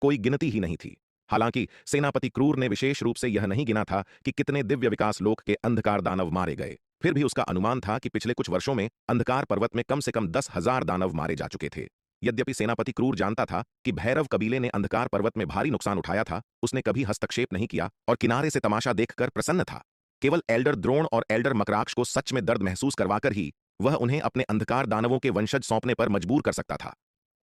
कोई गिनती ही नहीं थी। हालांकि सेनापति क्रूर ने विशेष रूप से यह नहीं गिना था कि कितने दिव्य विकास लोक के अंधकार दानव मारे गए, फिर भी उसका अनुमान था कि पिछले कुछ वर्षों में अंधकार पर्वत में कम से कम 10,000 दानव मारे जा चुके थे। यद्यपि सेनापति क्रूर जानता था कि भैरव कबीले ने अंधकार पर्वत में भारी नुकसान उठाया था, उसने कभी हस्तक्षेप नहीं किया और किनारे से तमाशा देखकर प्रसन्न था। केवल एल्डर द्रोण और एल्डर मकराक्ष को सच में दर्द महसूस करवाकर ही वह उन्हें अपने अंधकार दानवों के वंशज सौंपने पर मजबूर कर सकता था।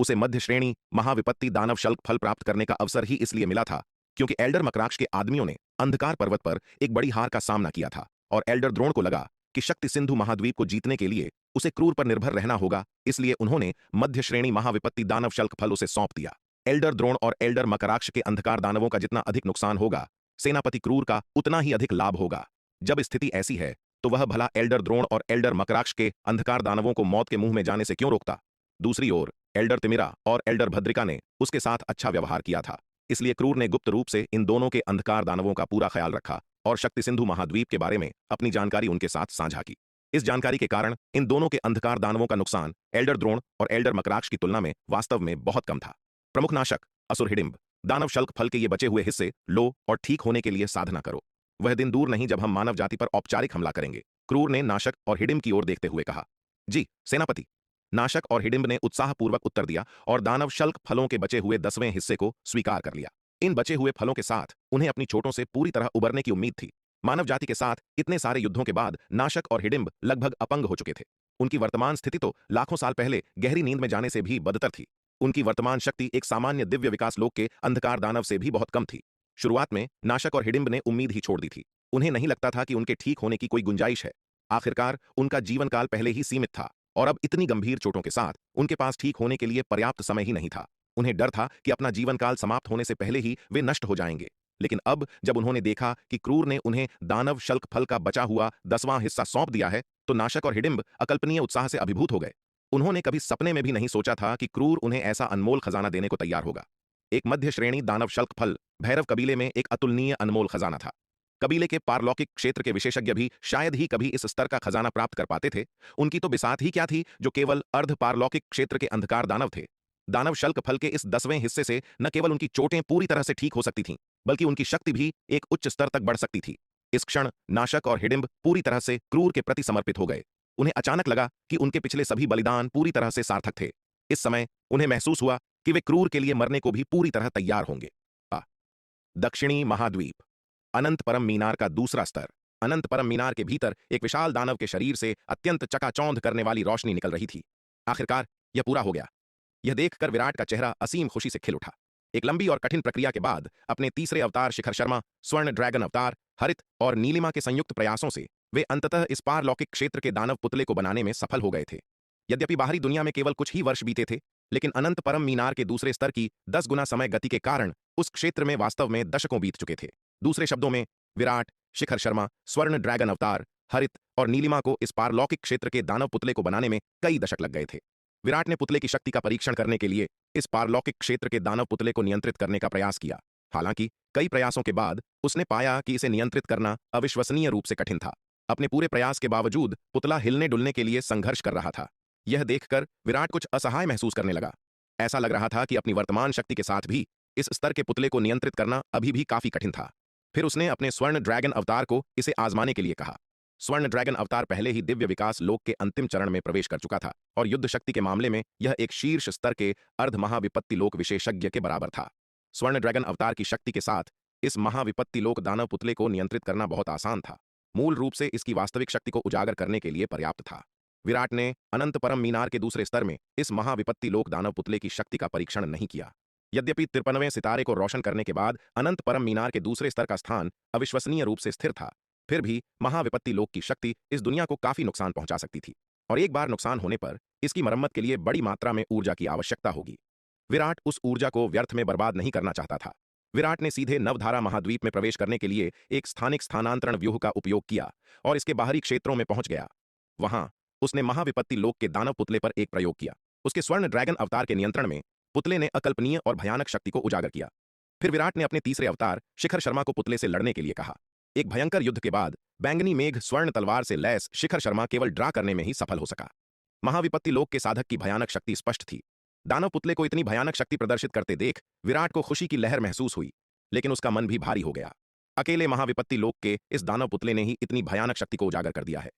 उसे मध्य श्रेणी महाविपत्ति दानव शल्क फल प्राप्त करने का अवसर ही इसलिए मिला था क्योंकि एल्डर मकराक्ष के आदमियों ने अंधकार पर्वत पर एक बड़ी हार का सामना किया था और एल्डर द्रोण को लगा कि शक्ति सिंधु महाद्वीप को जीतने के लिए उसे क्रूर पर निर्भर रहना होगा, इसलिए उन्होंने मध्य श्रेणी महाविपत्ति दानव शल्क फल उसे सौंप दिया। एल्डर द्रोण और एल्डर मकराक्ष के अंधकार दानवों का जितना अधिक नुकसान होगा, सेनापति क्रूर का उतना ही अधिक लाभ होगा। जब स्थिति ऐसी है तो वह भला एल्डर द्रोण और एल्डर मकराक्ष के अंधकार दानवों को मौत के मुंह में जाने से क्यों रोकता। दूसरी ओर एल्डर तिमिरा और एल्डर भद्रिका ने उसके साथ अच्छा व्यवहार किया था, इसलिए क्रूर ने गुप्त रूप से इन दोनों के अंधकार दानवों का पूरा ख्याल रखा और शक्ति सिंधु महाद्वीप के बारे में अपनी जानकारी उनके साथ साझा की। इस जानकारी के कारण इन दोनों के अंधकार दानवों का नुकसान एल्डर द्रोण और एल्डर मकराक्ष की तुलना में वास्तव में बहुत कम था। प्रमुख नाशक असुर हिडिंब, दानव शल्क फल के ये बचे हुए हिस्से लो और ठीक होने के लिए साधना करो। वह दिन दूर नहीं जब हम मानव जाति पर औपचारिक हमला करेंगे, क्रूर ने नाशक और हिडिंब की ओर देखते हुए कहा। जी सेनापति, नाशक और हिडिंब ने उत्साहपूर्वक उत्तर दिया और दानव शल्क फलों के बचे हुए 10वें हिस्से को स्वीकार कर लिया। इन बचे हुए फलों के साथ उन्हें अपनी चोटों से पूरी तरह उबरने की उम्मीद थी। मानव जाति के साथ इतने सारे युद्धों के बाद नाशक और हिडिंब लगभग अपंग हो चुके थे। उनकी वर्तमान स्थिति तो लाखों साल पहले गहरी नींद में जाने से भी बदतर थी। उनकी वर्तमान शक्ति एक सामान्य दिव्य विकास लोक के अंधकार दानव से भी बहुत कम थी। शुरुआत में नाशक और हिडिंब ने उम्मीद ही छोड़ दी थी। उन्हें नहीं लगता था कि उनके ठीक होने की कोई गुंजाइश है। आखिरकार उनका जीवन काल पहले ही सीमित था और अब इतनी गंभीर चोटों के साथ उनके पास ठीक होने के लिए पर्याप्त समय ही नहीं था। उन्हें डर था कि अपना जीवन काल समाप्त होने से पहले ही वे नष्ट हो जाएंगे। लेकिन अब जब उन्होंने देखा कि क्रूर ने उन्हें दानव शल्क फल का बचा हुआ 10वां हिस्सा सौंप दिया है, तो नाशक और हिडिंब अकल्पनीय उत्साह से अभिभूत हो गए। उन्होंने कभी सपने में भी नहीं सोचा था कि क्रूर उन्हें ऐसा अनमोल खजाना देने को तैयार होगा। एक मध्य श्रेणी दानव शल्क फल भैरव कबीले में एक अतुलनीय अनमोल खजाना था। कबीले के पारलौकिक क्षेत्र के विशेषज्ञ भी शायद ही कभी इस स्तर का खजाना प्राप्त कर पाते थे। उनकी तो बिसात ही क्या थी जो केवल अर्ध पारलौकिक क्षेत्र के अंधकार दानव थे। दानव शल्क फल के इस 10वें हिस्से से न केवल उनकी चोटें पूरी तरह से ठीक हो सकती थीं, बल्कि उनकी शक्ति भी एक उच्च स्तर तक बढ़ सकती थी। इस क्षण नाशक और हिडिंब पूरी तरह से क्रूर के प्रति समर्पित हो गए। उन्हें अचानक लगा कि उनके पिछले सभी बलिदान पूरी तरह से सार्थक थे। इस समय उन्हें महसूस हुआ कि वे क्रूर के लिए मरने को भी पूरी तरह तैयार होंगे। दक्षिणी महाद्वीप, अनंत परम मीनार का दूसरा स्तर। अनंत परम मीनार के भीतर एक विशाल दानव के शरीर से अत्यंत चकाचौंध करने वाली रोशनी निकल रही थी। आखिरकार यह पूरा हो गया। यह देखकर विराट का चेहरा असीम खुशी से खिल उठा। एक लंबी और कठिन प्रक्रिया के बाद अपने तीसरे अवतार शिखर शर्मा, स्वर्ण ड्रैगन अवतार, हरित और नीलिमा के संयुक्त प्रयासों से वे अंततः इस पारलौकिक क्षेत्र के दानव पुतले को बनाने में सफल हो गए थे। यद्यपि बाहरी दुनिया में केवल कुछ ही वर्ष बीते थे, लेकिन अनंत परम मीनार के दूसरे स्तर की 10 गुना समय गति के कारण उस क्षेत्र में वास्तव में दशकों बीत चुके थे। दूसरे शब्दों में विराट, शिखर शर्मा, स्वर्ण ड्रैगन अवतार, हरित और नीलिमा को इस पारलौकिक क्षेत्र के दानव पुतले को बनाने में कई दशक लग गए थे। विराट ने पुतले की शक्ति का परीक्षण करने के लिए इस पारलौकिक क्षेत्र के दानव पुतले को नियंत्रित करने का प्रयास किया। हालांकि कई प्रयासों के बाद उसने पाया कि इसे नियंत्रित करना अविश्वसनीय रूप से कठिन था। अपने पूरे प्रयास के बावजूद पुतला हिलने डुलने के लिए संघर्ष कर रहा था। यह देखकर विराट कुछ असहाय महसूस करने लगा। ऐसा लग रहा था कि अपनी वर्तमान शक्ति के साथ भी इस स्तर के पुतले को नियंत्रित करना अभी भी काफी कठिन था। फिर उसने अपने स्वर्ण ड्रैगन अवतार को इसे आजमाने के लिए कहा। स्वर्ण ड्रैगन अवतार पहले ही दिव्य विकास लोक के अंतिम चरण में प्रवेश कर चुका था और युद्ध शक्ति के मामले में यह एक शीर्ष स्तर के अर्ध महाविपत्ति लोक विशेषज्ञ के बराबर था। स्वर्ण ड्रैगन अवतार की शक्ति के साथ इस महाविपत्ति लोक दानव पुतले को नियंत्रित करना बहुत आसान था। मूल रूप से इसकी वास्तविक शक्ति को उजागर करने के लिए पर्याप्त था। विराट ने अनंत परम मीनार के दूसरे स्तर में इस महाविपत्ति लोक दानव पुतले की शक्ति का परीक्षण नहीं किया। यद्यपि 53वें सितारे को रोशन करने के बाद अनंत परम मीनार के दूसरे स्तर का स्थान अविश्वसनीय रूप से स्थिर था, फिर भी महाविपत्ति लोक की शक्ति इस दुनिया को काफी नुकसान पहुंचा सकती थी और एक बार नुकसान होने पर इसकी मरम्मत के लिए बड़ी मात्रा में ऊर्जा की आवश्यकता होगी। विराट उस ऊर्जा को व्यर्थ में बर्बाद नहीं करना चाहता था। विराट ने सीधे नवधारा महाद्वीप में प्रवेश करने के लिए एक स्थानिक स्थानांतरण व्यूह का उपयोग किया और इसके बाहरी क्षेत्रों में पहुंच गया। वहां उसने महाविपत्ति लोक के दानव पुतले पर एक प्रयोग किया। उसके स्वर्ण ड्रैगन अवतार के नियंत्रण में पुतले ने अकल्पनीय और भयानक शक्ति को उजागर किया। फिर विराट ने अपने तीसरे अवतार शिखर शर्मा को पुतले से लड़ने के लिए कहा। एक भयंकर युद्ध के बाद बैंगनी मेघ स्वर्ण तलवार से लैस शिखर शर्मा केवल ड्रा करने में ही सफल हो सका। महाविपत्ति लोक के साधक की भयानक शक्ति स्पष्ट थी। दानव पुतले को इतनी भयानक शक्ति प्रदर्शित करते देख विराट को खुशी की लहर महसूस हुई, लेकिन उसका मन भी भारी हो गया। अकेले महाविपत्ति लोक के इस दानव पुतले ने ही इतनी भयानक शक्ति को उजागर कर दिया है।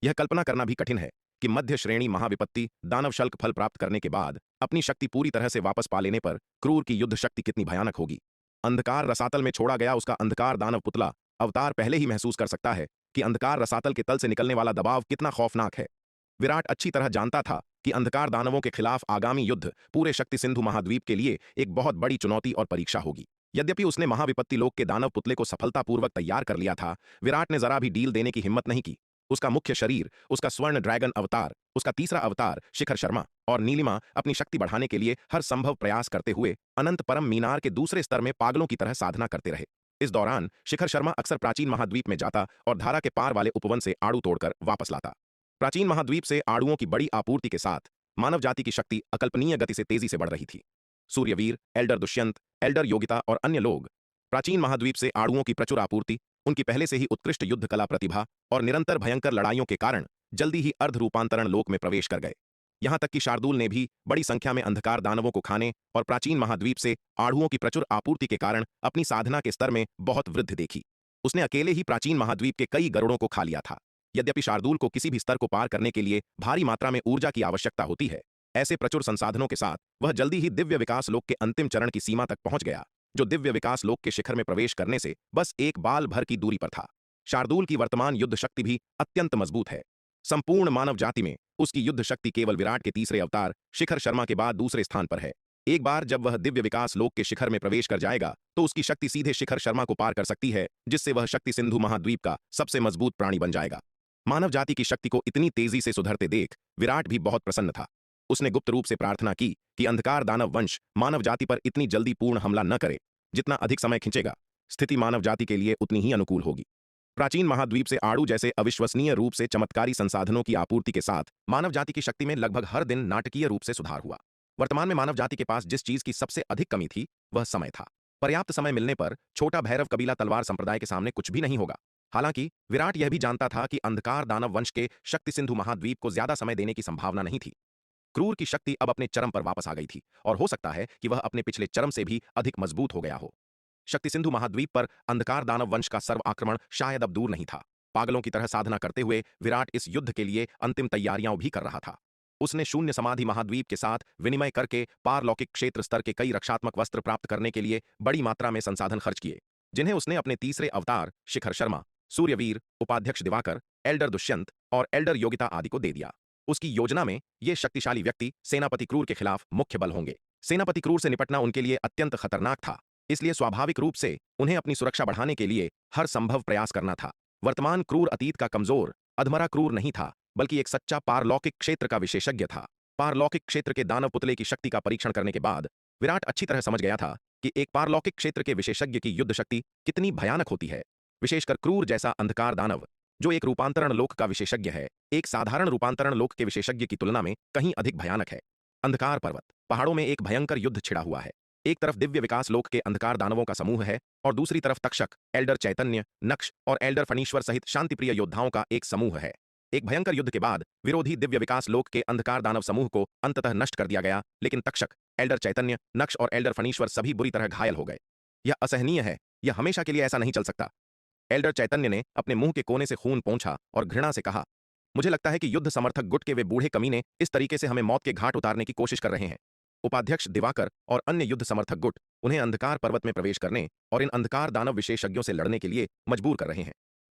यह कल्पना करना भी कठिन है कि मध्य श्रेणी महाविपत्ति दानव शल्क फल प्राप्त करने के बाद अपनी शक्ति पूरी तरह से वापस पा लेने पर क्रूर की युद्ध शक्ति कितनी भयानक होगी। अंधकार रसातल में छोड़ा गया उसका अंधकार दानव पुतला अवतार पहले ही महसूस कर सकता है कि अंधकार रसातल के तल से निकलने वाला दबाव कितना खौफनाक है। विराट अच्छी तरह जानता था कि अंधकार दानवों के खिलाफ आगामी युद्ध पूरे शक्ति सिंधु महाद्वीप के लिए एक बहुत बड़ी चुनौती और परीक्षा होगी। यद्यपि उसने महाविपत्ति लोक के दानव पुतले को सफलतापूर्वक तैयार कर लिया था, विराट ने जरा भी डील देने की हिम्मत नहीं की। उसका मुख्य शरीर, उसका स्वर्ण ड्रैगन अवतार, उसका तीसरा अवतार शिखर शर्मा और नीलिमा अपनी शक्ति बढ़ाने के लिए हर संभव प्रयास करते हुए अनंत परम मीनार के दूसरे स्तर में पागलों की तरह साधना करते रहे। इस दौरान शिखर शर्मा अक्सर प्राचीन महाद्वीप में जाता और धारा के पार वाले उपवन से आड़ू तोड़कर वापस लाता। प्राचीन महाद्वीप से आड़ुओं की बड़ी आपूर्ति के साथ मानव जाति की शक्ति अकल्पनीय गति से तेजी से बढ़ रही थी। सूर्यवीर, एल्डर दुष्यंत, एल्डर योगिता और अन्य लोग प्राचीन महाद्वीप से आड़ुओं की प्रचुर आपूर्ति, उनकी पहले से ही उत्कृष्ट युद्ध कला प्रतिभा और निरंतर भयंकर लड़ाइयों के कारण जल्दी ही अर्ध रूपांतरण लोक में प्रवेश कर गए। यहां तक कि शार्दूल ने भी बड़ी संख्या में अंधकार दानवों को खाने और प्राचीन महाद्वीप से आड़ुओं की प्रचुर आपूर्ति के कारण अपनी साधना के स्तर में बहुत वृद्धि देखी। उसने अकेले ही प्राचीन महाद्वीप के कई गरुड़ों को खा लिया था। यद्यपि शार्दूल को किसी भी स्तर को पार करने के लिए भारी मात्रा में ऊर्जा की आवश्यकता होती है, ऐसे प्रचुर संसाधनों के साथ वह जल्दी ही दिव्य विकास लोक के अंतिम चरण की सीमा तक पहुंच गया, जो दिव्य विकास लोक के शिखर में प्रवेश करने से बस एक बाल भर की दूरी पर था। शार्दूल की वर्तमान युद्ध शक्ति भी अत्यंत मजबूत है। संपूर्ण मानव जाति में उसकी युद्ध शक्ति केवल विराट के तीसरे अवतार शिखर शर्मा के बाद दूसरे स्थान पर है। एक बार जब वह दिव्य विकास लोक के शिखर में प्रवेश कर जाएगा तो उसकी शक्ति सीधे शिखर शर्मा को पार कर सकती है, जिससे वह शक्ति सिंधु महाद्वीप का सबसे मजबूत प्राणी बन जाएगा। मानव जाति की शक्ति को इतनी तेजी से सुधरते देख विराट भी बहुत प्रसन्न था। उसने गुप्त रूप से प्रार्थना की कि अंधकार दानव वंश मानव जाति पर इतनी जल्दी पूर्ण हमला न करे। जितना अधिक समय खिंचेगा, स्थिति मानव जाति के लिए उतनी ही अनुकूल होगी। प्राचीन महाद्वीप से आड़ू जैसे अविश्वसनीय रूप से चमत्कारी संसाधनों की आपूर्ति के साथ मानव जाति की शक्ति में लगभग हर दिन नाटकीय रूप से सुधार हुआ। वर्तमान में मानव जाति के पास जिस चीज की सबसे अधिक कमी थी वह समय था। पर्याप्त समय मिलने पर छोटा भैरव कबीला तलवार संप्रदाय के सामने कुछ भी नहीं होगा। हालांकि विराट यह भी जानता था कि अंधकार दानव वंश के शक्ति सिंधु महाद्वीप को ज्यादा समय देने की संभावना नहीं थी। क्रूर की शक्ति अब अपने चरम पर वापस आ गई थी और हो सकता है कि वह अपने पिछले चरम से भी अधिक मजबूत हो गया हो। शक्ति सिंधु महाद्वीप पर अंधकार दानव वंश का सर्व आक्रमण शायद अब दूर नहीं था। पागलों की तरह साधना करते हुए विराट इस युद्ध के लिए अंतिम तैयारियां भी कर रहा था। उसने शून्य समाधि महाद्वीप के साथ विनिमय करके पारलौकिक क्षेत्र स्तर के कई रक्षात्मक वस्त्र प्राप्त करने के लिए बड़ी मात्रा में संसाधन खर्च किए, जिन्हें उसने अपने तीसरे अवतार शिखर शर्मा, सूर्यवीर, उपाध्यक्ष दिवाकर, एल्डर दुष्यंत और एल्डर योगिता आदि को दे दिया। उसकी योजना में ये शक्तिशाली व्यक्ति सेनापति क्रूर के खिलाफ मुख्य बल होंगे। सेनापति क्रूर से निपटना उनके लिए अत्यंत खतरनाक था, इसलिए स्वाभाविक रूप से उन्हें अपनी सुरक्षा बढ़ाने के लिए हर संभव प्रयास करना था। वर्तमान क्रूर अतीत का कमजोर अधमरा क्रूर नहीं था, बल्कि एक सच्चा पारलौकिक क्षेत्र का विशेषज्ञ था। पारलौकिक क्षेत्र के दानव पुतले की शक्ति का परीक्षण करने के बाद विराट अच्छी तरह समझ गया था कि एक पारलौकिक क्षेत्र के विशेषज्ञ की युद्ध शक्ति कितनी भयानक होती है। विशेषकर क्रूर जैसा अंधकार दानव, जो एक रूपांतरण लोक का विशेषज्ञ है, एक साधारण रूपांतरण लोक के विशेषज्ञ की तुलना में कहीं अधिक भयानक है। अंधकार पर्वत पहाड़ों में एक भयंकर युद्ध छिड़ा हुआ है। एक तरफ दिव्य विकास लोक के अंधकार दानवों का समूह है और दूसरी तरफ तक्षक, एल्डर चैतन्य, नक्श और एल्डर फणीश्वर सहित शांतिप्रिय योद्धाओं का एक समूह है। एक भयंकर युद्ध के बाद विरोधी दिव्य विकास लोक के अंधकार दानव समूह को अंततः नष्ट कर दिया गया, लेकिन तक्षक, एल्डर चैतन्य, नक्श और एल्डर फणीश्वर सभी बुरी तरह घायल हो गए। यह असहनीय है, यह हमेशा के लिए ऐसा नहीं चल सकता। एल्डर चैतन्य ने अपने मुंह के कोने से खून पोंछा और घृणा से कहा, मुझे लगता है कि युद्ध समर्थक गुट के वे बूढ़े कमीने इस तरीके से हमें मौत के घाट उतारने की कोशिश कर रहे हैं। उपाध्यक्ष दिवाकर और अन्य युद्ध समर्थक गुट उन्हें अंधकार पर्वत में प्रवेश करने और इन अंधकार दानव विशेषज्ञों से लड़ने के लिए मजबूर कर रहे हैं।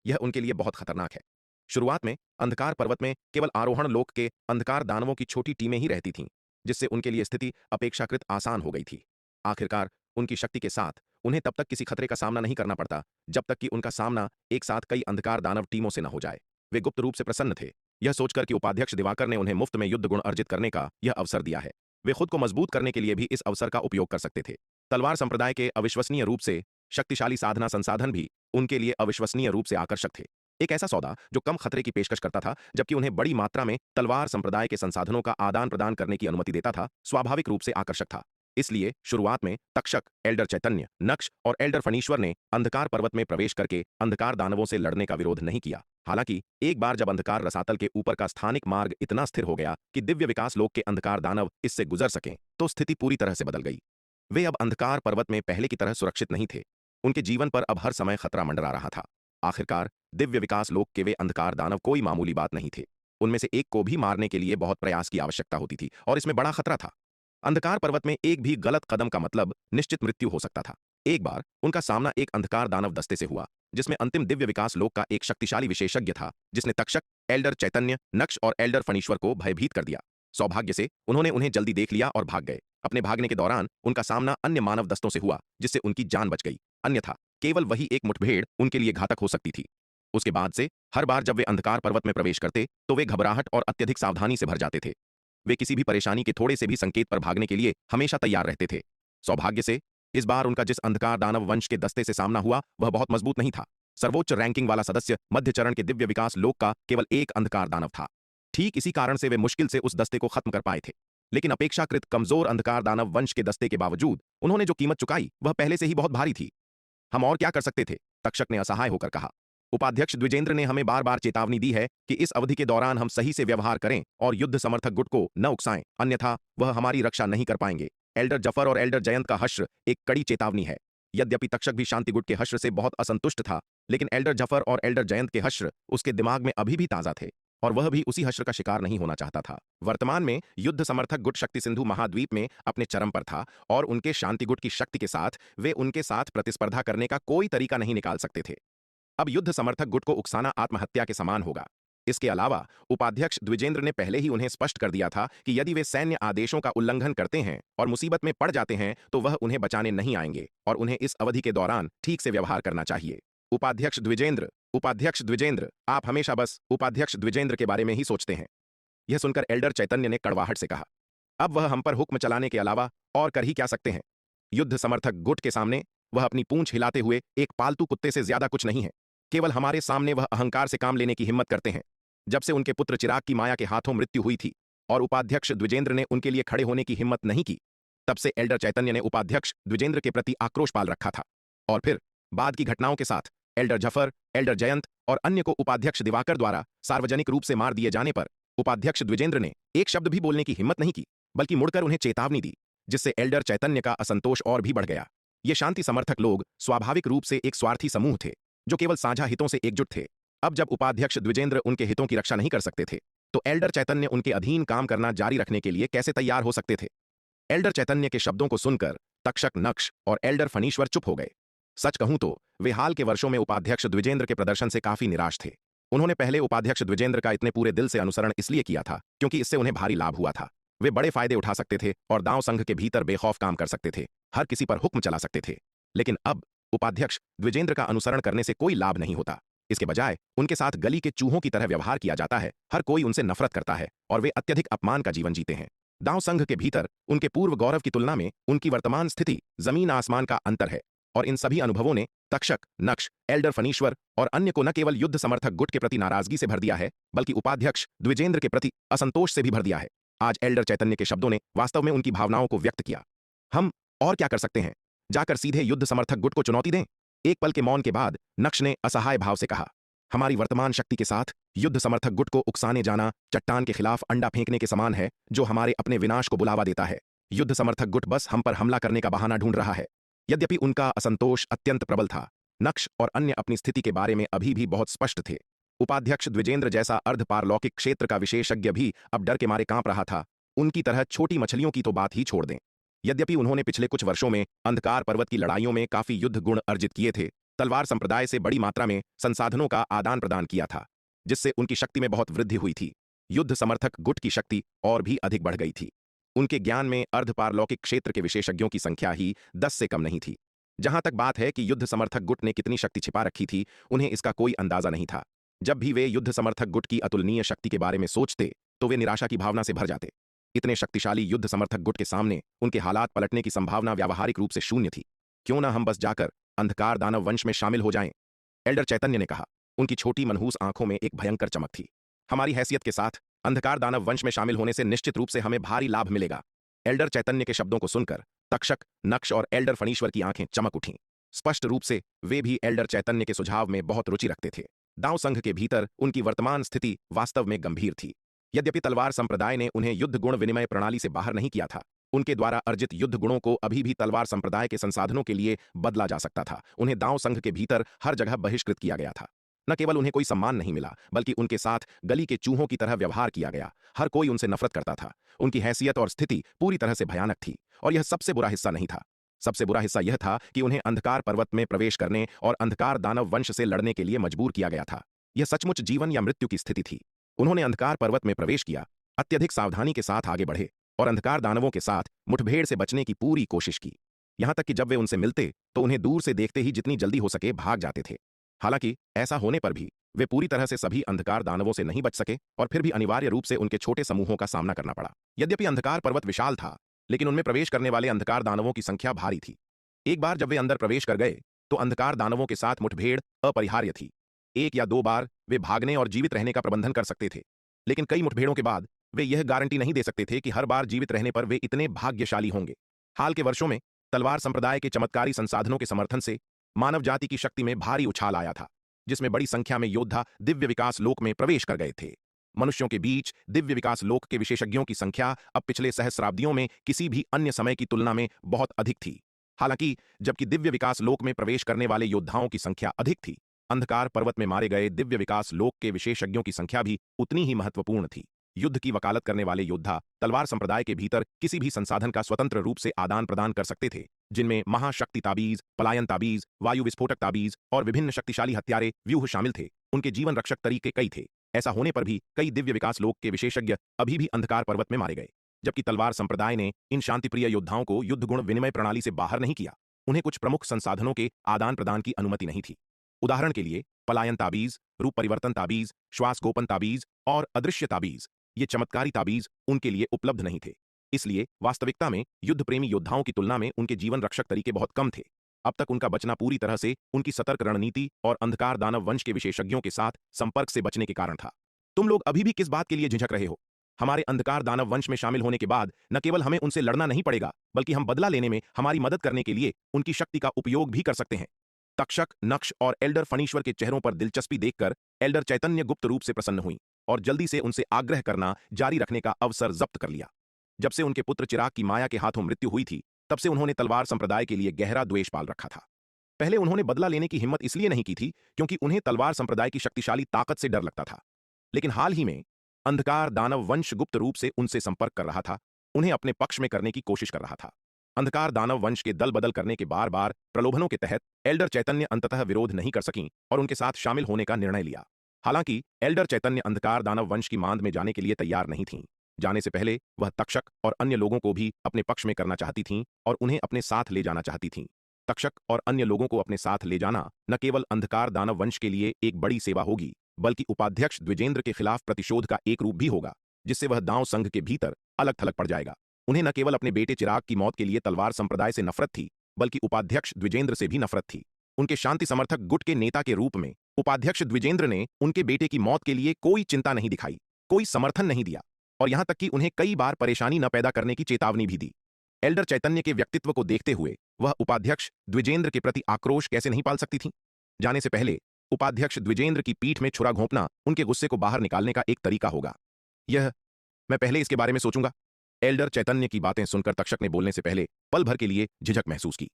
यह उनके लिए बहुत खतरनाक है। शुरुआत में अंधकार पर्वत में केवल आरोहण लोक के अंधकार दानवों की छोटी टीमें ही रहती थीं, जिससे उनके लिए स्थिति अपेक्षाकृत आसान हो गई थी। आखिरकार उनकी शक्ति के साथ उन्हें तब तक किसी खतरे का सामना नहीं करना पड़ता जब तक कि उनका सामना एक साथ कई अंधकार दानव टीमों से न हो जाए। वे गुप्त रूप से प्रसन्न थे, यह सोचकर कि उपाध्यक्ष दिवाकर ने उन्हें मुफ्त में युद्ध गुण अर्जित करने का यह अवसर दिया है। वे खुद को मजबूत करने के लिए भी इस अवसर का उपयोग कर सकते थे। तलवार संप्रदाय के अविश्वसनीय रूप से शक्तिशाली साधना संसाधन भी उनके लिए अविश्वसनीय रूप से आकर्षक थे। एक ऐसा सौदा जो कम खतरे की पेशकश करता था जबकि उन्हें बड़ी मात्रा में तलवार संप्रदाय के संसाधनों का आदान प्रदान करने की अनुमति देता था, स्वाभाविक रूप से आकर्षक था। इसलिए शुरुआत में तक्षक, एल्डर चैतन्य, नक्श और एल्डर फणीश्वर ने अंधकार पर्वत में प्रवेश करके अंधकार दानवों से लड़ने का विरोध नहीं किया। हालांकि एक बार जब अंधकार रसातल के ऊपर का स्थानिक मार्ग इतना स्थिर हो गया कि दिव्य विकास लोक के अंधकार दानव इससे गुजर सकें, तो स्थिति पूरी तरह से बदल गई। वे अब अंधकार पर्वत में पहले की तरह सुरक्षित नहीं थे। उनके जीवन पर अब हर समय खतरा मंडरा रहा था। आखिरकार दिव्य विकास लोक के वे अंधकार दानव कोई मामूली बात नहीं थे। उनमें से एक को भी मारने के लिए बहुत प्रयास की आवश्यकता होती थी और इसमें बड़ा खतरा था। अंधकार पर्वत में एक भी गलत कदम का मतलब निश्चित मृत्यु हो सकता था। एक बार उनका सामना एक अंधकार दानव दस्ते से हुआ, जिसमें अंतिम दिव्य विकास लोक का एक शक्तिशाली विशेषज्ञ था, जिसने तक्षक, एल्डर चैतन्य, नक्श और एल्डर फणीश्वर को भयभीत कर दिया। सौभाग्य से उन्होंने उन्हें जल्दी देख लिया और भाग गए। अपने भागने के दौरान उनका सामना अन्य मानव दस्तों से हुआ, जिससे उनकी जान बच गई। अन्यथा केवल वही एक मुठभेड़ उनके लिए घातक हो सकती थी। उसके बाद से हर बार जब वे अंधकार पर्वत में प्रवेश करते, तो वे घबराहट और अत्यधिक सावधानी से भर जाते थे। वे किसी भी परेशानी के थोड़े से भी संकेत पर भागने के लिए हमेशा तैयार रहते थे। सौभाग्य से इस बार उनका जिस अंधकार दानव वंश के दस्ते से सामना हुआ, वह बहुत मजबूत नहीं था। सर्वोच्च रैंकिंग वाला सदस्य मध्य चरण के दिव्य विकास लोक का केवल एक अंधकार दानव था। ठीक इसी कारण से वे मुश्किल से उस दस्ते को खत्म कर पाए थे। लेकिन अपेक्षाकृत कमजोर अंधकार दानव वंश के दस्ते के बावजूद उन्होंने जो कीमत चुकाई, वह पहले से ही बहुत भारी थी। हम और क्या कर सकते थे? तक्षक ने असहाय होकर कहा। उपाध्यक्ष द्विजेंद्र ने हमें बार बार चेतावनी दी है कि इस अवधि के दौरान हम सही से व्यवहार करें और युद्ध समर्थक गुट को न उकसाएं, अन्यथा वह हमारी रक्षा नहीं कर पाएंगे। एल्डर जफर और एल्डर जयंत का हश्र एक कड़ी चेतावनी है। यद्यपि तक्षक भी शांति गुट के हश्र से बहुत असंतुष्ट था, लेकिन एल्डर जफर और एल्डर जयंत के हश्र उसके दिमाग में अभी भी ताजा थे और वह भी उसी हश्र का शिकार नहीं होना चाहता था। वर्तमान में युद्ध समर्थक गुट शक्ति सिंधु महाद्वीप में अपने चरम पर था और उनके शांति गुट की शक्ति के साथ वे उनके साथ प्रतिस्पर्धा करने का कोई तरीका नहीं निकाल सकते थे। अब युद्ध समर्थक गुट को उकसाना आत्महत्या के समान होगा। इसके अलावा उपाध्यक्ष द्विजेंद्र ने पहले ही उन्हें स्पष्ट कर दिया था कि यदि वे सैन्य आदेशों का उल्लंघन करते हैं और मुसीबत में पड़ जाते हैं, तो वह उन्हें बचाने नहीं आएंगे और उन्हें इस अवधि के दौरान ठीक से व्यवहार करना चाहिए। उपाध्यक्ष द्विजेंद्र, आप हमेशा बस उपाध्यक्ष द्विजेंद्र के बारे में ही सोचते हैं। यह सुनकर एल्डर चैतन्य ने कड़वाहट से कहा। अब वह हम पर हुक्म चलाने के अलावा और कर ही क्या सकते हैं? युद्ध समर्थक गुट के सामने वह अपनी पूंछ हिलाते हुए एक पालतू कुत्ते से ज्यादा कुछ नहीं है। केवल हमारे सामने वह अहंकार से काम लेने की हिम्मत करते हैं। जब से उनके पुत्र चिराग की माया के हाथों मृत्यु हुई थी और उपाध्यक्ष द्विजेंद्र ने उनके लिए खड़े होने की हिम्मत नहीं की, तब से एल्डर चैतन्य ने उपाध्यक्ष द्विजेंद्र के प्रति आक्रोश पाल रखा था। और फिर बाद की घटनाओं के साथ एल्डर जफर, एल्डर जयंत और अन्य को उपाध्यक्ष दिवाकर द्वारा सार्वजनिक रूप से मार दिए जाने पर उपाध्यक्ष द्विजेंद्र ने एक शब्द भी बोलने की हिम्मत नहीं की, बल्कि मुड़कर उन्हें चेतावनी दी, जिससे एल्डर चैतन्य का असंतोष और भी बढ़ गया। ये शांति समर्थक लोग स्वाभाविक रूप से एक स्वार्थी समूह थे, जो केवल साझा हितों से एकजुट थे। अब जब उपाध्यक्ष द्विजेंद्र उनके हितों की रक्षा नहीं कर सकते थे, तो एल्डर चैतन्य उनके अधीन काम करना जारी रखने के लिए कैसे तैयार हो सकते थे? एल्डर चैतन्य के शब्दों को सुनकर तक्षक, नक्श और एल्डर फणीश्वर चुप हो गए। सच कहूं तो वे हाल के वर्षों में उपाध्यक्ष द्विजेंद्र के प्रदर्शन से काफी निराश थे। उन्होंने पहले उपाध्यक्ष द्विजेंद्र का इतने पूरे दिल से अनुसरण इसलिए किया था क्योंकि इससे उन्हें भारी लाभ हुआ था। वे बड़े फायदे उठा सकते थे और दांव संघ के भीतर बेखौफ काम कर सकते थे, हर किसी पर हुक्म चला सकते थे। लेकिन अब उपाध्यक्ष द्विजेंद्र का अनुसरण करने से कोई लाभ नहीं होता। इसके बजाय उनके साथ गली के चूहों की तरह व्यवहार किया जाता है। हर कोई उनसे नफरत करता है और वे अत्यधिक अपमान का जीवन जीते हैं। दांव संघ के भीतर उनके पूर्व गौरव की तुलना में उनकी वर्तमान स्थिति जमीन आसमान का अंतर है और इन सभी अनुभवों ने तक्षक, नक्श, एल्डर फणीश्वर और अन्य को न केवल युद्ध समर्थक गुट के प्रति नाराजगी से भर दिया है, बल्कि उपाध्यक्ष द्विजेंद्र के प्रति असंतोष से भी भर दिया है। आज एल्डर चैतन्य के शब्दों ने वास्तव में उनकी भावनाओं को व्यक्त किया। हम और क्या कर सकते हैं? जाकर सीधे युद्ध समर्थक गुट को चुनौती दें? एक पल के मौन के बाद नक्श ने असहाय भाव से कहा, हमारी वर्तमान शक्ति के साथ युद्ध समर्थक गुट को उकसाने जाना चट्टान के खिलाफ अंडा फेंकने के समान है, जो हमारे अपने विनाश को बुलावा देता है। युद्ध समर्थक गुट बस हम पर हमला करने का बहाना ढूंढ रहा है। यद्यपि उनका असंतोष अत्यंत प्रबल था, नक्श और अन्य अपनी स्थिति के बारे में अभी भी बहुत स्पष्ट थे। उपाध्यक्ष द्विजेंद्र जैसा अर्ध पारलौकिक क्षेत्र का विशेषज्ञ भी अब डर के मारे कांप रहा था। उनकी तरह छोटी मछलियों की तो बात ही छोड़ दें। यद्यपि उन्होंने पिछले कुछ वर्षों में अंधकार पर्वत की लड़ाइयों में काफी युद्ध गुण अर्जित किए थे, तलवार संप्रदाय से बड़ी मात्रा में संसाधनों का आदान प्रदान किया था, जिससे उनकी शक्ति में बहुत वृद्धि हुई थी। युद्ध समर्थक गुट की शक्ति और भी अधिक बढ़ गई थी। उनके ज्ञान में अर्ध पारलौकिक क्षेत्र के विशेषज्ञों की संख्या ही 10 से कम नहीं थी। जहां तक बात है कि युद्ध समर्थक गुट ने कितनी शक्ति छिपा रखी थी, उन्हें इसका कोई अंदाजा नहीं था। जब भी वे युद्ध समर्थक गुट की अतुलनीय शक्ति के बारे में सोचते, तो वे निराशा की भावना से भर जाते। इतने शक्तिशाली युद्ध समर्थक गुट के सामने उनके हालात पलटने की संभावना व्यावहारिक रूप से शून्य थी। क्यों ना हम बस जाकर अंधकार दानव वंश में शामिल हो जाएं? एल्डर चैतन्य ने कहा। उनकी छोटी मनहूस आंखों में एक भयंकर चमक थी। हमारी हैसियत के साथ अंधकार दानव वंश में शामिल होने से निश्चित रूप से हमें भारी लाभ मिलेगा। एल्डर चैतन्य के शब्दों को सुनकर तक्षक, नक्श और एल्डर फणीश्वर की आंखें चमक उठीं। स्पष्ट रूप से वे भी एल्डर चैतन्य के सुझाव में बहुत रुचि रखते थे। दांव संघ के भीतर उनकी वर्तमान स्थिति वास्तव में गंभीर थी। यद्यपि तलवार संप्रदाय ने उन्हें युद्ध गुण विनिमय प्रणाली से बाहर नहीं किया था, उनके द्वारा अर्जित युद्ध गुणों को अभी भी तलवार संप्रदाय के संसाधनों के लिए बदला जा सकता था। उन्हें दांव संघ के भीतर हर जगह बहिष्कृत किया गया था। न केवल उन्हें कोई सम्मान नहीं मिला, बल्कि उनके साथ गली के चूहों की तरह व्यवहार किया गया। हर कोई उनसे नफरत करता था। उनकी हैसियत और स्थिति पूरी तरह से भयानक थी। और यह सबसे बुरा हिस्सा नहीं था। सबसे बुरा हिस्सा यह था कि उन्हें अंधकार पर्वत में प्रवेश करने और अंधकार दानव वंश से लड़ने के लिए मजबूर किया गया था। यह सचमुच जीवन या मृत्यु की स्थिति थी। उन्होंने अंधकार पर्वत में प्रवेश किया, अत्यधिक सावधानी के साथ आगे बढ़े और अंधकार दानवों के साथ मुठभेड़ से बचने की पूरी कोशिश की। यहां तक कि जब वे उनसे मिलते तो उन्हें दूर से देखते ही जितनी जल्दी हो सके भाग जाते थे। हालांकि ऐसा होने पर भी वे पूरी तरह से सभी अंधकार दानवों से नहीं बच सके और फिर भी अनिवार्य रूप से उनके छोटे समूहों का सामना करना पड़ा। यद्यपि अंधकार पर्वत विशाल था, लेकिन उनमें प्रवेश करने वाले अंधकार दानवों की संख्या भारी थी। एक बार जब वे अंदर प्रवेश कर गए तो अंधकार दानवों के साथ मुठभेड़ अपरिहार्य थी। एक या दो बार वे भागने और जीवित रहने का प्रबंधन कर सकते थे, लेकिन कई मुठभेड़ों के बाद वे यह गारंटी नहीं दे सकते थे कि हर बार जीवित रहने पर वे इतने भाग्यशाली होंगे। हाल के वर्षों में तलवार संप्रदाय के चमत्कारी संसाधनों के समर्थन से मानव जाति की शक्ति में भारी उछाल आया था, जिसमें बड़ी संख्या में योद्धा दिव्य विकास लोक में प्रवेश कर गए थे। मनुष्यों के बीच दिव्य विकास लोक के विशेषज्ञों की संख्या अब पिछले सहस्राब्दियों में किसी भी अन्य समय की तुलना में बहुत अधिक थी। हालांकि जबकि दिव्य विकास लोक में प्रवेश करने वाले योद्धाओं की संख्या अधिक थी, अंधकार पर्वत में मारे गए दिव्य विकास लोक के विशेषज्ञों की संख्या भी उतनी ही महत्वपूर्ण थी। युद्ध की वकालत करने वाले योद्धा तलवार संप्रदाय के भीतर किसी भी संसाधन का स्वतंत्र रूप से आदान प्रदान कर सकते थे, जिनमें महाशक्ति ताबीज, पलायन ताबीज, वायु विस्फोटक ताबीज और विभिन्न शक्तिशाली हत्यारे व्यूह शामिल थे। उनके जीवन रक्षक तरीके कई थे। ऐसा होने पर भी कई दिव्य विकास लोक के विशेषज्ञ अभी भी अंधकार पर्वत में मारे गए। जबकि तलवार संप्रदाय ने इन शांतिप्रिय योद्धाओं को युद्ध गुण विनिमय प्रणाली से बाहर नहीं किया, उन्हें कुछ प्रमुख संसाधनों के आदान प्रदान की अनुमति नहीं थी। उदाहरण के लिए पलायन ताबीज, रूप परिवर्तन ताबीज, श्वास गोपन ताबीज और अदृश्य ताबीज, ये चमत्कारी ताबीज उनके लिए उपलब्ध नहीं थे। इसलिए वास्तविकता में युद्ध प्रेमी योद्धाओं की तुलना में उनके जीवन रक्षक तरीके बहुत कम थे। अब तक उनका बचना पूरी तरह से उनकी सतर्क रणनीति और अंधकार दानव वंश के विशेषज्ञों के साथ संपर्क से बचने के कारण था। तुम लोग अभी भी किस बात के लिए झिझक रहे हो? हमारे अंधकार दानव वंश में शामिल होने के बाद न केवल हमें उनसे लड़ना नहीं पड़ेगा, बल्कि हम बदला लेने में हमारी मदद करने के लिए उनकी शक्ति का उपयोग भी कर सकते हैं। तक्षक, नक्श और एल्डर फणीश्वर के चेहरों पर दिलचस्पी देखकर एल्डर चैतन्य गुप्त रूप से प्रसन्न हुई और जल्दी से उनसे आग्रह करना जारी रखने का अवसर जब्त कर लिया। जब से उनके पुत्र चिराग की माया के हाथों मृत्यु हुई थी, तब से उन्होंने तलवार संप्रदाय के लिए गहरा द्वेष पाल रखा था। पहले उन्होंने बदला लेने की हिम्मत इसलिए नहीं की थी क्योंकि उन्हें तलवार संप्रदाय की शक्तिशाली ताकत से डर लगता था, लेकिन हाल ही में अंधकार दानव वंश गुप्त रूप से उनसे संपर्क कर रहा था, उन्हें अपने पक्ष में करने की कोशिश कर रहा था। अंधकार दानव वंश के दल बदल करने के बार बार प्रलोभनों के तहत एल्डर चैतन्य अंततः विरोध नहीं कर सकीं और उनके साथ शामिल होने का निर्णय लिया। हालांकि एल्डर चैतन्य अंधकार दानव वंश की मांद में जाने के लिए तैयार नहीं थीं। जाने से पहले वह तक्षक और अन्य लोगों को भी अपने पक्ष में करना चाहती थीं और उन्हें अपने साथ ले जाना चाहती थीं। तक्षक और अन्य लोगों को अपने साथ ले जाना न केवल अंधकार दानव वंश के लिए एक बड़ी सेवा होगी, बल्कि उपाध्यक्ष द्विजेंद्र के खिलाफ प्रतिशोध का एक रूप भी होगा, जिससे वह दांव संघ के भीतर अलग थलग पड़ जाएगा। उन्हें न केवल अपने बेटे चिराग की मौत के लिए तलवार संप्रदाय से नफरत थी, बल्कि उपाध्यक्ष द्विजेंद्र से भी नफरत थी। उनके शांति समर्थक गुट के नेता के रूप में उपाध्यक्ष द्विजेंद्र ने उनके बेटे की मौत के लिए कोई चिंता नहीं दिखाई, कोई समर्थन नहीं दिया और यहां तक कि उन्हें कई बार परेशानी न पैदा करने की चेतावनी भी दी। एल्डर चैतन्य के व्यक्तित्व को देखते हुए वह उपाध्यक्ष द्विजेंद्र के प्रति आक्रोश कैसे नहीं पाल सकती थी? जाने से पहले उपाध्यक्ष द्विजेंद्र की पीठ में छुरा घोंपना उनके गुस्से को बाहर निकालने का एक तरीका होगा। मैं पहले इसके बारे में सोचूंगा। एल्डर चैतन्य की बातें सुनकर तक्षक ने बोलने से पहले पल भर के लिए झिझक महसूस की।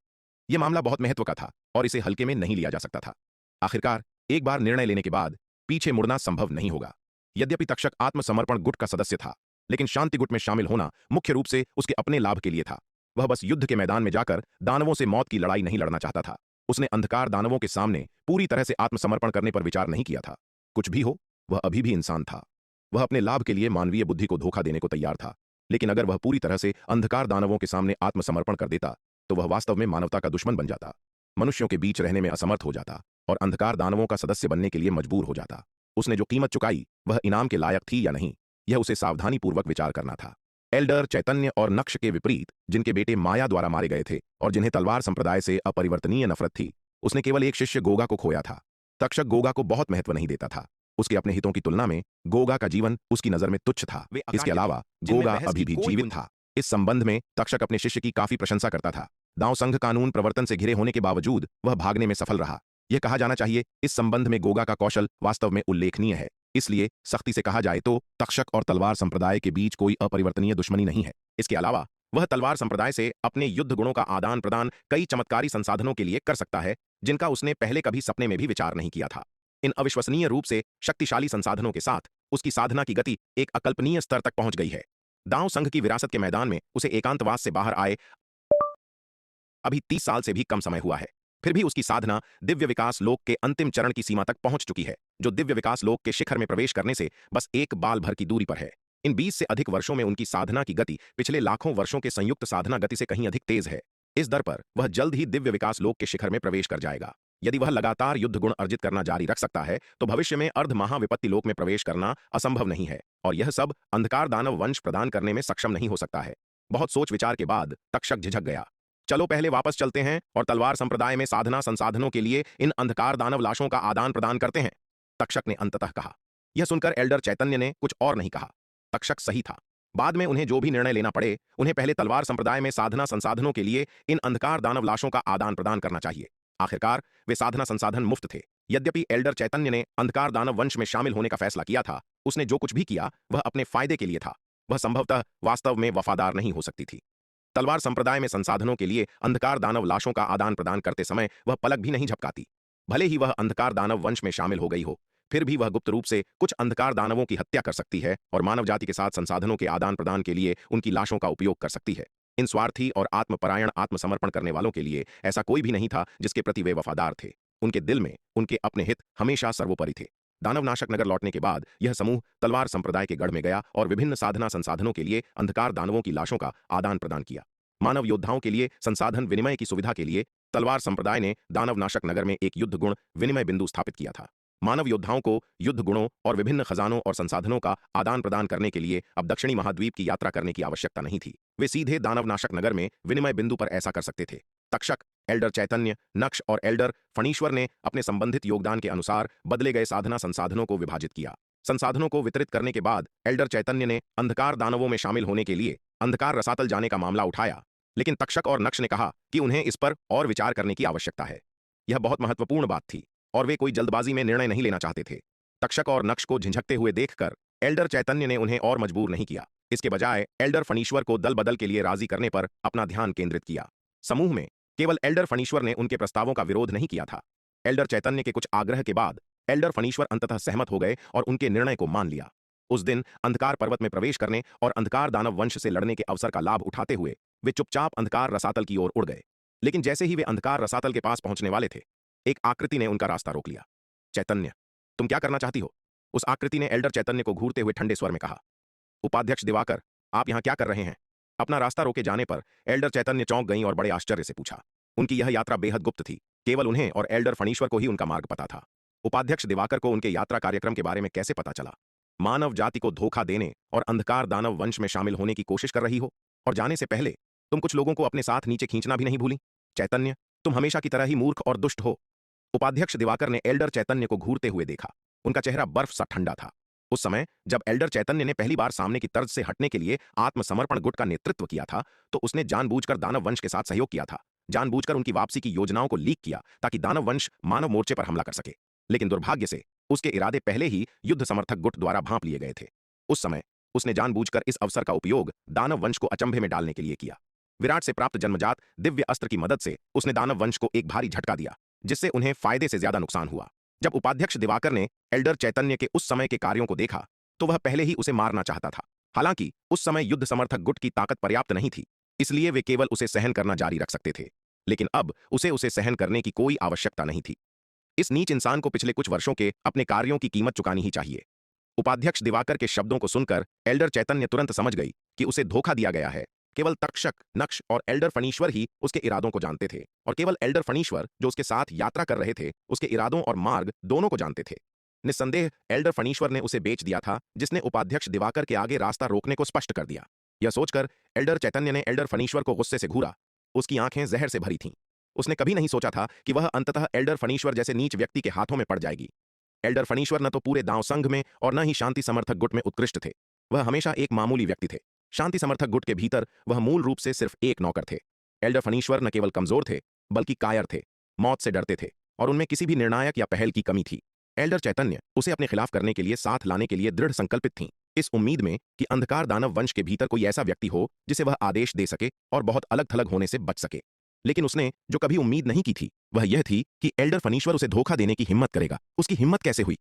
यह मामला बहुत महत्व का था और इसे हल्के में नहीं लिया जा सकता था। आखिरकार एक बार निर्णय लेने के बाद पीछे मुड़ना संभव नहीं होगा। यद्यपि तक्षक आत्मसमर्पण गुट का सदस्य था, लेकिन शांति गुट में शामिल होना मुख्य रूप से उसके अपने लाभ के लिए था। वह बस युद्ध के मैदान में जाकर दानवों से मौत की लड़ाई नहीं लड़ना चाहता था। उसने अंधकार दानवों के सामने पूरी तरह से आत्मसमर्पण करने पर विचार नहीं किया था। कुछ भी हो, वह अभी भी इंसान था। वह अपने लाभ के लिए मानवीय बुद्धि को धोखा देने को तैयार था, लेकिन अगर वह पूरी तरह से अंधकार दानवों के सामने आत्मसमर्पण कर देता तो वह वास्तव में मानवता का दुश्मन बन जाता, मनुष्यों के बीच रहने में असमर्थ हो जाता और अंधकार दानवों का सदस्य बनने के लिए मजबूर हो जाता। उसने जो कीमत चुकाई वह इनाम के लायक थी या नहीं, यह उसे सावधानीपूर्वक विचार करना था। एल्डर चैतन्य और नक्श के विपरीत, जिनके बेटे माया द्वारा मारे गए थे और जिन्हें तलवार संप्रदाय से अपरिवर्तनीय नफरत थी, उसने केवल एक शिष्य गोगा को खोया था। तक्षक गोगा को बहुत महत्व नहीं देता था। उसके अपने हितों की तुलना में गोगा का जीवन उसकी नजर में तुच्छ था। इसके अलावा गोगा अभी भी जीवित था। इस संबंध में तक्षक अपने शिष्य की काफी प्रशंसा करता था। दांव संघ कानून प्रवर्तन से घिरे होने के बावजूद वह भागने में सफल रहा। यह कहा जाना चाहिए, इस संबंध में गोगा का कौशल वास्तव में उल्लेखनीय है। इसलिए सख्ती से कहा जाए तो तक्षक और तलवार संप्रदाय के बीच कोई अपरिवर्तनीय दुश्मनी नहीं है। इसके अलावा वह तलवार संप्रदाय से अपने युद्ध गुणों का आदान प्रदान कई चमत्कारी संसाधनों के लिए कर सकता है, जिनका उसने पहले कभी सपने में भी विचार नहीं किया था। इन अविश्वसनीय रूप से शक्तिशाली संसाधनों के साथ उसकी साधना की गति एक अकल्पनीय स्तर तक पहुंच गई है। दांव संघ की विरासत के मैदान में उसे एकांतवास से बाहर आए अभी 30 साल से भी कम समय हुआ है। फिर भी उसकी साधना दिव्य विकास लोक के अंतिम चरण की सीमा तक पहुंच चुकी है, जो दिव्य विकास लोक के शिखर में प्रवेश करने से बस एक बाल भर की दूरी पर है। इन 20 से अधिक वर्षों में उनकी साधना की गति पिछले लाखों वर्षों के संयुक्त साधना गति से कहीं अधिक तेज है। इस दर पर वह जल्द ही दिव्य विकास लोक के शिखर में प्रवेश कर जाएगा। यदि वह लगातार युद्ध गुण अर्जित करना जारी रख सकता है तो भविष्य में अर्ध महाविपत्ति लोक में प्रवेश करना असंभव नहीं है, और यह सब अंधकार दानव वंश प्रदान करने में सक्षम नहीं हो सकता है। बहुत सोच विचार के बाद तक्षक झिझक गया। चलो पहले वापस चलते हैं और तलवार संप्रदाय में साधना संसाधनों के लिए इन अंधकार दानव लाशों का आदान प्रदान करते हैं, तक्षक ने अंततः कहा। यह सुनकर एल्डर चैतन्य ने कुछ और नहीं कहा। तक्षक सही था। बाद में उन्हें जो भी निर्णय लेना पड़े, उन्हें पहले तलवार संप्रदाय में साधना संसाधनों के लिए इन अंधकार दानव लाशों का आदान प्रदान करना चाहिए। आखिरकार वे साधना संसाधन मुफ्त थे। यद्यपि एल्डर चैतन्य ने अंधकार दानव वंश में शामिल होने का फैसला किया था, उसने जो कुछ भी किया वह अपने फायदे के लिए था। वह संभवतः वास्तव में वफादार नहीं हो सकती थी। तलवार संप्रदाय में संसाधनों के लिए अंधकार दानव लाशों का आदान प्रदान करते समय वह पलक भी नहीं झपकाती। भले ही वह अंधकार दानव वंश में शामिल हो गई हो, फिर भी वह गुप्त रूप से कुछ अंधकार दानवों की हत्या कर सकती है और मानव जाति के साथ संसाधनों के आदान प्रदान के लिए उनकी लाशों का उपयोग कर सकती है। इन स्वार्थी और आत्मपरायण आत्मसमर्पण करने वालों के लिए ऐसा कोई भी नहीं था जिसके प्रति वे वफादार थे। उनके दिल में उनके अपने हित हमेशा सर्वोपरि थे। दानवनाशक नगर लौटने के बाद यह समूह तलवार संप्रदाय के गढ़ में गया और विभिन्न साधना संसाधनों के लिए अंधकार दानवों की लाशों का आदान प्रदान किया। मानव योद्धाओं के लिए संसाधन विनिमय की सुविधा के लिए तलवार संप्रदाय ने दानवनाशक नगर में एक युद्ध गुण विनिमय बिंदु स्थापित किया था। मानव योद्धाओं को युद्ध गुणों और विभिन्न खजानों और संसाधनों का आदान प्रदान करने के लिए अब दक्षिणी महाद्वीप की यात्रा करने की आवश्यकता नहीं थी। वे सीधे दानवनाशक नगर में विनिमय बिंदु पर ऐसा कर सकते थे। तक्षक, एल्डर चैतन्य, नक्श और एल्डर फणीश्वर ने अपने संबंधित योगदान के अनुसार बदले गए साधना संसाधनों को विभाजित किया। संसाधनों को वितरित करने के बाद एल्डर चैतन्य ने अंधकार दानवों में शामिल होने के लिए अंधकार रसातल जाने का मामला उठाया, लेकिन तक्षक और नक्श ने कहा कि उन्हें इस पर और विचार करने की आवश्यकता है। यह बहुत महत्वपूर्ण बात थी और वे कोई जल्दबाजी में निर्णय नहीं लेना चाहते थे। तक्षक और नक्श को झिझकते हुए देखकर एल्डर चैतन्य ने उन्हें और मजबूर नहीं किया। इसके बजाय एल्डर फणीश्वर को दल बदल के लिए राजी करने पर अपना ध्यान केंद्रित किया। समूह में केवल एल्डर फणीश्वर ने उनके प्रस्तावों का विरोध नहीं किया था। एल्डर चैतन्य के कुछ आग्रह के बाद एल्डर फणीश्वर अंततः सहमत हो गए और उनके निर्णय को मान लिया। उस दिन अंधकार पर्वत में प्रवेश करने और अंधकार दानव वंश से लड़ने के अवसर का लाभ उठाते हुए वे चुपचाप अंधकार रसातल की ओर उड़ गए। लेकिन जैसे ही वे अंधकार रसातल के पास पहुंचने वाले थे, एक आकृति ने उनका रास्ता रोक लिया। चैतन्य, तुम क्या करना चाहती हो? उस आकृति ने एल्डर चैतन्य को घूरते हुए ठंडे स्वर में कहा। उपाध्यक्ष दिवाकर, आप यहां क्या कर रहे हैं? अपना रास्ता रोके जाने पर एल्डर चैतन्य चौंक गईं और बड़े आश्चर्य से पूछा। उनकी यह यात्रा बेहद गुप्त थी। केवल उन्हें और एल्डर फणीश्वर को ही उनका मार्ग पता था। उपाध्यक्ष दिवाकर को उनके यात्रा कार्यक्रम के बारे में कैसे पता चला? मानव जाति को धोखा देने और अंधकार दानव वंश में शामिल होने की कोशिश कर रही हो, और जाने से पहले तुम कुछ लोगों को अपने साथ नीचे खींचना भी नहीं भूली। चैतन्य, तुम हमेशा की तरह ही मूर्ख और दुष्ट हो। उपाध्यक्ष दिवाकर ने एल्डर चैतन्य को घूरते हुए देखा। उनका चेहरा बर्फ सा ठंडा था। उस समय जब एल्डर चैतन्य ने पहली बार सामने की तर्ज से हटने के लिए आत्मसमर्पण गुट का नेतृत्व किया था, तो उसने जानबूझकर दानव वंश के साथ सहयोग किया था, जानबूझकर उनकी वापसी की योजनाओं को लीक किया ताकि दानव वंश मानव मोर्चे पर हमला कर सके। लेकिन दुर्भाग्य से उसके इरादे पहले ही युद्ध समर्थक गुट द्वारा भांप लिए गए थे। उस समय उसने जानबूझकर इस अवसर का उपयोग दानव वंश को अचंभे में डालने के लिए किया। विराट से प्राप्त जन्मजात दिव्य अस्त्र की मदद से उसने दानव वंश को एक भारी झटका दिया, जिससे उन्हें फायदे से ज्यादा नुकसान हुआ। जब उपाध्यक्ष दिवाकर ने एल्डर चैतन्य के उस समय के कार्यों को देखा, तो वह पहले ही उसे मारना चाहता था। हालांकि उस समय युद्ध समर्थक गुट की ताकत पर्याप्त नहीं थी, इसलिए वे केवल उसे सहन करना जारी रख सकते थे। लेकिन अब उसे सहन करने की कोई आवश्यकता नहीं थी। इस नीच इंसान को पिछले कुछ वर्षों के अपने कार्यों की कीमत चुकानी ही चाहिए। उपाध्यक्ष दिवाकर के शब्दों को सुनकर एल्डर चैतन्य तुरंत समझ गई कि उसे धोखा दिया गया है। केवल तक्षक, नक्श और एल्डर फणीश्वर ही उसके इरादों को जानते थे, और केवल एल्डर फणीश्वर जो उसके साथ यात्रा कर रहे थे उसके इरादों और मार्ग दोनों को जानते थे। निस्संदेह एल्डर फणीश्वर ने उसे बेच दिया था, जिसने उपाध्यक्ष दिवाकर के आगे रास्ता रोकने को स्पष्ट कर दिया। यह सोचकर एल्डर चैतन्य ने एल्डर फणीश्वर को गुस्से से घूरा। उसकी आंखें जहर से भरी थीं। उसने कभी नहीं सोचा था कि वह अंततः एल्डर फणीश्वर जैसे नीच व्यक्ति के हाथों में पड़ जाएगी। एल्डर फणीश्वर न तो पूरे दांव संघ में और न ही शांति समर्थक गुट में उत्कृष्ट थे। वह हमेशा एक मामूली व्यक्ति थे। शांति समर्थक गुट के भीतर वह मूल रूप से सिर्फ एक नौकर थे। एल्डर फणीश्वर न केवल कमजोर थे, बल्कि कायर थे, मौत से डरते थे। और उनमें किसी भी निर्णायक या पहल की कमी थी। एल्डर चैतन्य उसे अपने खिलाफ करने के लिए साथ लाने के लिए दृढ़ संकल्पित थीं, इस उम्मीद में कि अंधकार दानव वंश के भीतर कोई ऐसा व्यक्ति हो जिसे वह आदेश दे सके और बहुत अलग थलग होने से बच सके। लेकिन उसने जो कभी उम्मीद नहीं की थी वह यह थी कि एल्डर फनीश्वर उसे धोखा देने की हिम्मत करेगा। उसकी हिम्मत कैसे हुई?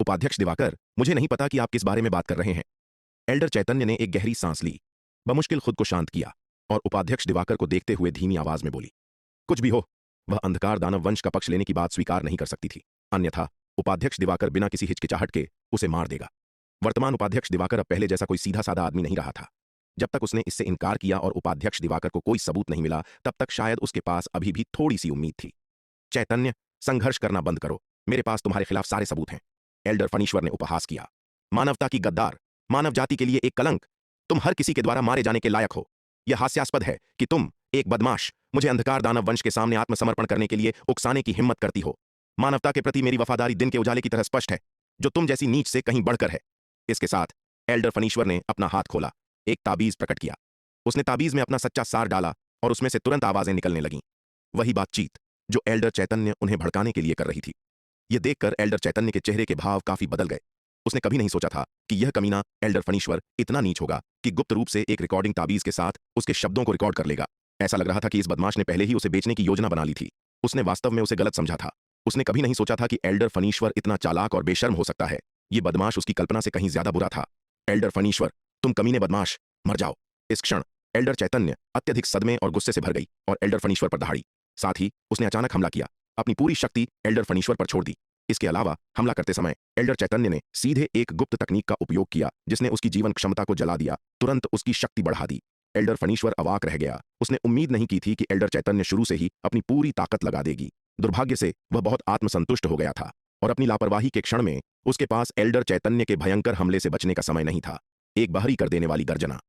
उपाध्यक्ष दिवाकर, मुझे नहीं पता कि आप किस बारे में बात कर रहे हैं। एल्डर चैतन्य ने एक गहरी सांस ली, बमुश्किल खुद को शांत किया और उपाध्यक्ष दिवाकर को देखते हुए धीमी आवाज में बोली, कुछ भी हो, वह अंधकार दानव वंश का पक्ष लेने की बात स्वीकार नहीं कर सकती थी। अन्यथा उपाध्यक्ष दिवाकर बिना किसी हिचकिचाहट के उसे मार देगा। वर्तमान उपाध्यक्ष दिवाकर अब पहले जैसा कोई सीधा साधा आदमी नहीं रहा था। जब तक उसने इससे इनकार किया और उपाध्यक्ष दिवाकर को कोई सबूत नहीं मिला, तब तक शायद उसके पास अभी भी थोड़ी सी उम्मीद थी। चैतन्य, संघर्ष करना बंद करो, मेरे पास तुम्हारे खिलाफ सारे सबूत हैं। एल्डर फनीश्वर ने उपहास किया। मानवता की गद्दार, मानव जाति के लिए एक कलंक, तुम हर किसी के द्वारा मारे जाने के लायक हो। यह हास्यास्पद है कि तुम, एक बदमाश, मुझे अंधकार दानव वंश के सामने आत्मसमर्पण करने के लिए उकसाने की हिम्मत करती हो। मानवता के प्रति मेरी वफादारी दिन के उजाले की तरह स्पष्ट है, जो तुम जैसी नीच से कहीं बढ़कर है। इसके साथ एल्डर फनीश्वर ने अपना हाथ खोला, एक ताबीज प्रकट किया। उसने ताबीज में अपना सच्चा सार डाला और उसमें से तुरंत आवाजें निकलने लगीं। वही बातचीत जो एल्डर चैतन्य उन्हें भड़काने के लिए कर रही थी। यह देखकर एल्डर चैतन्य के चेहरे के भाव काफी बदल गए। उसने कभी नहीं सोचा था कि यह कमीना एल्डर फनीश्वर इतना नीच होगा कि गुप्त रूप से एक रिकॉर्डिंग ताबीज के साथ उसके शब्दों को रिकॉर्ड कर लेगा। ऐसा लग रहा था कि इस बदमाश ने पहले ही उसे बेचने की योजना बना ली थी। उसने वास्तव में उसे गलत समझा था। उसने कभी नहीं सोचा था कि एल्डर फनीश्वर इतना चालाक और बेशर्म हो सकता है। ये बदमाश उसकी कल्पना से कहीं ज्यादा बुरा था। एल्डर फनीश्वर, तुम कमीने बदमाश, मर जाओ। इस क्षण एल्डर चैतन्य अत्यधिक सदमे और गुस्से से भर गई और एल्डर फनीश्वर पर दहाड़ी। साथ ही उसने अचानक हमला किया, अपनी पूरी शक्ति एल्डर फनीश्वर पर छोड़ दी। इसके अलावा हमला करते समय एल्डर चैतन्य ने सीधे एक गुप्त तकनीक का उपयोग किया जिसने उसकी जीवन क्षमता को जला दिया, तुरंत उसकी शक्ति बढ़ा दी। एल्डर फनीश्वर अवाक रह गया। उसने उम्मीद नहीं की थी कि एल्डर चैतन्य शुरू से ही अपनी पूरी ताकत लगा देगी। दुर्भाग्य से वह बहुत आत्मसंतुष्ट हो गया था और अपनी लापरवाही के क्षण में उसके पास एल्डर चैतन्य के भयंकर हमले से बचने का समय नहीं था। एक बाहरी कर देने वाली गर्जना।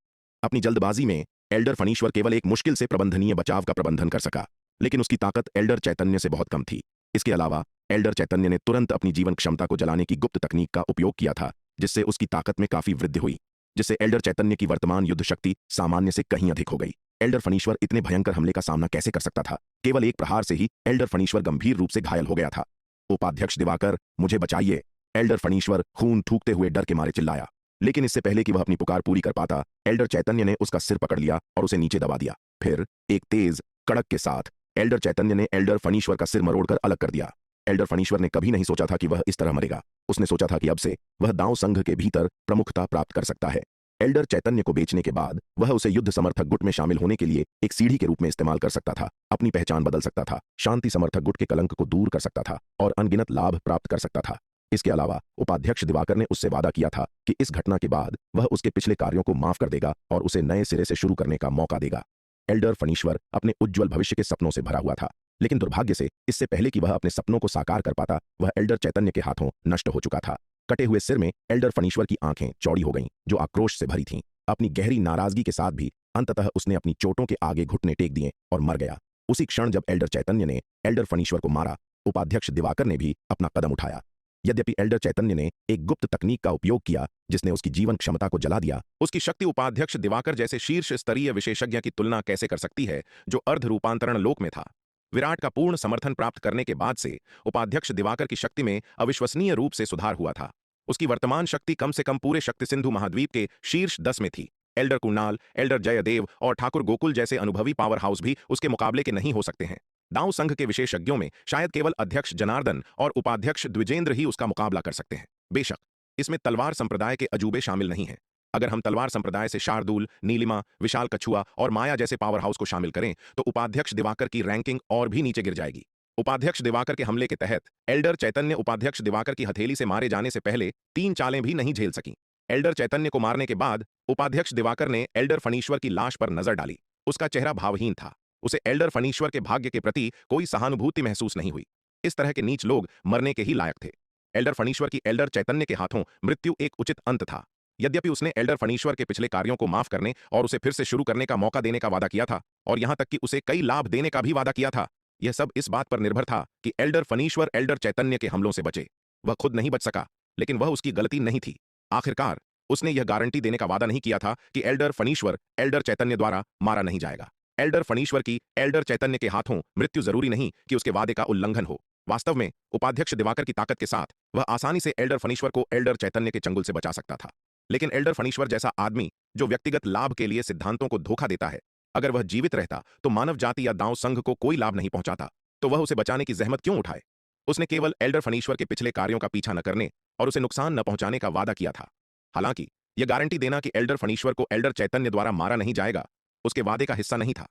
अपनी जल्दबाजी में एल्डर फनीश्वर केवल एक मुश्किल से प्रबंधनीय बचाव का प्रबंधन कर सका, लेकिन उसकी ताकत एल्डर चैतन्य से बहुत कम थी। इसके अलावा एल्डर चैतन्य ने तुरंत अपनी जीवन क्षमता को जलाने की गुप्त तकनीक का उपयोग किया था, जिससे उसकी ताकत में काफी वृद्धि हुई, जिससे एल्डर चैतन्य की वर्तमान युद्ध शक्ति सामान्य से कहीं अधिक हो गई। एल्डर फनीश्वर इतने भयंकर हमले का सामना कैसे कर सकता था? केवल एक प्रहार से ही एल्डर फनीश्वर गंभीर रूप से घायल हो गया था। उपाध्यक्ष दिवाकर, मुझे बचाइए! एल्डर फनीश्वर खून थूकते हुए डर के मारे चिल्लाया। लेकिन इससे पहले कि वह अपनी पुकार पूरी कर पाता, एल्डर चैतन्य ने उसका सिर पकड़ लिया और उसे नीचे दबा दिया। फिर एक तेज कड़क के साथ एल्डर चैतन्य ने एल्डर फनीश्वर का सिर मरोड़कर अलग कर दिया। एल्डर फनीश्वर ने कभी नहीं सोचा था कि वह इस तरह मरेगा। उसने सोचा था कि अब से वह दांव संघ के भीतर प्रमुखता प्राप्त कर सकता है। एल्डर चैतन्य को बेचने के बाद वह उसे युद्ध समर्थक गुट में शामिल होने के लिए एक सीढ़ी के रूप में इस्तेमाल कर सकता था, अपनी पहचान बदल सकता था, शांति समर्थक गुट के कलंक को दूर कर सकता था और अनगिनत लाभ प्राप्त कर सकता था। इसके अलावा उपाध्यक्ष दिवाकर ने उससे वादा किया था कि इस घटना के बाद वह उसके पिछले कार्यों को माफ कर देगा और उसे नए सिरे से शुरू करने का मौका देगा। एल्डर फनीश्वर अपने उज्ज्वल भविष्य के सपनों से भरा हुआ था, लेकिन दुर्भाग्य से इससे पहले कि वह अपने सपनों को साकार कर पाता, वह एल्डर चैतन्य के हाथों नष्ट हो चुका था। कटे हुए सिर में एल्डर फनीश्वर की आंखें चौड़ी हो गईं, जो आक्रोश से भरी थीं। अपनी गहरी नाराजगी के साथ भी अंततः उसने अपनी चोटों के आगे घुटने टेक दिए और मर गया। उसी क्षण जब एल्डर चैतन्य ने एल्डर फनीश्वर को मारा, उपाध्यक्ष दिवाकर ने भी अपना कदम उठाया। यद्यपि एल्डर चैतन्य ने एक गुप्त तकनीक का उपयोग किया जिसने उसकी जीवन क्षमता को जला दिया, उसकी शक्ति उपाध्यक्ष दिवाकर जैसे शीर्ष स्तरीय विशेषज्ञ की तुलना कैसे कर सकती है, जो अर्ध रूपांतरण लोक में था। विराट का पूर्ण समर्थन प्राप्त करने के बाद से उपाध्यक्ष दिवाकर की शक्ति में अविश्वसनीय रूप से सुधार हुआ था। उसकी वर्तमान शक्ति कम से कम पूरे शक्ति सिंधु महाद्वीप के शीर्ष 10 में थी। एल्डर कुणाल, एल्डर जयदेव और ठाकुर गोकुल जैसे अनुभवी पावर हाउस भी उसके मुकाबले के नहीं हो सकते हैं। दांव संघ के विशेषज्ञों में शायद केवल अध्यक्ष जनार्दन और उपाध्यक्ष द्विजेंद्र ही उसका मुकाबला कर सकते हैं। बेशक इसमें तलवार संप्रदाय के अजूबे शामिल नहीं हैं। अगर हम तलवार संप्रदाय से शार्दुल, नीलिमा, विशाल कछुआ और माया जैसे पावर हाउस को शामिल करें तो उपाध्यक्ष दिवाकर की रैंकिंग और भी नीचे गिर जाएगी। उपाध्यक्ष दिवाकर के हमले के तहत एल्डर चैतन्य उपाध्यक्ष दिवाकर की हथेली से मारे जाने से पहले 3 चालें भी नहीं झेल सकी। एल्डर चैतन्य को मारने के बाद उपाध्यक्ष दिवाकर ने एल्डर फनीश्वर की लाश पर नजर डाली। उसका चेहरा भावहीन था। उसे एल्डर फनीश्वर के भाग्य के प्रति कोई सहानुभूति महसूस नहीं हुई। इस तरह के नीच लोग मरने के ही लायक थे। एल्डर फनीश्वर की एल्डर चैतन्य के हाथों मृत्यु एक उचित अंत था। यद्यपि उसने एल्डर फनीश्वर के पिछले कार्यों को माफ करने और उसे फिर से शुरू करने का मौका देने का वादा किया था और यहां तक कि उसे कई लाभ देने का भी वादा किया था, यह सब इस बात पर निर्भर था कि एल्डर फनीश्वर एल्डर चैतन्य के हमलों से बचे। वह खुद नहीं बच सका, लेकिन वह उसकी गलती नहीं थी। आखिरकार उसने यह गारंटी देने का वादा नहीं किया था कि एल्डर फनीश्वर एल्डर चैतन्य द्वारा मारा नहीं जाएगा। एल्डर फनीश्वर की एल्डर चैतन्य के हाथों मृत्यु जरूरी नहीं कि उसके वादे का उल्लंघन हो। वास्तव में उपाध्यक्ष दिवाकर की ताकत के साथ वह आसानी से एल्डर फणीश्वर को एल्डर चैतन्य के चंगुल से बचा सकता था। लेकिन एल्डर फणीश्वर जैसा आदमी जो व्यक्तिगत लाभ के लिए सिद्धांतों को धोखा देता है, अगर वह जीवित रहता तो मानव जाति या दांव संघ को कोई लाभ नहीं पहुंचाता, तो वह उसे बचाने की जहमत क्यों उठाए? उसने केवल एल्डर फणीश्वर के पिछले कार्यों का पीछा न करने और उसे नुकसान न पहुंचाने का वादा किया था। हालांकि यह गारंटी देना कि एल्डर फणीश्वर को एल्डर चैतन्य द्वारा मारा नहीं जाएगा, उसके वादे का हिस्सा नहीं था।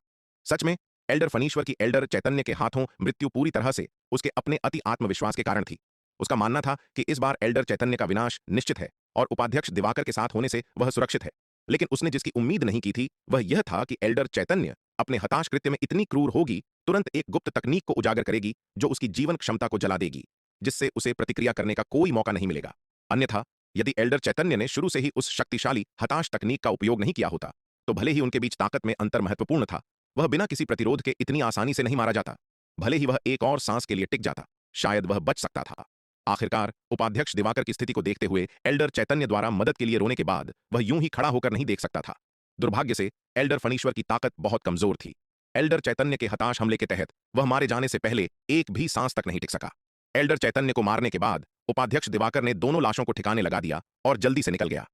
सच में एल्डर फणीश्वर की एल्डर चैतन्य के हाथों मृत्यु पूरी तरह से उसके अपने अति आत्मविश्वास के कारण थी। उसका मानना था कि इस बार एल्डर चैतन्य का विनाश निश्चित है और उपाध्यक्ष दिवाकर के साथ होने से वह सुरक्षित है। लेकिन उसने जिसकी उम्मीद नहीं की थी वह यह था कि एल्डर चैतन्य अपने हताश कृत्य में इतनी क्रूर होगी, तुरंत एक गुप्त तकनीक को उजागर करेगी जो उसकी जीवन क्षमता को जला देगी, जिससे उसे प्रतिक्रिया करने का कोई मौका नहीं मिलेगा। अन्यथा यदि एल्डर चैतन्य ने शुरू से ही उस शक्तिशाली हताश तकनीक का उपयोग नहीं किया होता, तो भले ही उनके बीच ताकत में अंतर महत्वपूर्ण था, वह बिना किसी प्रतिरोध के इतनी आसानी से नहीं मारा जाता। भले ही वह एक और सांस के लिए टिक जाता, शायद वह बच सकता था। आखिरकार उपाध्यक्ष दिवाकर की स्थिति को देखते हुए एल्डर चैतन्य द्वारा मदद के लिए रोने के बाद वह यूं ही खड़ा होकर नहीं देख सकता था। दुर्भाग्य से एल्डर फणीश्वर की ताकत बहुत कमजोर थी। एल्डर चैतन्य के हताश हमले के तहत वह मारे जाने से पहले एक भी सांस तक नहीं टिक सका। एल्डर चैतन्य को मारने के बाद उपाध्यक्ष दिवाकर ने दोनों लाशों को ठिकाने लगा दिया और जल्दी से निकल गया।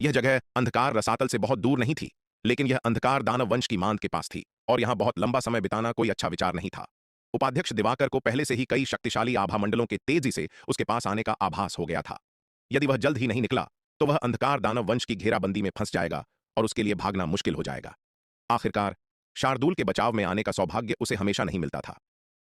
यह जगह अंधकार रसातल से बहुत दूर नहीं थी, लेकिन यह अंधकार दानव वंश की मांद के पास थी और यहां बहुत लंबा समय बिताना कोई अच्छा विचार नहीं था। उपाध्यक्ष दिवाकर को पहले से ही कई शक्तिशाली आभा मंडलों के तेजी से उसके पास आने का आभास हो गया था। यदि वह जल्द ही नहीं निकला तो वह अंधकार दानव वंश की घेराबंदी में फंस जाएगा और उसके लिए भागना मुश्किल हो जाएगा। आखिरकार शार्दुल के बचाव में आने का सौभाग्य उसे हमेशा नहीं मिलता था।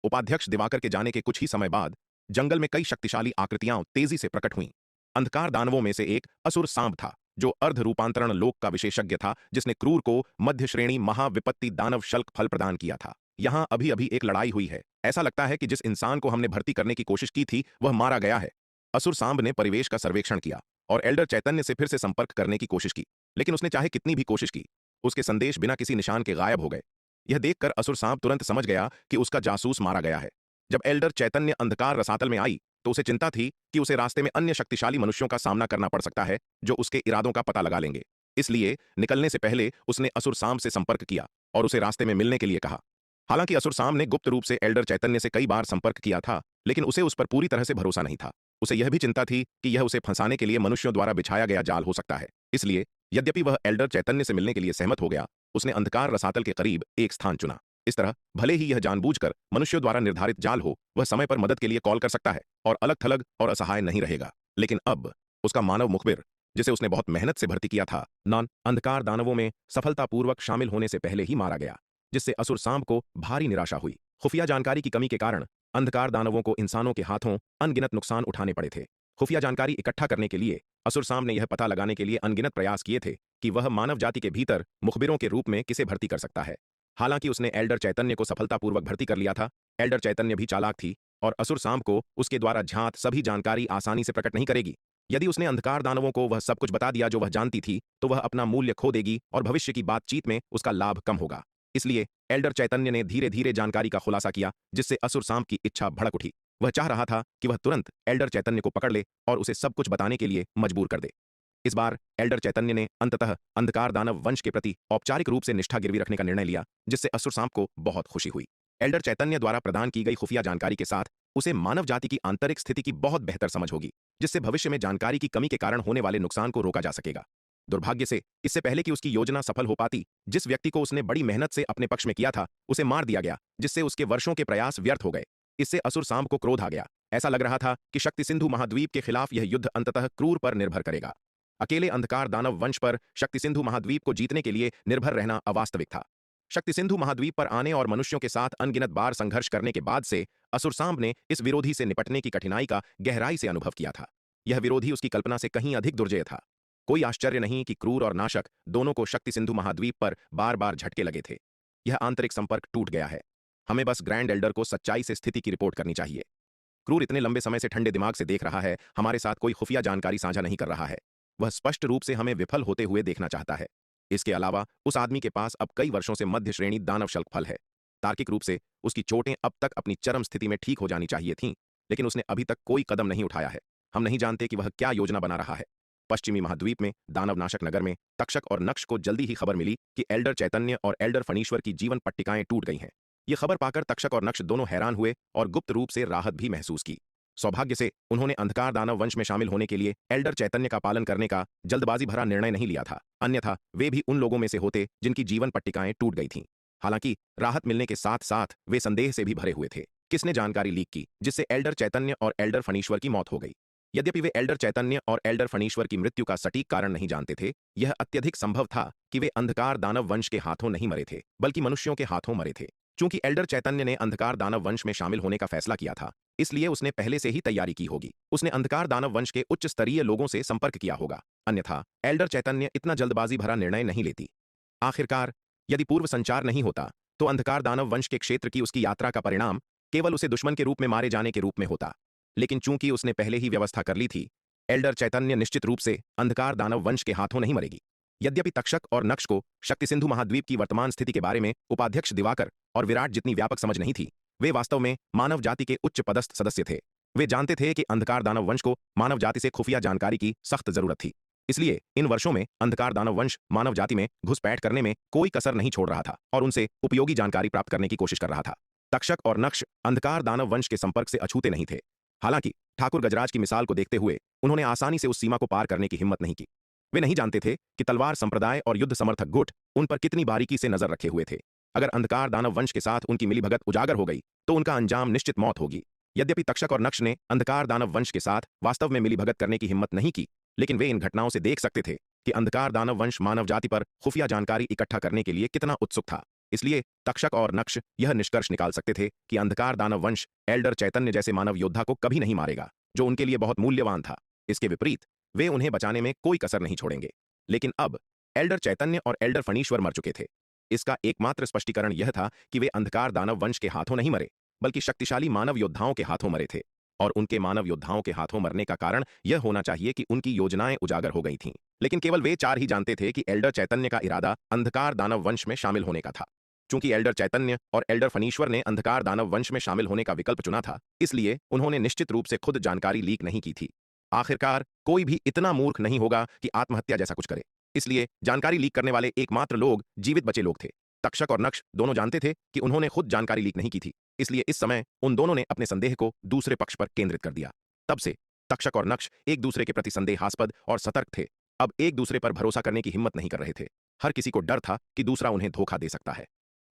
उपाध्यक्ष दिवाकर के जाने के कुछ ही समय बाद जंगल में कई शक्तिशाली आकृतियां तेजी से प्रकट हुईं। अंधकार दानवों में से एक असुर सांब था जो अर्ध रूपांतरण लोक का विशेषज्ञ था, जिसने क्रूर को मध्य श्रेणी महाविपत्ति दानव शल्क फल प्रदान किया था। यहां अभी अभी एक लड़ाई हुई है। ऐसा लगता है कि जिस इंसान को हमने भर्ती करने की कोशिश की थी वह मारा गया है। असुर सांब ने परिवेश का सर्वेक्षण किया और एल्डर चैतन्य से फिर से संपर्क करने की कोशिश की, लेकिन उसने चाहे कितनी भी कोशिश की, उसके संदेश बिना किसी निशान के गायब हो गए। यह देखकर असुर सांब तुरंत समझ गया कि उसका जासूस मारा गया है। जब एल्डर चैतन्य अंधकार रसातल में आई तो उसे चिंता थी कि उसे रास्ते में अन्य शक्तिशाली मनुष्यों का सामना करना पड़ सकता है जो उसके इरादों का पता लगा लेंगे। इसलिए निकलने से पहले उसने असुर सांब से संपर्क किया और उसे रास्ते में मिलने के लिए कहा। हालांकि असुर सांब ने गुप्त रूप से एल्डर चैतन्य से कई बार संपर्क किया था, लेकिन उसे उस पर पूरी तरह से भरोसा नहीं था। उसे यह भी चिंता थी कि यह उसे फंसाने के लिए मनुष्यों द्वारा बिछाया गया जाल हो सकता है। इसलिए यद्यपि वह एल्डर चैतन्य से मिलने के लिए सहमत हो गया, उसने अंधकार रसातल के करीब एक स्थान चुना। इस तरह भले ही यह जानबूझकर मनुष्यों द्वारा निर्धारित जाल हो, वह समय पर मदद के लिए कॉल कर सकता है और अलग थलग और असहाय नहीं रहेगा। लेकिन अब उसका मानव मुखबिर, जिसे उसने बहुत मेहनत से भर्ती किया था, अंधकार दानवों में सफलतापूर्वक शामिल होने से पहले ही मारा गया, जिससे असुर सांब को भारी निराशा हुई। खुफिया जानकारी की कमी के कारण अंधकार दानवों को इंसानों के हाथों अनगिनत नुकसान उठाने पड़े थे। खुफिया जानकारी इकट्ठा करने के लिए असुर सांब ने यह पता लगाने के लिए अनगिनत प्रयास किए थे कि वह मानव जाति के भीतर मुखबिरों के रूप में किसे भर्ती कर सकता है। हालांकि उसने एल्डर चैतन्य को सफलतापूर्वक भर्ती कर लिया था। एल्डर चैतन्य भी चालाक थी और असुर सांब को उसके द्वारा झांत सभी जानकारी आसानी से प्रकट नहीं करेगी। यदि उसने अंधकार दानवों को वह सब कुछ बता दिया जो वह जानती थी, तो वह अपना मूल्य खो देगी और भविष्य की बातचीत में उसका लाभ कम होगा। इसलिए एल्डर चैतन्य ने धीरे धीरे जानकारी का खुलासा किया, जिससे असुर सांब की इच्छा भड़क उठी। वह चाह रहा था कि वह तुरंत एल्डर चैतन्य को पकड़ ले और उसे सब कुछ बताने के लिए मजबूर कर दे। इस बार एल्डर चैतन्य ने अंततः अंधकार दानव वंश के प्रति औपचारिक रूप से निष्ठा गिरवी रखने का निर्णय लिया, जिससे असुर सांप को बहुत खुशी हुई। एल्डर चैतन्य द्वारा प्रदान की गई खुफिया जानकारी के साथ उसे मानव जाति की आंतरिक स्थिति की बहुत बेहतर समझ होगी, जिससे भविष्य में जानकारी की कमी के कारण होने वाले नुकसान को रोका जा सकेगा। दुर्भाग्य से इससे पहले कि उसकी योजना सफल हो पाती, जिस व्यक्ति को उसने बड़ी मेहनत से अपने पक्ष में किया था उसे मार दिया गया, जिससे उसके वर्षों के प्रयास व्यर्थ हो गए। इससे असुर सांप को क्रोध आ गया। ऐसा लग रहा था कि शक्ति सिंधु महाद्वीप के खिलाफ यह युद्ध अंततः क्रूर पर निर्भर करेगा। अकेले अंधकार दानव वंश पर शक्ति सिंधु महाद्वीप को जीतने के लिए निर्भर रहना अवास्तविक था। शक्ति सिंधु महाद्वीप पर आने और मनुष्यों के साथ अनगिनत बार संघर्ष करने के बाद से असुर सांब ने इस विरोधी से निपटने की कठिनाई का गहराई से अनुभव किया था। यह विरोधी उसकी कल्पना से कहीं अधिक दुर्जय था। कोई आश्चर्य नहीं कि क्रूर और नाशक दोनों को शक्ति सिंधु महाद्वीप पर बार बार झटके लगे थे। यह आंतरिक संपर्क टूट गया है। हमें बस ग्रैंड एल्डर को सच्चाई से स्थिति की रिपोर्ट करनी चाहिए। क्रूर इतने लंबे समय से ठंडे दिमाग से देख रहा है, हमारे साथ कोई खुफिया जानकारी साझा नहीं कर रहा है। वह स्पष्ट रूप से हमें विफल होते हुए देखना चाहता है। इसके अलावा उस आदमी के पास अब कई वर्षों से मध्य श्रेणी दानव शल्क फल है। तार्किक रूप से उसकी चोटें अब तक अपनी चरम स्थिति में ठीक हो जानी चाहिए थीं, लेकिन उसने अभी तक कोई कदम नहीं उठाया है। हम नहीं जानते कि वह क्या योजना बना रहा है। पश्चिमी महाद्वीप में दानव नाशक नगर में तक्षक और नक्श को जल्दी ही खबर मिली कि एल्डर चैतन्य और एल्डर फणीश्वर की जीवन पट्टिकाएं टूट गई हैं। ये खबर पाकर तक्षक और नक्ष दोनों हैरान हुए और गुप्त रूप से राहत भी महसूस की। सौभाग्य से उन्होंने अंधकार दानव वंश में शामिल होने के लिए एल्डर चैतन्य का पालन करने का जल्दबाजी भरा निर्णय नहीं लिया था, अन्यथा वे भी उन लोगों में से होते जिनकी जीवन पट्टिकाएं टूट गई थीं। हालांकि राहत मिलने के साथ साथ वे संदेह से भी भरे हुए थे। किसने जानकारी लीक की जिससे एल्डर चैतन्य और एल्डर फणीश्वर की मौत हो गई? यद्यपि वे एल्डर चैतन्य और एल्डर फणीश्वर की मृत्यु का सटीक कारण नहीं जानते थे, यह अत्यधिक संभव था कि वे अंधकार दानव वंश के हाथों नहीं मरे थे, बल्कि मनुष्यों के हाथों मरे थे। चूंकि एल्डर चैतन्य ने अंधकार दानव वंश में शामिल होने का फैसला किया था, इसलिए उसने पहले से ही तैयारी की होगी। उसने अंधकार दानव वंश के उच्च स्तरीय लोगों से संपर्क किया होगा, अन्यथा एल्डर चैतन्य इतना जल्दबाजी भरा निर्णय नहीं लेती। आखिरकार, यदि पूर्व संचार नहीं होता, तो अंधकार दानव वंश के क्षेत्र की उसकी यात्रा का परिणाम केवल उसे दुश्मन के रूप में मारे जाने के रूप में होता। लेकिन चूंकि उसने पहले ही व्यवस्था कर ली थी, एल्डर चैतन्य निश्चित रूप से अंधकार दानव वंश के हाथों नहीं मरेगी। यद्यपि तक्षक और नक्ष को शक्ति सिंधु महाद्वीप की वर्तमान स्थिति के बारे में उपाध्यक्ष दिवाकर और विराट जितनी व्यापक समझ नहीं थी, वे वास्तव में मानव जाति के उच्च पदस्थ सदस्य थे। वे जानते थे कि अंधकार दानव वंश को मानव जाति से खुफिया जानकारी की सख्त जरूरत थी। इसलिए इन वर्षों में अंधकार दानव वंश मानव जाति में घुसपैठ करने में कोई कसर नहीं छोड़ रहा था और उनसे उपयोगी जानकारी प्राप्त करने की कोशिश कर रहा था। तक्षक और नक्ष अंधकार दानव वंश के संपर्क से अछूते नहीं थे। हालांकि ठाकुर गजराज की मिसाल को देखते हुए उन्होंने आसानी से उस सीमा को पार करने की हिम्मत नहीं की। वे नहीं जानते थे कि तलवार संप्रदाय और युद्ध समर्थक गुट उन पर कितनी बारीकी से नजर रखे हुए थे। अगर अंधकार दानव वंश के साथ उनकी मिलीभगत उजागर हो गई तो उनका अंजाम निश्चित मौत होगी। यद्यपि तक्षक और नक्ष ने अंधकार दानव वंश के साथ वास्तव में मिलीभगत करने की हिम्मत नहीं की, लेकिन वे इन घटनाओं से देख सकते थे कि अंधकार दानव वंश मानव जाति पर खुफिया जानकारी इकट्ठा करने के लिए कितना उत्सुक था। इसलिए तक्षक और नक्ष यह निष्कर्ष निकाल सकते थे कि अंधकार दानव वंश एल्डर चैतन्य जैसे मानव योद्धा को कभी नहीं मारेगा, जो उनके लिए बहुत मूल्यवान था। इसके विपरीत वे उन्हें बचाने में कोई कसर नहीं छोड़ेंगे। लेकिन अब एल्डर चैतन्य और एल्डर फणीश्वर मर चुके थे। इसका एकमात्र स्पष्टीकरण यह था कि वे अंधकार दानव वंश के हाथों नहीं मरे, बल्कि शक्तिशाली मानव योद्धाओं के हाथों मरे थे। और उनके मानव योद्धाओं के हाथों मरने का कारण यह होना चाहिए कि उनकी योजनाएं उजागर हो गई थीं। लेकिन केवल वे चार ही जानते थे कि एल्डर चैतन्य का इरादा अंधकार दानव वंश में शामिल होने का था। चूंकि एल्डर चैतन्य और एल्डर फणीश्वर ने अंधकार दानव वंश में शामिल होने का विकल्प चुना था, इसलिए उन्होंने निश्चित रूप से खुद जानकारी लीक नहीं की थी। आखिरकार कोई भी इतना मूर्ख नहीं होगा कि आत्महत्या जैसा कुछ करे। इसलिए जानकारी लीक करने वाले एकमात्र लोग जीवित बचे लोग थे। तक्षक और नक्ष दोनों जानते थे कि उन्होंने खुद जानकारी लीक नहीं की थी, इसलिए इस समय उन दोनों ने अपने संदेह को दूसरे पक्ष पर केंद्रित कर दिया। तब से तक्षक और नक्ष एक दूसरे के प्रति संदेहास्पद और सतर्क थे। अब एक दूसरे पर भरोसा करने की हिम्मत नहीं कर रहे थे। हर किसी को डर था कि दूसरा उन्हें धोखा दे सकता है।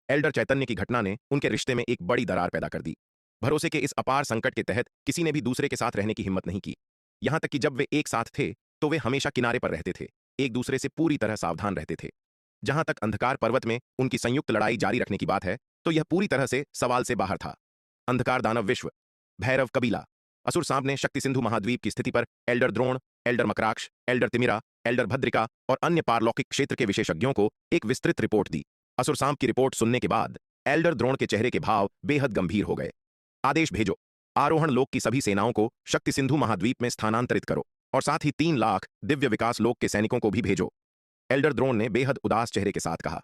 एल्डर चैतन्य की घटना ने उनके रिश्ते में एक बड़ी दरार पैदा कर दी। भरोसे के इस अपार संकट के तहत किसी ने भी दूसरे के साथ रहने की हिम्मत नहीं की। यहां तक कि जब वे एक साथ थे तो वे हमेशा किनारे पर रहते थे, एक दूसरे से पूरी तरह सावधान रहते थे। जहां तक अंधकार पर्वत में उनकी संयुक्त लड़ाई जारी रखने की बात है, तो यह पूरी तरह से सवाल से बाहर था। अंधकार दानव विश्व, भैरव कबीला, असुर सांप ने शक्ति सिंधु महाद्वीप की स्थिति पर elder Drona, elder Makraksh, elder Timira, elder Bhadrika और अन्य पारलौकिक क्षेत्र के विशेषज्ञों को एक विस्तृत रिपोर्ट दी। असुर सांप की रिपोर्ट सुनने के बाद एल्डर द्रोण के चेहरे के भाव बेहद गंभीर हो गए। आदेश भेजो, आरोहण लोक की सभी सेनाओं को शक्ति सिंधु महाद्वीप में स्थानांतरित करो और साथ ही 3 लाख दिव्य विकास लोक के सैनिकों को भी भेजो। एल्डर द्रोण ने बेहद उदास चेहरे के साथ कहा।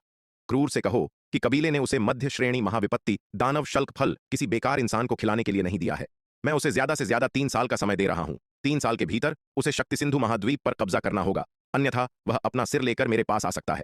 क्रूर से कहो कि कबीले ने उसे मध्य श्रेणी महाविपत्ति दानव शल्क फल किसी बेकार इंसान को खिलाने के लिए नहीं दिया है। मैं उसे ज्यादा से ज्यादा 3 साल का समय दे रहा हूं। 3 साल के भीतर उसे शक्ति सिंधु महाद्वीप पर कब्जा करना होगा, अन्यथा वह अपना सिर लेकर मेरे पास आ सकता है।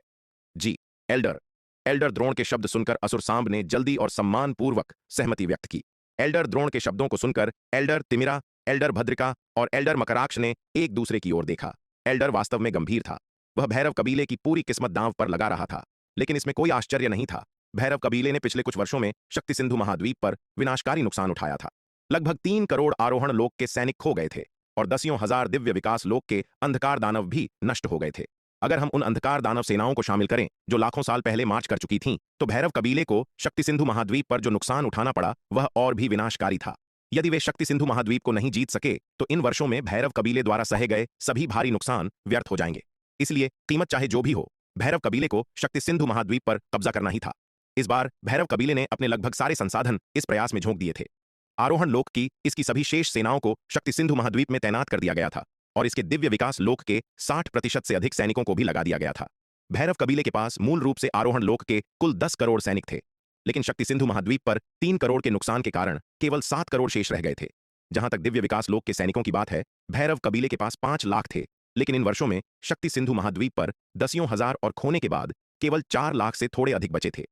जी एल्डर। एल्डर द्रोण के शब्द सुनकर असुर सांब ने जल्दी और सम्मानपूर्वक सहमति व्यक्त की। एल्डर द्रोण के शब्दों को सुनकर एल्डर तिमिरा, एल्डर भद्रिका और एल्डर मकराक्ष ने एक दूसरे की ओर देखा। एल्डर वास्तव में गंभीर था। वह भैरव कबीले की पूरी किस्मत दांव पर लगा रहा था। लेकिन इसमें कोई आश्चर्य नहीं था। भैरव कबीले ने पिछले कुछ वर्षों में शक्ति सिंधु महाद्वीप पर विनाशकारी नुकसान उठाया था। लगभग 3 करोड़ आरोहण लोक के सैनिक खो गए थे और दसियों हजार दिव्य विकास लोक के अंधकार दानव भी नष्ट हो गए थे। अगर हम उन अंधकार दानव सेनाओं को शामिल करें जो लाखों साल पहले मार्च कर चुकी थीं, तो भैरव कबीले को शक्ति सिंधु महाद्वीप पर जो नुकसान उठाना पड़ा वह और भी विनाशकारी था। यदि वे शक्ति सिंधु महाद्वीप को नहीं जीत सके तो इन वर्षों में भैरव कबीले द्वारा सहे गए सभी भारी नुकसान व्यर्थ हो जाएंगे। इसलिए कीमत चाहे जो भी हो, भैरव कबीले को शक्ति सिंधु महाद्वीप पर कब्जा करना ही था। इस बार भैरव कबीले ने अपने लगभग सारे संसाधन इस प्रयास में झोंक दिए थे। आरोहण लोक की इसकी सभी शेष सेनाओं को शक्ति सिंधु महाद्वीप में तैनात कर दिया गया था और इसके दिव्य विकास लोक के 60% से अधिक सैनिकों को भी लगा दिया गया था। भैरव कबीले के पास मूल रूप से आरोहण लोक के कुल 10 करोड़ सैनिक थे, लेकिन शक्ति सिंधु महाद्वीप पर 3 करोड़ के नुकसान के कारण केवल 7 करोड़ शेष रह गए थे। जहां तक दिव्य विकास लोक के सैनिकों की बात है, भैरव कबीले के पास 5 लाख थे, लेकिन इन वर्षों में शक्ति सिंधु महाद्वीप पर दसियों हजार और खोने के बाद केवल 4 लाख से थोड़े अधिक बचे थे।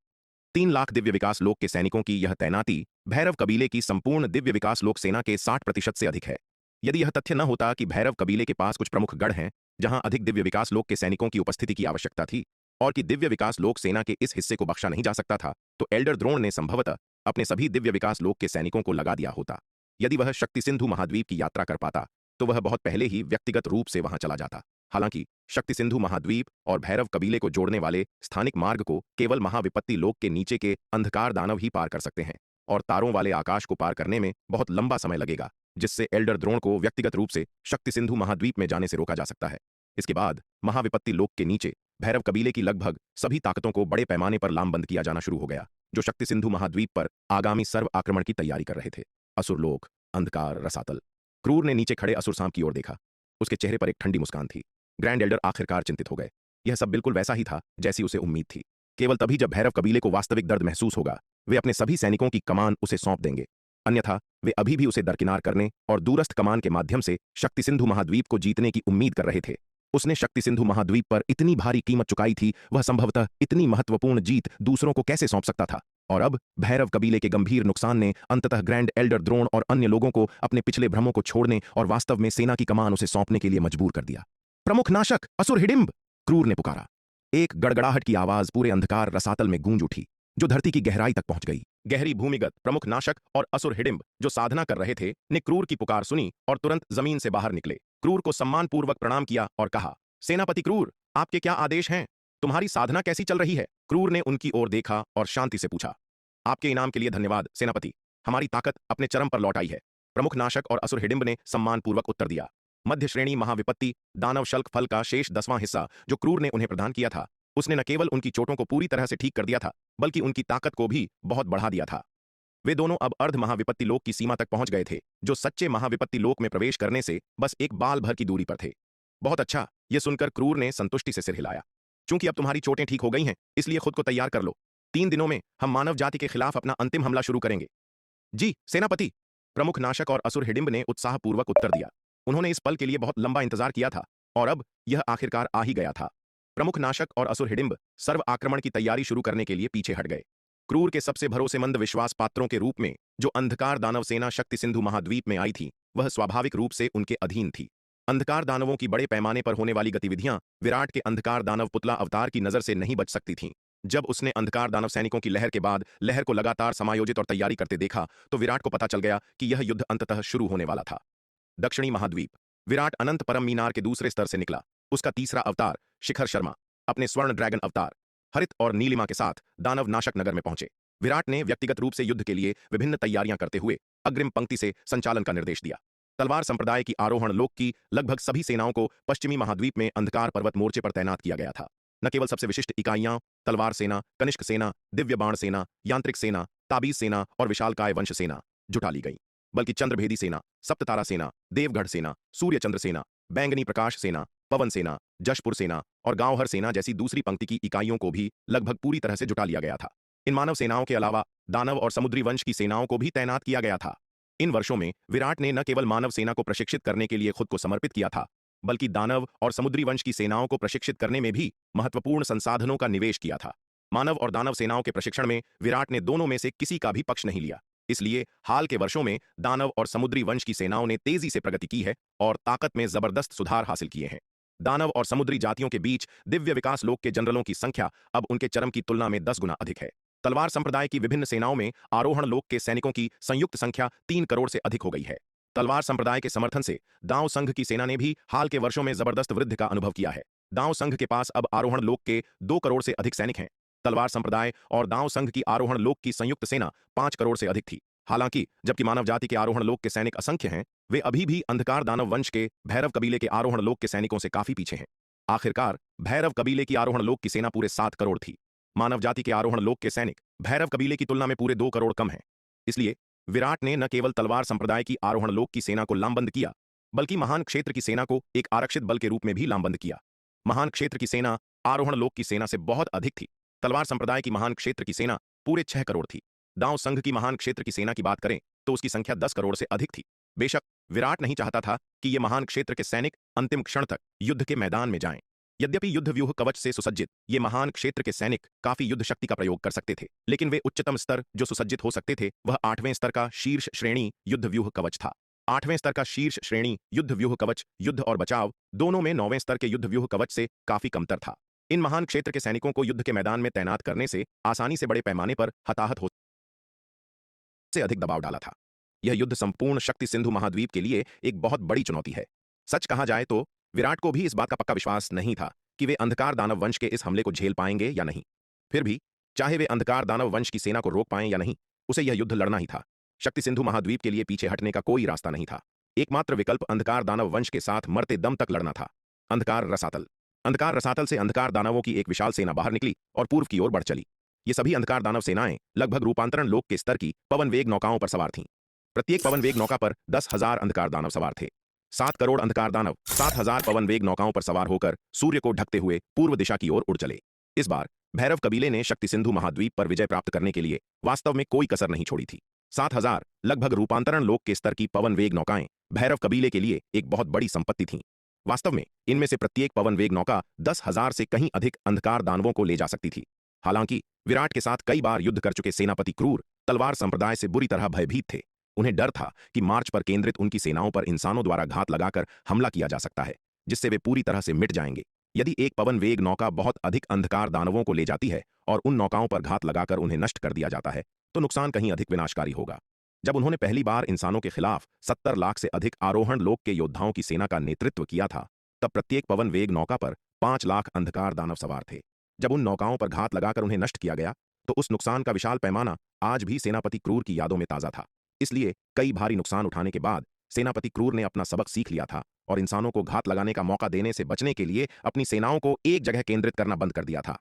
3 लाख दिव्य विकास लोक के सैनिकों की यह तैनाती भैरव कबीले की संपूर्ण दिव्य विकास लोक सेना के 60% से अधिक है। यदि यह तथ्य न होता कि भैरव कबीले के पास कुछ प्रमुख गढ़ हैं जहां अधिक दिव्य विकास लोक के सैनिकों की उपस्थिति की आवश्यकता थी और कि दिव्य विकास लोक सेना के इस हिस्से को बख्शा नहीं जा सकता था, तो एल्डर द्रोण ने संभवतः अपने सभी दिव्य विकास लोक के सैनिकों को लगा दिया होता। यदि वह शक्ति सिंधु महाद्वीप की यात्रा कर पाता तो वह बहुत पहले ही व्यक्तिगत रूप से वहां चला जाता। हालांकि शक्ति सिंधु महाद्वीप और भैरव कबीले को जोड़ने वाले स्थानिक मार्ग को केवल महाविपत्ति लोक के नीचे के अंधकार दानव ही पार कर सकते हैं और तारों वाले आकाश को पार करने में बहुत लंबा समय लगेगा, जिससे एल्डर द्रोण को व्यक्तिगत रूप से शक्ति सिंधु महाद्वीप में जाने से रोका जा सकता है। इसके बाद महाविपत्ति लोक के नीचे भैरव कबीले की लगभग सभी ताकतों को बड़े पैमाने पर लामबंद किया जाना शुरू हो गया, जो शक्ति सिंधु महाद्वीप पर आगामी सर्व आक्रमण की तैयारी कर रहे थे। असुर लोक, अंधकार, रसातल। क्रूर ने नीचे खड़े असुर सांप की ओर देखा। उसके चेहरे पर एक ठंडी मुस्कान थी। ग्रैंड एल्डर आखिरकार चिंतित हो गए। यह सब बिल्कुल वैसा ही था जैसी उसे उम्मीद थी। केवल तभी जब भैरव कबीले को वास्तविक दर्द महसूस होगा, वे अपने सभी सैनिकों की कमान उसे सौंप देंगे। अन्यथा वे अभी भी उसे दरकिनार करने और दूरस्थ कमान के माध्यम से शक्ति सिंधु महाद्वीप को जीतने की उम्मीद कर रहे थे। उसने शक्ति सिंधु महाद्वीप पर इतनी भारी कीमत चुकाई थी, वह संभवतः इतनी महत्वपूर्ण जीत दूसरों को कैसे सौंप सकता था। और अब भैरव कबीले के गंभीर नुकसान ने अंततः ग्रैंड एल्डर द्रोण और अन्य लोगों को अपने पिछले भ्रमों को छोड़ने और वास्तव में सेना की कमान उसे सौंपने के लिए मजबूर कर दिया। प्रमुख नाशक असुर हिडिंब, क्रूर ने पुकारा। एक गड़गड़ाहट की आवाज पूरे अंधकार रसातल में गूंज उठी, जो धरती की गहराई तक पहुंच गई। गहरी भूमिगत प्रमुख नाशक और असुर हिडिंब, जो साधना कर रहे थे, ने क्रूर की पुकार सुनी और तुरंत जमीन से बाहर निकले। क्रूर को सम्मानपूर्वक प्रणाम किया और कहा, सेनापति क्रूर, आपके क्या आदेश हैं? तुम्हारी साधना कैसी चल रही है? क्रूर ने उनकी ओर देखा और शांति से पूछा। आपके इनाम के लिए धन्यवाद सेनापति, हमारी ताकत अपने चरम पर लौट आई है। प्रमुख नाशक और असुर हिडिंब ने सम्मानपूर्वक उत्तर दिया। मध्य श्रेणी महाविपत्ति दानव शल्क फल का शेष 10वां हिस्सा जो क्रूर ने उन्हें प्रदान किया था, उसने न केवल उनकी चोटों को पूरी तरह से ठीक कर दिया था, बल्कि उनकी ताकत को भी बहुत बढ़ा दिया था। वे दोनों अब अर्ध महाविपत्ति लोक की सीमा तक पहुंच गए थे, जो सच्चे महाविपत्ति लोक में प्रवेश करने से बस एक बाल भर की दूरी पर थे। बहुत अच्छा, यह सुनकर क्रूर ने संतुष्टि से सिर हिलाया। चूंकि अब तुम्हारी चोटें ठीक हो गई हैं, इसलिए खुद को तैयार कर लो। 3 दिनों में हम मानव जाति के खिलाफ अपना अंतिम हमला शुरू करेंगे। जी सेनापति, प्रमुख नाशक और असुर हिडिंब ने उत्साहपूर्वक उत्तर दिया। उन्होंने इस पल के लिए बहुत लंबा इंतजार किया था और अब यह आखिरकार आ ही गया था। प्रमुख नाशक और असुर हिडिंब सर्व आक्रमण की तैयारी शुरू करने के लिए पीछे हट गए। क्रूर के सबसे भरोसेमंद विश्वास पात्रों के रूप में जो अंधकार दानव सेना शक्ति सिंधु महाद्वीप में आई थी, वह स्वाभाविक रूप से उनके अधीन थी। अंधकार दानवों की बड़े पैमाने पर होने वाली गतिविधियां विराट के अंधकार दानव पुतला अवतार की नजर से नहीं बच सकती थीं। जब उसने अंधकार दानव सैनिकों की लहर के बाद लहर को लगातार समायोजित और तैयारी करते देखा, तो विराट को पता चल गया कि यह युद्ध अंततः शुरू होने वाला था। दक्षिणी महाद्वीप। विराट अनंत परम मीनार के दूसरे स्तर से निकला। उसका तीसरा अवतार शिखर शर्मा अपने स्वर्ण ड्रैगन अवतार हरित और नीलिमा के साथ दानव नाशक नगर में पहुंचे। विराट ने व्यक्तिगत रूप से युद्ध के लिए विभिन्न तैयारियां करते हुए अग्रिम पंक्ति से संचालन का निर्देश दिया। तलवार संप्रदाय की आरोहण लोक की लगभग सभी सेनाओं को पश्चिमी महाद्वीप में अंधकार पर्वत मोर्चे पर तैनात किया गया था। न केवल सबसे विशिष्ट इकाइयां तलवार सेना, कनिष्क सेना, दिव्य बाण सेना, यांत्रिक सेना, ताबीज सेना और विशालकाय वंश सेना जुटा ली गई, बल्कि चंद्रभेदी सेना, सप्ततारा सेना, देवगढ़ सेना, सूर्यचंद्र सेना, बैंगनी प्रकाश सेना, पवन सेना, जशपुर सेना और गांवहर सेना जैसी दूसरी पंक्ति की इकाइयों को भी लगभग पूरी तरह से जुटा लिया गया था। इन मानव सेनाओं के अलावा दानव और समुद्री वंश की सेनाओं को भी तैनात किया गया था। इन वर्षों में विराट ने न केवल मानव सेना को प्रशिक्षित करने के लिए खुद को समर्पित किया था, बल्कि दानव और समुद्री वंश की सेनाओं को प्रशिक्षित करने में भी महत्वपूर्ण संसाधनों का निवेश किया था। मानव और दानव सेनाओं के प्रशिक्षण में विराट ने दोनों में से किसी का भी पक्ष नहीं लिया। इसलिए हाल के वर्षों में दानव और समुद्री वंश की सेनाओं ने तेजी से प्रगति की है और ताकत में जबरदस्त सुधार हासिल किए हैं। दानव और समुद्री जातियों के बीच दिव्य विकास लोक के जनरलों की संख्या अब उनके चरम की तुलना में 10 गुना अधिक है। तलवार संप्रदाय की विभिन्न सेनाओं में आरोहण लोक के सैनिकों की संयुक्त संख्या 3 करोड़ से अधिक हो गई है। तलवार संप्रदाय के समर्थन से दांव संघ की सेना ने भी हाल के वर्षों में जबरदस्त वृद्धि का अनुभव किया है। दांव संघ के पास अब आरोहण लोक के 2 करोड़ से अधिक सैनिक हैं। तलवार संप्रदाय और दांव संघ की आरोहण लोक की संयुक्त सेना 5 करोड़ से अधिक थी। हालांकि जबकि मानव जाति के आरोहण लोक के सैनिक असंख्य हैं, वे अभी भी अंधकार दानव वंश के भैरव कबीले के आरोहण लोक के सैनिकों से काफी पीछे हैं। आखिरकार भैरव कबीले की आरोहण लोक की सेना पूरे 7 करोड़ थी। मानव जाति के आरोहण लोक के सैनिक भैरव कबीले की तुलना में पूरे 2 करोड़ कम हैं। इसलिए विराट ने न केवल तलवार संप्रदाय की आरोहण लोक की सेना को लामबंद किया, बल्कि महान क्षेत्र की सेना को एक आरक्षित बल के रूप में भी लामबंद किया। महान क्षेत्र की सेना आरोहण लोक की सेना से बहुत अधिक थी। तलवार संप्रदाय की महान क्षेत्र की सेना पूरे 6 करोड़ थी। दांव संघ की महान क्षेत्र की सेना की बात करें तो उसकी संख्या 10 करोड़ से अधिक थी। बेशक विराट नहीं चाहता था कि ये महान क्षेत्र के सैनिक अंतिम क्षण तक युद्ध के मैदान में जाएं। यद्यपि युद्ध व्यूह कवच से सुसज्जित ये महान क्षेत्र के सैनिक काफी युद्ध शक्ति का प्रयोग कर सकते थे, लेकिन वे उच्चतम स्तर जो सुसज्जित हो सकते थे वह 8वें स्तर का शीर्ष श्रेणी युद्ध व्यूह कवच था। 8वें स्तर का शीर्ष श्रेणी युद्ध व्यूह कवच युद्ध और बचाव दोनों में 9वें स्तर के युद्ध व्यूह कवच से काफी कमतर था। इन महान क्षेत्र के सैनिकों को युद्ध के मैदान में तैनात करने से आसानी से बड़े पैमाने पर हताहत हो से अधिक दबाव डाला था। यह युद्ध संपूर्ण शक्ति सिंधु महाद्वीप के लिए एक बहुत बड़ी चुनौती है। सच कहा जाए तो विराट को भी इस बात का पक्का विश्वास नहीं था कि वे अंधकार दानव वंश के इस हमले को झेल पाएंगे या नहीं। फिर भी चाहे वे अंधकार दानव वंश की सेना को रोक पाएं या नहीं, उसे यह युद्ध लड़ना ही था। शक्ति सिंधु महाद्वीप के लिए पीछे हटने का कोई रास्ता नहीं था। एकमात्र विकल्प अंधकार दानव वंश के साथ मरते दम तक लड़ना था। अंधकार रसातल से अंधकार दानवों की एक विशाल सेना बाहर निकली और पूर्व की ओर बढ़ चली। ये सभी अंधकार दानव सेनाएं लगभग रूपांतरण लोक के स्तर की पवन वेग नौकाओं पर सवार थीं। प्रत्येक पवन वेग नौका पर 10,000 अंधकार दानव सवार थे। 7 करोड़ अंधकार दानव 7,000 पवन वेग नौकाओं पर सवार होकर सूर्य को ढकते हुए पूर्व दिशा की ओर उड़ चले। इस बार भैरव कबीले ने शक्ति सिंधु महाद्वीप पर विजय प्राप्त करने के लिए वास्तव में कोई कसर नहीं छोड़ी थी। 7,000 लगभग रूपांतरण लोक के स्तर की पवन वेग नौकाएं भैरव कबीले के लिए एक बहुत बड़ी संपत्ति थीं। वास्तव में इनमें से प्रत्येक पवन वेग नौका 10,000 से कहीं अधिक अंधकार दानवों को ले जा सकती थी। हालांकि विराट के साथ कई बार युद्ध कर चुके सेनापति क्रूर तलवार संप्रदाय से बुरी तरह भयभीत थे। उन्हें डर था कि मार्च पर केंद्रित उनकी सेनाओं पर इंसानों द्वारा घात लगाकर हमला किया जा सकता है, जिससे वे पूरी तरह से मिट जाएंगे। यदि एक पवन वेग नौका बहुत अधिक अंधकार दानवों को ले जाती है और उन नौकाओं पर घात लगाकर उन्हें नष्ट कर दिया जाता है, तो नुकसान कहीं अधिक विनाशकारी होगा। जब उन्होंने पहली बार इंसानों के खिलाफ 70 लाख से अधिक आरोहण लोक के योद्धाओं की सेना का नेतृत्व किया था, तब प्रत्येक पवन वेग नौका पर 5 लाख अंधकार दानव सवार थे। जब उन नौकाओं पर घात लगाकर उन्हें नष्ट किया गया, तो उस नुकसान का विशाल पैमाना आज भी सेनापति क्रूर की यादों में ताजा था। इसलिए कई भारी नुकसान उठाने के बाद सेनापति क्रूर ने अपना सबक सीख लिया था और इंसानों को घात लगाने का मौका देने से बचने के लिए अपनी सेनाओं को एक जगह केंद्रित करना बंद कर दिया था।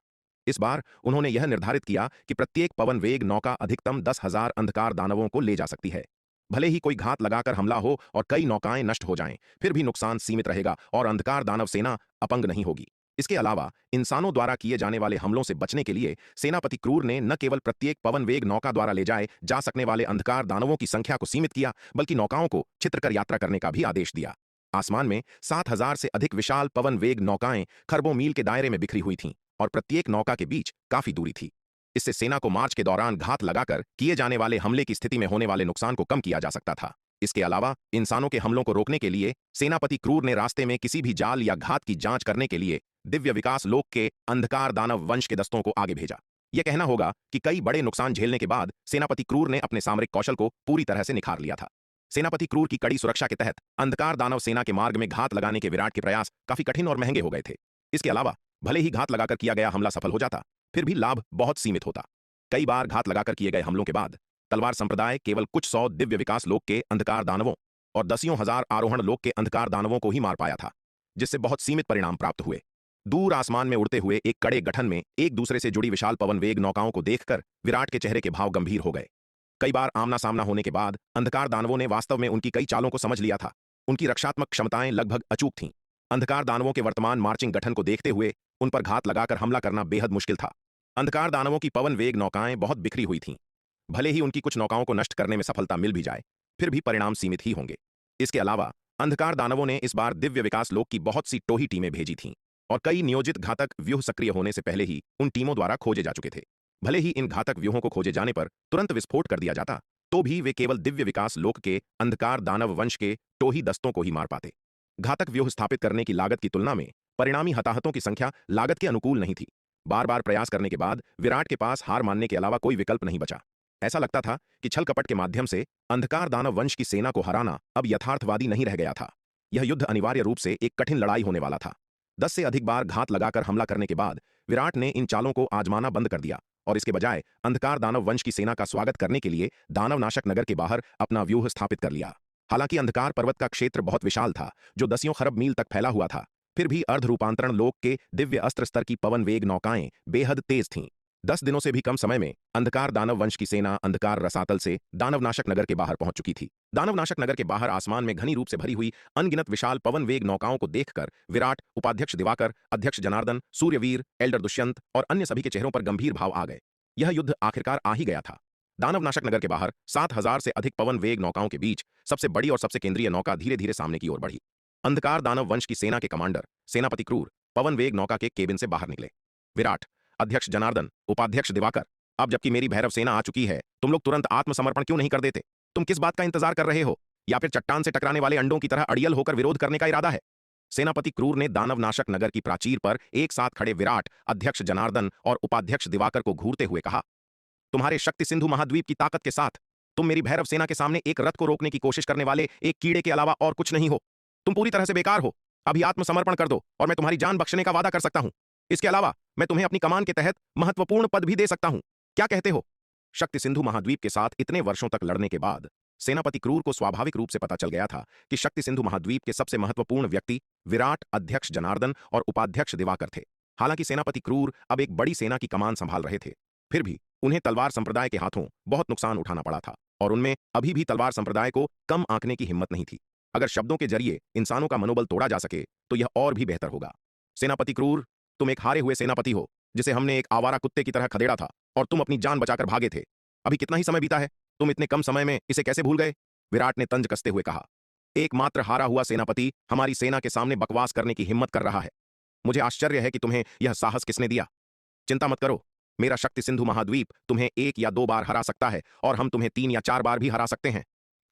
इस बार उन्होंने यह निर्धारित किया कि प्रत्येक पवन वेग नौका अधिकतम 10,000 अंधकार दानवों को ले जा सकती है। भले ही कोई घात लगाकर हमला हो और कई नौकाएं नष्ट हो जाएं, फिर भी नुकसान सीमित रहेगा और अंधकार दानव सेना अपंग नहीं होगी। इसके अलावा इंसानों द्वारा किए जाने वाले हमलों से बचने के लिए सेनापति क्रूर ने न केवल प्रत्येक पवन वेग नौका द्वारा ले जाए जा सकने वाले अंधकार दानवों की संख्या को सीमित किया, बल्कि नौकाओं को छित्रकर यात्रा करने का भी आदेश दिया। आसमान में 7,000 से अधिक विशाल पवन वेग नौकाएं खरबों मील के दायरे में बिखरी हुई थीं और प्रत्येक नौका के बीच काफी दूरी थी। इससे सेना को मार्च के दौरान घात लगाकर किए जाने वाले हमले की स्थिति में होने वाले नुकसान को कम किया जा सकता था। इसके अलावा इंसानों के हमलों को रोकने के लिए सेनापति क्रूर ने रास्ते में किसी भी जाल या घात की जांच करने के लिए दिव्य विकास लोक के अंधकार दानव वंश के दस्तों को आगे भेजा। यह कहना होगा कि कई बड़े नुकसान झेलने के बाद सेनापति क्रूर ने अपने सामरिक कौशल को पूरी तरह से निखार लिया था। सेनापति क्रूर की कड़ी सुरक्षा के तहत अंधकार दानव सेना के मार्ग में घात लगाने के विराट के प्रयास काफी कठिन और महंगे हो गए थे। इसके अलावा भले ही घात लगाकर किया गया हमला सफल हो जाता, फिर भी लाभ बहुत सीमित होता। कई बार घात लगाकर किए गए हमलों के बाद तलवार संप्रदाय केवल कुछ 100 दिव्य विकास लोक के अंधकार दानवों और दसियों हजार आरोहण लोक के अंधकार दानवों को ही मार पाया था, जिससे बहुत सीमित परिणाम प्राप्त हुए। दूर आसमान में उड़ते हुए एक कड़े गठन में एक दूसरे से जुड़ी विशाल पवन वेग नौकाओं को देखकर विराट के चेहरे के भाव गंभीर हो गए। कई बार आमना सामना होने के बाद अंधकार दानवों ने वास्तव में उनकी कई चालों को समझ लिया था। उनकी रक्षात्मक क्षमताएं लगभग अचूक थीं। अंधकार दानवों के वर्तमान मार्चिंग गठन को देखते हुए उन पर घात लगाकर हमला करना बेहद मुश्किल था। अंधकार दानवों की पवन वेग नौकाएं बहुत बिखरी हुई थीं। भले ही उनकी कुछ नौकाओं को नष्ट करने में सफलता मिल भी जाए, फिर भी परिणाम सीमित ही होंगे। इसके अलावा अंधकार दानवों ने इस बार दिव्य विकास लोक की बहुत सी टोही टीमें भेजी थीं और कई नियोजित घातक व्यूह सक्रिय होने से पहले ही उन टीमों द्वारा खोजे जा चुके थे। भले ही इन घातक व्यूहों को खोजे जाने पर तुरंत विस्फोट कर दिया जाता, तो भी वे केवल दिव्य विकास लोक के अंधकार दानव वंश के टोही दस्तों को ही मार पाते। घातक व्यूह स्थापित करने की लागत की तुलना में परिणामी हताहतों की संख्या लागत के अनुकूल नहीं थी। बार बार प्रयास करने के बाद विराट के पास हार मानने के अलावा कोई विकल्प नहीं बचा। ऐसा लगता था कि छल कपट के माध्यम से अंधकार दानव वंश की सेना को हराना अब यथार्थवादी नहीं रह गया था। यह युद्ध अनिवार्य रूप से एक कठिन लड़ाई होने वाला था। 10 से अधिक बार घात लगाकर हमला करने के बाद विराट ने इन चालों को आजमाना बंद कर दिया और इसके बजाय अंधकार दानव वंश की सेना का स्वागत करने के लिए दानवनाशक नगर के बाहर अपना व्यूह स्थापित कर लिया। हालांकि अंधकार पर्वत का क्षेत्र बहुत विशाल था, जो दसियों खरब मील तक फैला हुआ था, फिर भी अर्ध रूपांतरण लोक के दिव्य अस्त्र स्तर की पवन वेग नौकाएं बेहद तेज थीं। 10 दिनों से भी कम समय में अंधकार दानव वंश की सेना अंधकार रसातल से दानवनाशक नगर के बाहर पहुंच चुकी थी। दानवनाशक नगर के बाहर आसमान में घनी रूप से भरी हुई अनगिनत विशाल पवन वेग नौकाओं को देखकर विराट, उपाध्यक्ष दिवाकर, अध्यक्ष जनार्दन, सूर्यवीर, एल्डर दुष्यंत और अन्य सभी के चेहरों पर गंभीर भाव आ गए। यह युद्ध आखिरकार आ ही गया था। दानवनाशक नगर के बाहर 7,000 से अधिक पवन वेग नौकाओं के बीच सबसे बड़ी और सबसे केंद्रीय नौका धीरे धीरे सामने की ओर बढ़ी। अंधकार दानव वंश की सेना के कमांडर सेनापति क्रूर पवन वेग नौका के केबिन से बाहर निकले। विराट, अध्यक्ष जनार्दन, उपाध्यक्ष दिवाकर, अब जबकि मेरी भैरव सेना आ चुकी है, तुम लोग तुरंत आत्मसमर्पण क्यों नहीं कर देते? तुम किस बात का इंतजार कर रहे हो? या फिर चट्टान से टकराने वाले अंडों की तरह अड़ियल होकर विरोध करने का इरादा है? सेनापति क्रूर ने दानवनाशक नगर की प्राचीर पर एक साथ खड़े विराट, अध्यक्ष जनार्दन और उपाध्यक्ष दिवाकर को घूरते हुए कहा, तुम्हारे शक्ति सिंधु महाद्वीप की ताकत के साथ तुम मेरी भैरव सेना के सामने एक रथ को रोकने की कोशिश करने वाले एक कीड़े के अलावा और कुछ नहीं हो। तुम पूरी तरह से बेकार हो। अभी आत्मसमर्पण कर दो और मैं तुम्हारी जान बख्शने का वादा कर सकता हूं। इसके अलावा मैं तुम्हें अपनी कमान के तहत महत्वपूर्ण पद भी दे सकता हूं। क्या कहते हो? शक्ति सिंधु महाद्वीप के साथ इतने वर्षों तक लड़ने के बाद सेनापति क्रूर को स्वाभाविक रूप से पता चल गया था कि शक्ति सिंधु महाद्वीप के सबसे महत्वपूर्ण व्यक्ति विराट, अध्यक्ष जनार्दन और उपाध्यक्ष दिवाकर थे। हालांकि सेनापति क्रूर अब एक बड़ी सेना की कमान संभाल रहे थे, फिर भी उन्हें तलवार संप्रदाय के हाथों बहुत नुकसान उठाना पड़ा था और उनमें अभी भी तलवार संप्रदाय को कम आंकने की हिम्मत नहीं थी। अगर शब्दों के जरिए इंसानों का मनोबल तोड़ा जा सके तो यह और भी बेहतर होगा। सेनापति क्रूर, तुम एक हारे हुए सेनापति हो जिसे हमने एक आवारा कुत्ते की तरह खदेड़ा था और तुम अपनी जान बचाकर भागे थे। अभी कितना ही समय बीता है, तुम इतने कम समय में इसे कैसे भूल गए? विराट ने तंज कसते हुए कहा। एकमात्र हारा हुआ सेनापति हमारी सेना के सामने बकवास करने की हिम्मत कर रहा है। मुझे आश्चर्य है कि तुम्हें यह साहस किसने दिया। चिंता मत करो, मेरा शक्ति सिंधु महाद्वीप तुम्हें 1 या 2 बार हरा सकता है और हम तुम्हें 3 या 4 बार भी हरा सकते हैं।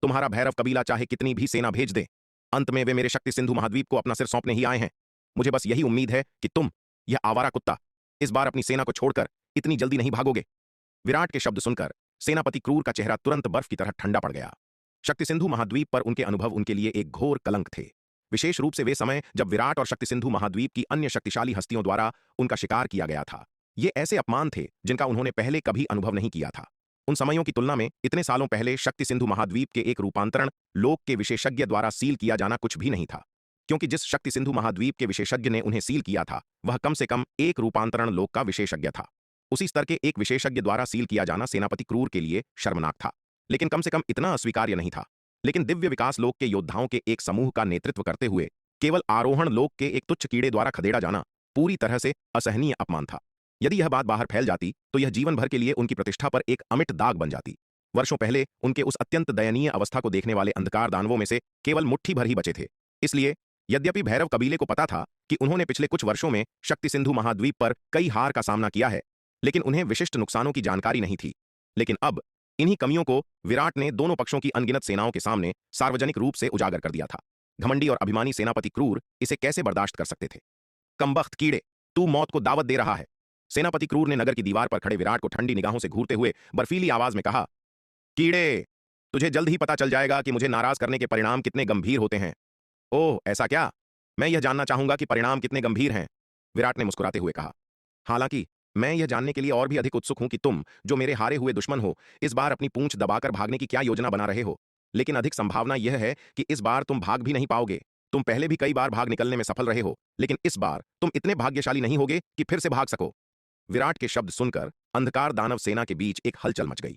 तुम्हारा भैरव कबीला चाहे कितनी भी सेना भेज दे, अंत में वे मेरे शक्ति सिंधु महाद्वीप को अपना सिर सौंपने ही आए हैं। मुझे बस यही उम्मीद है कि तुम, यह आवारा कुत्ता, इस बार अपनी सेना को छोड़कर इतनी जल्दी नहीं भागोगे। विराट के शब्द सुनकर सेनापति क्रूर का चेहरा तुरंत बर्फ की तरह ठंडा पड़ गया। शक्ति सिंधु महाद्वीप पर उनके अनुभव उनके लिए एक घोर कलंक थे, विशेष रूप से वे समय जब विराट और शक्ति सिंधु महाद्वीप की अन्य शक्तिशाली हस्तियों द्वारा उनका शिकार किया गया था। ये ऐसे अपमान थे जिनका उन्होंने पहले कभी अनुभव नहीं किया था। उन समयों की तुलना में इतने सालों पहले शक्ति सिंधु महाद्वीप के एक रूपांतरण लोक के विशेषज्ञ द्वारा सील किया जाना कुछ भी नहीं था, क्योंकि जिस शक्ति सिंधु महाद्वीप के विशेषज्ञ ने उन्हें सील किया था वह कम से कम एक रूपांतरण लोक का विशेषज्ञ था। उसी स्तर के एक विशेषज्ञ द्वारा सील किया जाना सेनापति क्रूर के लिए शर्मनाक था, लेकिन कम से कम इतना अस्वीकार्य नहीं था। लेकिन दिव्य विकास लोक के योद्धाओं के एक समूह का नेतृत्व करते हुए केवल आरोहण लोक के एक तुच्छ कीड़े द्वारा खदेड़ा जाना पूरी तरह से असहनीय अपमान था। यदि यह बात बाहर फैल जाती तो यह जीवन भर के लिए उनकी प्रतिष्ठा पर एक अमिट दाग बन जाती। वर्षों पहले उनके उस अत्यंत दयनीय अवस्था को देखने वाले अंधकार दानवों में से केवल मुट्ठी भर ही बचे थे। इसलिए यद्यपि भैरव कबीले को पता था कि उन्होंने पिछले कुछ वर्षों में शक्ति सिंधु महाद्वीप पर कई हार का सामना किया है, लेकिन उन्हें विशिष्ट नुकसानों की जानकारी नहीं थी। लेकिन अब इन्हीं कमियों को विराट ने दोनों पक्षों की अनगिनत सेनाओं के सामने सार्वजनिक रूप से उजागर कर दिया था। घमंडी और अभिमानी सेनापति क्रूर इसे कैसे बर्दाश्त कर सकते थे? कमबख्त कीड़े, तू मौत को दावत दे रहा है। सेनापति क्रूर ने नगर की दीवार पर खड़े विराट को ठंडी निगाहों से घूरते हुए बर्फीली आवाज में कहा, कीड़े, तुझे जल्द ही पता चल जाएगा कि मुझे नाराज करने के परिणाम कितने गंभीर होते हैं। ओह, ऐसा क्या? मैं यह जानना चाहूंगा कि परिणाम कितने गंभीर हैं, विराट ने मुस्कुराते हुए कहा। हालांकि मैं यह जानने के लिए और भी अधिक उत्सुक हूं कि तुम, जो मेरे हारे हुए दुश्मन हो, इस बार अपनी पूंछ दबाकर भागने की क्या योजना बना रहे हो। लेकिन अधिक संभावना यह है कि इस बार तुम भाग भी नहीं पाओगे। तुम पहले भी कई बार भाग निकलने में सफल रहे हो, लेकिन इस बार तुम इतने भाग्यशाली नहीं होगे कि फिर से भाग सको। विराट के शब्द सुनकर अंधकार दानव सेना के बीच एक हलचल मच गई।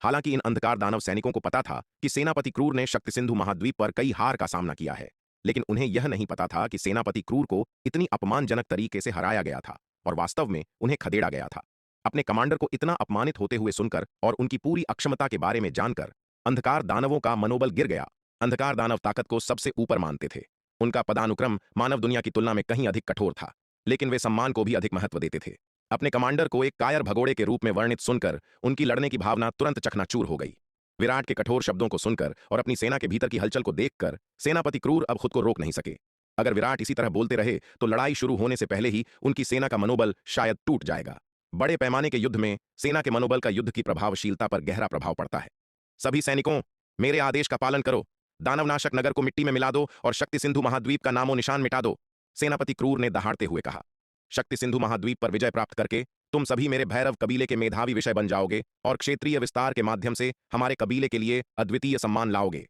हालांकि इन अंधकार दानव सैनिकों को पता था कि सेनापति क्रूर ने शक्ति सिंधु महाद्वीप पर कई हार का सामना किया है, लेकिन उन्हें यह नहीं पता था कि सेनापति क्रूर को इतनी अपमानजनक तरीके से हराया गया था और वास्तव में उन्हें खदेड़ा गया था। अपने कमांडर को इतना अपमानित होते हुए सुनकर और उनकी पूरी अक्षमता के बारे में जानकर अंधकार दानवों का मनोबल गिर गया। अंधकार दानव ताकत को सबसे ऊपर मानते थे। उनका पदानुक्रम मानव दुनिया की तुलना में कहीं अधिक कठोर था, लेकिन वे सम्मान को भी अधिक महत्व देते थे। अपने कमांडर को एक कायर भगोड़े के रूप में वर्णित सुनकर उनकी लड़ने की भावना तुरंत चकनाचूर हो गई। विराट के कठोर शब्दों को सुनकर और अपनी सेना के भीतर की हलचल को देखकर सेनापति क्रूर अब खुद को रोक नहीं सके। अगर विराट इसी तरह बोलते रहे तो लड़ाई शुरू होने से पहले ही उनकी सेना का मनोबल शायद टूट जाएगा। बड़े पैमाने के युद्ध में सेना के मनोबल का युद्ध की प्रभावशीलता पर गहरा प्रभाव पड़ता है। सभी सैनिकों, मेरे आदेश का पालन करो। दानवनाशक नगर को मिट्टी में मिला दो और शक्ति सिंधु महाद्वीप का नामो निशान मिटा दो, सेनापति क्रूर ने दहाड़ते हुए कहा। शक्ति सिंधु महाद्वीप पर विजय प्राप्त करके तुम सभी मेरे भैरव कबीले के मेधावी विषय बन जाओगे और क्षेत्रीय विस्तार के माध्यम से हमारे कबीले के लिए अद्वितीय सम्मान लाओगे।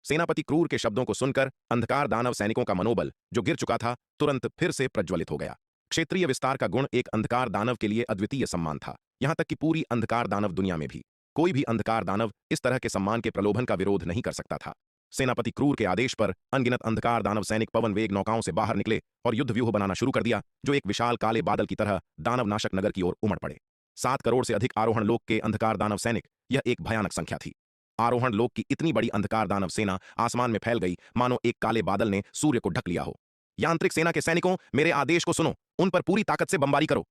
सेनापति क्रूर के शब्दों को सुनकर अंधकार दानव सैनिकों का मनोबल, जो गिर चुका था, तुरंत फिर से प्रज्वलित हो गया। क्षेत्रीय विस्तार का गुण एक अंधकार दानव के लिए अद्वितीय सम्मान था। यहां तक कि पूरी अंधकार दानव दुनिया में भी कोई भी अंधकार दानव इस तरह के सम्मान के प्रलोभन का विरोध नहीं कर सकता था। सेनापति क्रूर के आदेश पर अनगिनत अंधकार दानव सैनिक पवन वेग नौकाओं से बाहर निकले और युद्ध व्यूह बनाना शुरू कर दिया, जो एक विशाल काले बादल की तरह दानवनाशक नगर की ओर उमड़ पड़े। 7 करोड़ से अधिक आरोहण लोक के अंधकार दानव सैनिक, यह एक भयानक संख्या थी। आरोहण लोक की इतनी बड़ी अंधकार दानव सेना आसमान में फैल गई मानो एक काले बादल ने सूर्य को ढक लिया हो। यांत्रिक सेना के सैनिकों, मेरे आदेश को सुनो, उन पर पूरी ताकत से बमबारी करो।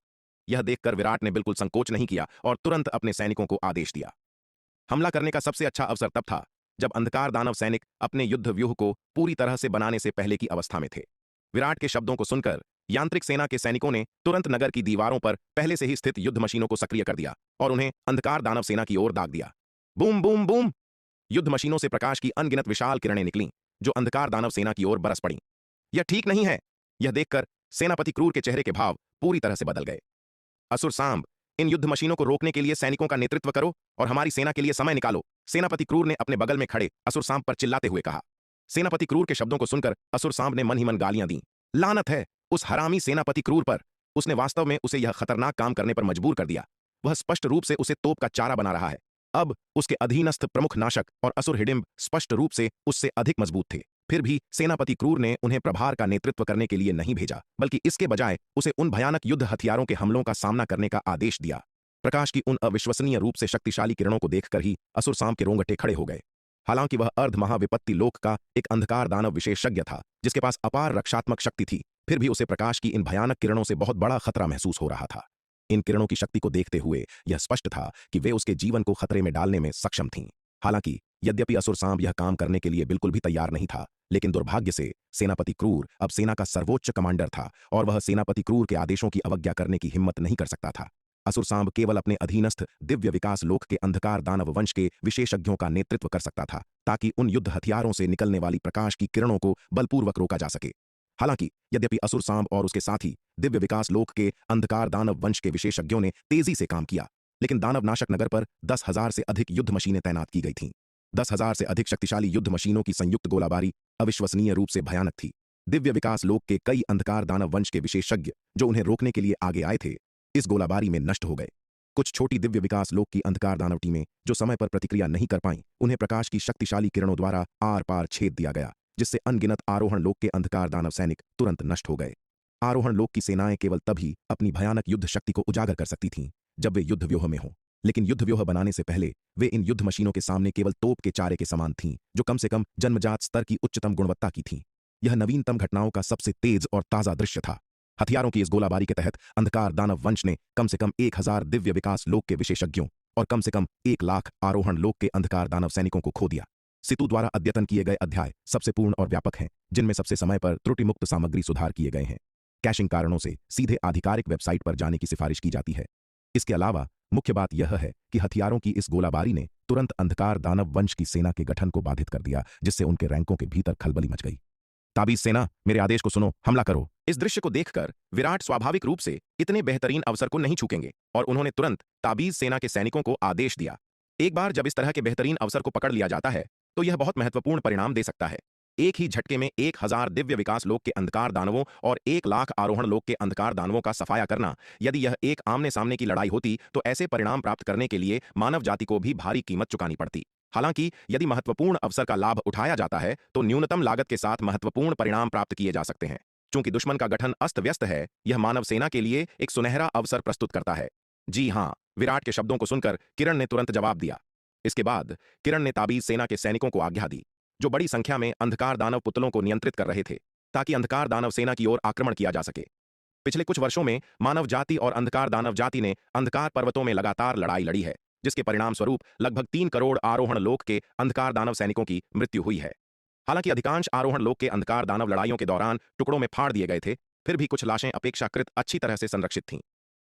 यह देखकर विराट ने बिल्कुल संकोच नहीं किया और तुरंत अपने सैनिकों को आदेश दिया। हमला करने का सबसे अच्छा अवसर तब था जब अंधकार दानव सैनिक अपने युद्ध व्यूह को पूरी तरह से बनाने से पहले की अवस्था में थे। विराट के शब्दों को सुनकर यांत्रिक सेना के सैनिकों ने तुरंत नगर की दीवारों पर पहले से ही स्थित युद्ध मशीनों को सक्रिय कर दिया और उन्हें अंधकार दानव सेना की ओर दाग दिया। Boom boom boom! युद्ध मशीनों से प्रकाश की अनगिनत विशाल किरणें निकलीं, जो अंधकार दानव सेना की ओर बरस पड़ीं। यह ठीक नहीं है! यह देखकर सेनापति क्रूर के चेहरे के भाव पूरी तरह से बदल गए। असुर सांब, इन युद्ध मशीनों को रोकने के लिए सैनिकों का नेतृत्व करो और हमारी सेना के लिए समय निकालो, सेनापति क्रूर ने अपने बगल में खड़े असुर सांब पर चिल्लाते हुए कहा। सेनापति क्रूर के शब्दों को सुनकर असुर सांब ने मन ही मन गालियां दी। लानत है उस हरामी सेनापति क्रूर पर! उसने वास्तव में उसे यह खतरनाक काम करने पर मजबूर कर दिया। वह स्पष्ट रूप से उसे तोप का चारा बना रहा है। अब उसके अधीनस्थ प्रमुख नाशक और असुर हिडिंब स्पष्ट रूप से उससे अधिक मजबूत थे। फिर भी सेनापति क्रूर ने उन्हें प्रभार का नेतृत्व करने के लिए नहीं भेजा, बल्कि इसके बजाय उसे उन भयानक युद्ध हथियारों के हमलों का सामना करने का आदेश दिया। प्रकाश की उन अविश्वसनीय रूप से शक्तिशाली किरणों को देखकर ही असुर सांब के रोंगटे खड़े हो गए। हालांकि वह अर्ध महाविपत्ति लोक का एक अंधकार दानव विशेषज्ञ था, जिसके पास अपार रक्षात्मक शक्ति थी, फिर भी उसे प्रकाश की इन भयानक किरणों से बहुत बड़ा खतरा महसूस हो रहा था। इन किरणों की शक्ति को देखते हुए यह स्पष्ट था कि वे उसके जीवन को खतरे में डालने में सक्षम थीं। हालांकि यद्यपि असुर सांब यह काम करने के लिए बिल्कुल भी तैयार नहीं था, लेकिन दुर्भाग्य से सेनापति क्रूर अब सेना का सर्वोच्च कमांडर था और वह सेनापति क्रूर के आदेशों की अवज्ञा करने की हिम्मत नहीं कर सकता था। असुर सांब केवल अपने अधीनस्थ दिव्य विकास लोक के अंधकार दानव वंश के विशेषज्ञों का नेतृत्व कर सकता था, ताकि उन युद्ध हथियारों से निकलने वाली प्रकाश की किरणों को बलपूर्वक रोका जा सके। हालांकि यद्यपि असुर सांब और उसके साथी दिव्य विकास लोक के अंधकार दानव वंश के विशेषज्ञों ने तेजी से काम किया, लेकिन दानव नाशक नगर पर 10,000 से अधिक युद्ध मशीनें तैनात की गई थीं। 10,000 से अधिक शक्तिशाली युद्ध मशीनों की संयुक्त गोलाबारी अविश्वसनीय रूप से भयानक थी। दिव्य विकास लोक के कई अंधकार दानव वंश के विशेषज्ञ जो उन्हें रोकने के लिए आगे आए थे, इस गोलाबारी में नष्ट हो गए। कुछ छोटी दिव्य विकास लोक की अंधकार दानव टीमें जो समय पर प्रतिक्रिया नहीं कर पाईं, उन्हें प्रकाश की शक्तिशाली किरणों द्वारा आर पार छेद दिया गया, जिससे अनगिनत आरोहण लोक के अंधकार दानव सैनिक तुरंत नष्ट हो गए। आरोहण लोक की सेनाएं केवल तभी अपनी भयानक युद्ध शक्ति को उजागर कर सकती थीं जब वे युद्ध व्यूह में हों, लेकिन युद्ध व्यूह बनाने से पहले वे इन युद्ध मशीनों के सामने केवल तोप के चारे के समान थीं, जो कम से कम जन्मजात स्तर की उच्चतम गुणवत्ता की थीं। यह नवीनतम घटनाओं का सबसे तेज और ताजा दृश्य था। हथियारों की इस गोलाबारी के तहत अंधकार दानव वंश ने कम से कम 1000 दिव्य विकास लोक के विशेषज्ञों और कम से कम 1 लाख आरोहण लोक के अंधकार दानव सैनिकों को खो दिया। सितु द्वारा अद्यतन किए गए अध्याय सबसे पूर्ण और व्यापक हैं, जिनमें सबसे समय पर त्रुटि मुक्त सामग्री सुधार किए गए हैं। कैशिंग कारणों से सीधे आधिकारिक वेबसाइट पर जाने की सिफारिश की जाती है। इसके अलावा मुख्य बात यह है कि हथियारों की इस गोलाबारी ने तुरंत अंधकार दानव वंश की सेना के गठन को बाधित कर दिया, जिससे उनके रैंकों के भीतर खलबली मच गई। ताबीज सेना, मेरे आदेश को सुनो, हमला करो! इस दृश्य को देखकर विराट स्वाभाविक रूप से इतने बेहतरीन अवसर को नहीं चूकेंगे और उन्होंने तुरंत ताबीज सेना के सैनिकों को आदेश दिया। एक बार जब इस तरह के बेहतरीन अवसर को पकड़ लिया जाता है, तो यह बहुत महत्वपूर्ण परिणाम दे सकता है। एक ही झटके में 1000 दिव्य विकास लोक के अंधकार दानवों और 1 लाख आरोहण लोक के अंधकार दानवों का सफाया करना, यदि यह एक आमने सामने की लड़ाई होती तो ऐसे परिणाम प्राप्त करने के लिए मानव जाति को भी भारी कीमत चुकानी पड़ती। हालांकि यदि महत्वपूर्ण अवसर का लाभ उठाया जाता है तो न्यूनतम लागत के साथ महत्वपूर्ण परिणाम प्राप्त किए जा सकते हैं। चूंकि दुश्मन का गठन अस्त व्यस्त है, यह मानव सेना के लिए एक सुनहरा अवसर प्रस्तुत करता है। जी हां, विराट के शब्दों को सुनकर किरण ने तुरंत जवाब दिया। इसके बाद किरण ने ताबीज सेना के सैनिकों को आज्ञा दी, जो बड़ी संख्या में अंधकार दानव पुतलों को नियंत्रित कर रहे थे, ताकि अंधकार दानव सेना की ओर आक्रमण किया जा सके। पिछले कुछ वर्षों में मानव जाति और अंधकार दानव जाति ने अंधकार पर्वतों में लगातार लड़ाई लड़ी है, जिसके परिणाम स्वरूप लगभग 3 करोड़ आरोहण लोक के अंधकार दानव सैनिकों की मृत्यु हुई है। हालांकि अधिकांश आरोहण लोक के अंधकार दानव लड़ाइयों के दौरान टुकड़ों में फाड़ दिए गए थे, फिर भी कुछ लाशें अपेक्षाकृत अच्छी तरह से संरक्षित थीं।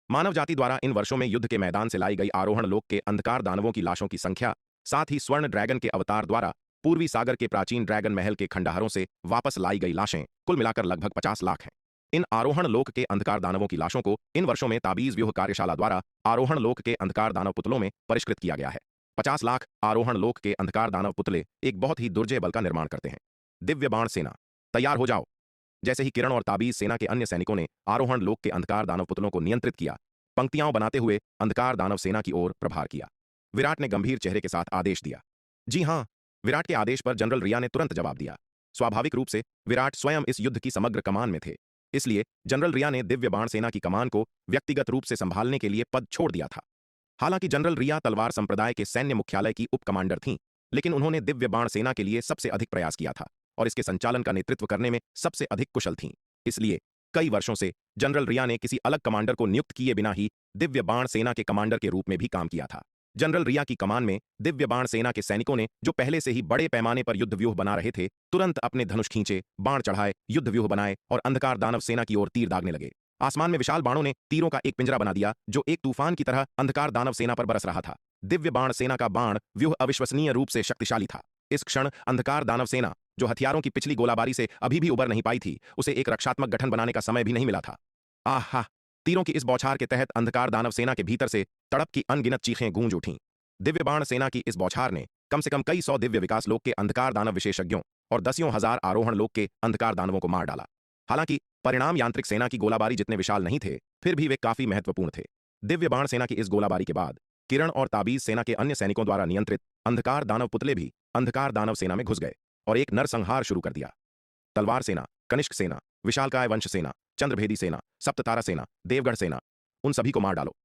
मानव जाति द्वारा इन वर्षों में युद्ध के मैदान से लाई गई आरोहण लोक के अंधकार दानवों की लाशों की संख्या, साथ ही स्वर्ण ड्रैगन के अवतार द्वारा पूर्वी सागर के प्राचीन ड्रैगन महल के खंडहरों से वापस लाई गई लाशें कुल मिलाकर लगभग 50 लाख हैं। इन आरोहण लोक के अंधकार दानवों की लाशों को इन वर्षों में ताबीज व्यूह कार्यशाला द्वारा आरोहण लोक के अंधकार दानव पुतलों में परिष्कृत किया गया है। 50 लाख आरोहण लोक के अंधकार दानव पुतले एक बहुत ही दुर्जय बल का निर्माण करते हैं। दिव्य बाण सेना, तैयार हो जाओ! जैसे ही किरण और ताबीज सेना के अन्य सैनिकों ने आरोहण लोक के अंधकार दानव पुतलों को नियंत्रित किया, पंक्तियां बनाते हुए अंधकार दानव सेना की ओर प्रहार किया। विराट ने गंभीर चेहरे के साथ आदेश दिया। जी हां, विराट के आदेश पर जनरल रिया ने तुरंत जवाब दिया। स्वाभाविक रूप से विराट स्वयं इस युद्ध की समग्र कमान में थे, इसलिए जनरल रिया ने दिव्य बाण सेना की कमान को व्यक्तिगत रूप से संभालने के लिए पद छोड़ दिया था। हालांकि जनरल रिया तलवार संप्रदाय के सैन्य मुख्यालय की उप कमांडर थीं, लेकिन उन्होंने दिव्य बाण सेना के लिए सबसे अधिक प्रयास किया था और इसके संचालन का नेतृत्व करने में सबसे अधिक कुशल थीं। इसलिए कई वर्षों से जनरल रिया ने किसी अलग कमांडर को नियुक्त किए बिना ही दिव्य बाण सेना के कमांडर के रूप में भी काम किया था। जनरल रिया की कमान में दिव्य बाण सेना के सैनिकों ने, जो पहले से ही बड़े पैमाने पर युद्ध व्यूह बना रहे थे, तुरंत अपने धनुष खींचे, बाण चढ़ाए, युद्ध व्यूह बनाए और अंधकार दानव सेना की ओर तीर दागने लगे। आसमान में विशाल बाणों ने तीरों का एक पिंजरा बना दिया, जो एक तूफान की तरह अंधकार दानव सेना पर बरस रहा था। दिव्य बाण सेना का बाण व्यूह अविश्वसनीय रूप से शक्तिशाली था। इस क्षण अंधकार दानव सेना, जो हथियारों की पिछली गोलाबारी से अभी भी उबर नहीं पाई थी, उसे एक रक्षात्मक गठन बनाने का समय भी नहीं मिला था। आहा! तीरों की इस बौछार के तहत अंधकार दानव सेना के भीतर से तड़प की अनगिनत चीखें गूंज उठीं। दिव्य बाण सेना की इस बौछार ने कम से कम कई सौ दिव्य विकास लोक के अंधकार दानव विशेषज्ञों और दसियों हजार आरोहण लोक के अंधकार दानवों को मार डाला। हालांकि परिणाम यांत्रिक सेना की गोलाबारी जितने विशाल नहीं थे, फिर भी वे काफी महत्वपूर्ण थे। दिव्य बाण सेना की इस गोलाबारी के बाद किरण और ताबीज सेना के अन्य सैनिकों द्वारा नियंत्रित अंधकार दानव पुतले भी अंधकार दानव सेना में घुस गए और एक नरसंहार शुरू कर दिया। तलवार सेना, कनिष्क सेना, विशालकाय वंश सेना, चंद्रभेदी सेना, सप्ततारा सेना, देवगढ़ सेना, उन सभी को मार डालो।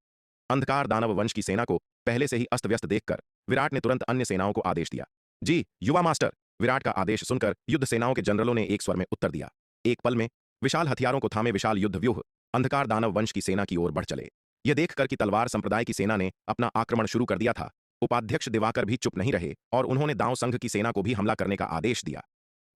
अंधकार दानव वंश की सेना को पहले से ही अस्त व्यस्त देखकर विराट ने तुरंत अन्य सेनाओं को आदेश दिया। जी युवा मास्टर, विराट का आदेश सुनकर युद्ध सेनाओं के जनरलों ने एक स्वर में उत्तर दिया। एक पल में विशाल हथियारों को थामे विशाल युद्ध व्यूह अंधकार दानव वंश की सेना की ओर बढ़ चले। यह देखकर कि तलवार संप्रदाय की सेना ने अपना आक्रमण शुरू कर दिया था, उपाध्यक्ष दिवाकर भी चुप नहीं रहे और उन्होंने दांव संघ की सेना को भी हमला करने का आदेश दिया।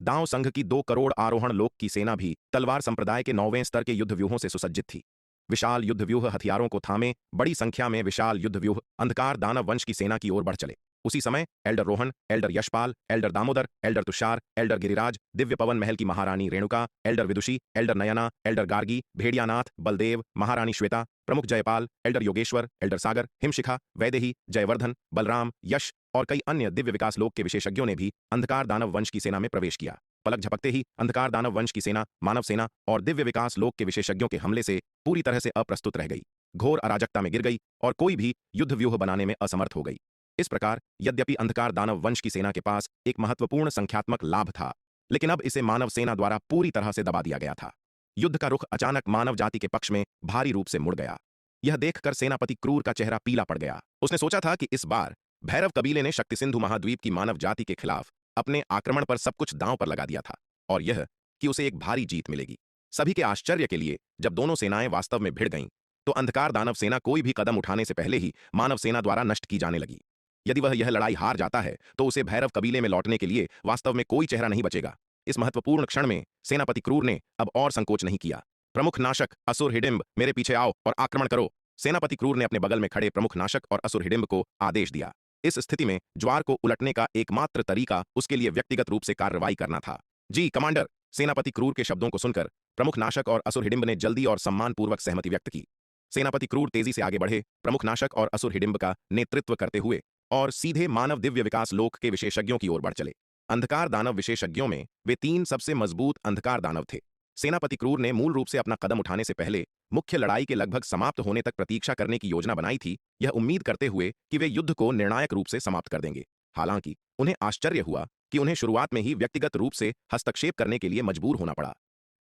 दांव संघ की 2 करोड़ आरोहण लोक की सेना भी तलवार संप्रदाय के 9वें स्तर के युद्ध व्यूहों से सुसज्जित थी। विशाल युद्ध व्यूह हथियारों को थामे बड़ी संख्या में विशाल युद्ध व्यूह अंधकार दानव वंश की सेना की ओर बढ़ चले। उसी समय Elder Rohan, Elder Yashpal, Elder Damodar, Elder Tushar, Elder Giriraj, Divya पवन महल की महारानी रेणुका, एल्डर विदुषी, एल्डर नयना, एल्डर गार्गी, भेड़ियानाथ, बलदेव, महारानी श्वेता, प्रमुख जयपाल, एल्डर योगेश्वर, एल्डर सागर, हिमशिखा, वैदेही, जयवर्धन, बलराम, यश और कई अन्य दिव्य विकास लोक के विशेषज्ञों ने भी अंधकार दानव वंश की सेना में प्रवेश किया। पलक झपकते ही अंधकार दानव वंश की सेना, मानव सेना और दिव्य विकास लोक के विशेषज्ञों के हमले से पूरी तरह से अप्रस्तुत रह गई, घोर अराजकता में गिर गई और कोई भी युद्ध व्यूह बनाने में असमर्थ हो गई। इस प्रकार यद्यपि अंधकार दानव वंश की सेना के पास एक महत्वपूर्ण संख्यात्मक लाभ था, लेकिन अब इसे मानव सेना द्वारा पूरी तरह से दबा दिया गया था। युद्ध का रुख अचानक मानव जाति के पक्ष में भारी रूप से मुड़ गया। यह देखकर सेनापति क्रूर का चेहरा पीला पड़ गया। उसने सोचा था कि इस बार भैरव कबीले ने शक्ति सिंधु महाद्वीप की मानव जाति के खिलाफ अपने आक्रमण पर सब कुछ दांव पर लगा दिया था और यह कि उसे एक भारी जीत मिलेगी। सभी के आश्चर्य के लिए जब दोनों सेनाएं वास्तव में भिड़ गईं, तो अंधकार दानव सेना कोई भी कदम उठाने से पहले ही मानव सेना द्वारा नष्ट की जाने लगी। यदि वह यह लड़ाई हार जाता है तो उसे भैरव कबीले में लौटने के लिए वास्तव में कोई चेहरा नहीं बचेगा। इस महत्वपूर्ण क्षण में सेनापति क्रूर ने अब और संकोच नहीं किया। प्रमुख नाशक असुर हिडिंब, मेरे पीछे आओ और आक्रमण करो। सेनापति क्रूर ने अपने बगल में खड़े प्रमुख नाशक और असुर हिडिंब को आदेश दिया। इस स्थिति में ज्वार को उलटने का एकमात्र तरीका उसके लिए व्यक्तिगत रूप से कार्रवाई करना था। जी कमांडर, सेनापति क्रूर के शब्दों को सुनकर प्रमुख नाशक और असुर हिडिंब ने जल्दी और सम्मानपूर्वक सहमति व्यक्त की। सेनापति क्रूर तेजी से आगे बढ़े, प्रमुख नाशक और असुर हिडिंब का नेतृत्व करते हुए और सीधे मानव दिव्य विकास लोक के विशेषज्ञों की ओर बढ़ चले। अंधकार दानव विशेषज्ञों में वे 3 सबसे मजबूत अंधकार दानव थे। सेनापति क्रूर ने मूल रूप से अपना कदम उठाने से पहले मुख्य लड़ाई के लगभग समाप्त होने तक प्रतीक्षा करने की योजना बनाई थी, यह उम्मीद करते हुए कि वे युद्ध को निर्णायक रूप से समाप्त कर देंगे। हालांकि उन्हें आश्चर्य हुआ कि उन्हें शुरुआत में ही व्यक्तिगत रूप से हस्तक्षेप करने के लिए मजबूर होना पड़ा।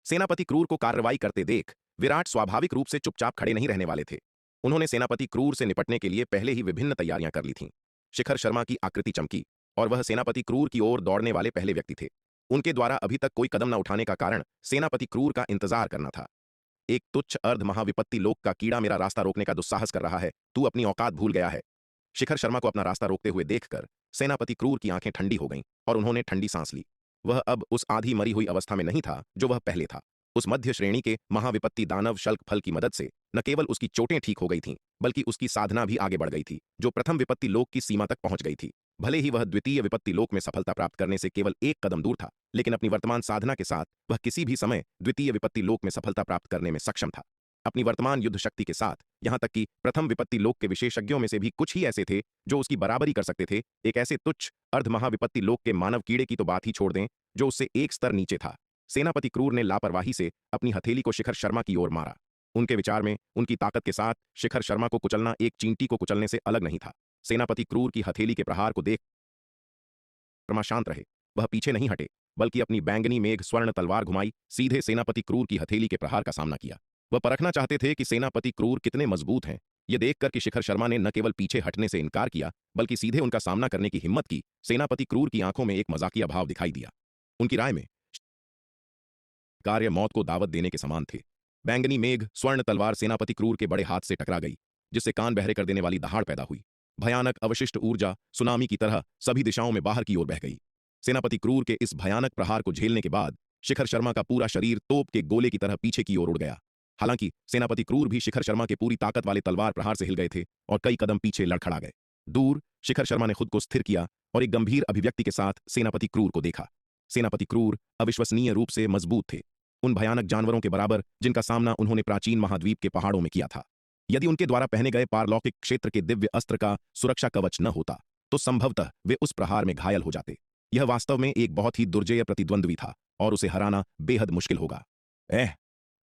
सेनापति क्रूर को कार्रवाई करते देख विराट स्वाभाविक रूप से चुपचाप खड़े नहीं रहने वाले थे। उन्होंने सेनापति क्रूर से निपटने के लिए पहले ही विभिन्न तैयारियां कर ली थीं। शिखर शर्मा की आकृति चमकी और वह सेनापति क्रूर की ओर दौड़ने वाले पहले व्यक्ति थे। उनके द्वारा अभी तक कोई कदम न उठाने का कारण सेनापति क्रूर का इंतजार करना था। एक तुच्छ अर्ध महाविपत्ति लोक का कीड़ा मेरा रास्ता रोकने का दुस्साहस कर रहा है, तू अपनी औकात भूल गया है। शिखर शर्मा को अपना रास्ता रोकते हुए देखकर सेनापति क्रूर की आंखें ठंडी हो गईं और उन्होंने ठंडी सांस ली। वह अब उस आधी मरी हुई अवस्था में नहीं था जो वह पहले था। उस मध्य श्रेणी के महाविपत्ति दानव शल्क फल की मदद से न केवल उसकी चोटें ठीक हो गई थीं, बल्कि उसकी साधना भी आगे बढ़ गई थी, जो प्रथम विपत्ति लोक की सीमा तक पहुंच गई थी। भले ही वह द्वितीय विपत्ति लोक में सफलता प्राप्त करने से केवल एक कदम दूर था, लेकिन अपनी वर्तमान साधना के साथ वह किसी भी समय द्वितीय विपत्ति लोक में सफलता प्राप्त करने में सक्षम था। अपनी वर्तमान युद्ध शक्ति के साथ यहां तक कि प्रथम विपत्ति लोक के विशेषज्ञों में से भी कुछ ही ऐसे थे जो उसकी बराबरी कर सकते थे। एक ऐसे तुच्छ अर्ध महाविपत्ति लोक के मानव कीड़े की तो बात ही छोड़ दें, जो उससे एक स्तर नीचे था। सेनापति क्रूर ने लापरवाही से अपनी हथेली को शिखर शर्मा की ओर मारा। उनके विचार में उनकी ताकत के साथ शिखर शर्मा को कुचलना एक चींटी को कुचलने से अलग नहीं था। सेनापति क्रूर की हथेली के प्रहार को देख शर्मा शांत रहे। वह पीछे नहीं हटे, बल्कि अपनी बैंगनी मेघ स्वर्ण तलवार घुमाई, सीधे सेनापति क्रूर की हथेली के प्रहार का सामना किया। वह परखना चाहते थे कि सेनापति क्रूर कितने मजबूत हैं। यह देखकर कि शिखर शर्मा ने न केवल पीछे हटने से इनकार किया, बल्कि सीधे उनका सामना करने की हिम्मत की, सेनापति क्रूर की आंखों में एक मजाकिया भाव दिखाई दिया। उनकी राय में कार्य मौत को दावत देने के समान थे। बैंगनी मेघ स्वर्ण तलवार सेनापति क्रूर के बड़े हाथ से टकरा गई, जिससे कान बहरे कर देने वाली दहाड़ पैदा हुई। भयानक अवशिष्ट ऊर्जा सुनामी की तरह सभी दिशाओं में बाहर की ओर बह गई। सेनापति क्रूर के इस भयानक प्रहार को झेलने के बाद शिखर शर्मा का पूरा शरीर तोप के गोले की तरह पीछे की ओर उड़ गया। हालांकि सेनापति क्रूर भी शिखर शर्मा के पूरी ताकत वाले तलवार प्रहार से हिल गए थे और कई कदम पीछे लड़खड़ा गए। दूर शिखर शर्मा ने खुद को स्थिर किया और एक गंभीर अभिव्यक्ति के साथ सेनापति क्रूर को देखा। सेनापति क्रूर अविश्वसनीय रूप से मजबूत थे, उन भयानक जानवरों के बराबर जिनका सामना उन्होंने प्राचीन महाद्वीप के पहाड़ों में किया था। यदि उनके द्वारा पहने गए पारलौकिक क्षेत्र के दिव्य अस्त्र का सुरक्षा कवच न होता तो संभवतः वे उस प्रहार में घायल हो जाते। यह वास्तव में एक बहुत ही दुर्जेय प्रतिद्वंद्वी था और उसे हराना बेहद मुश्किल होगा।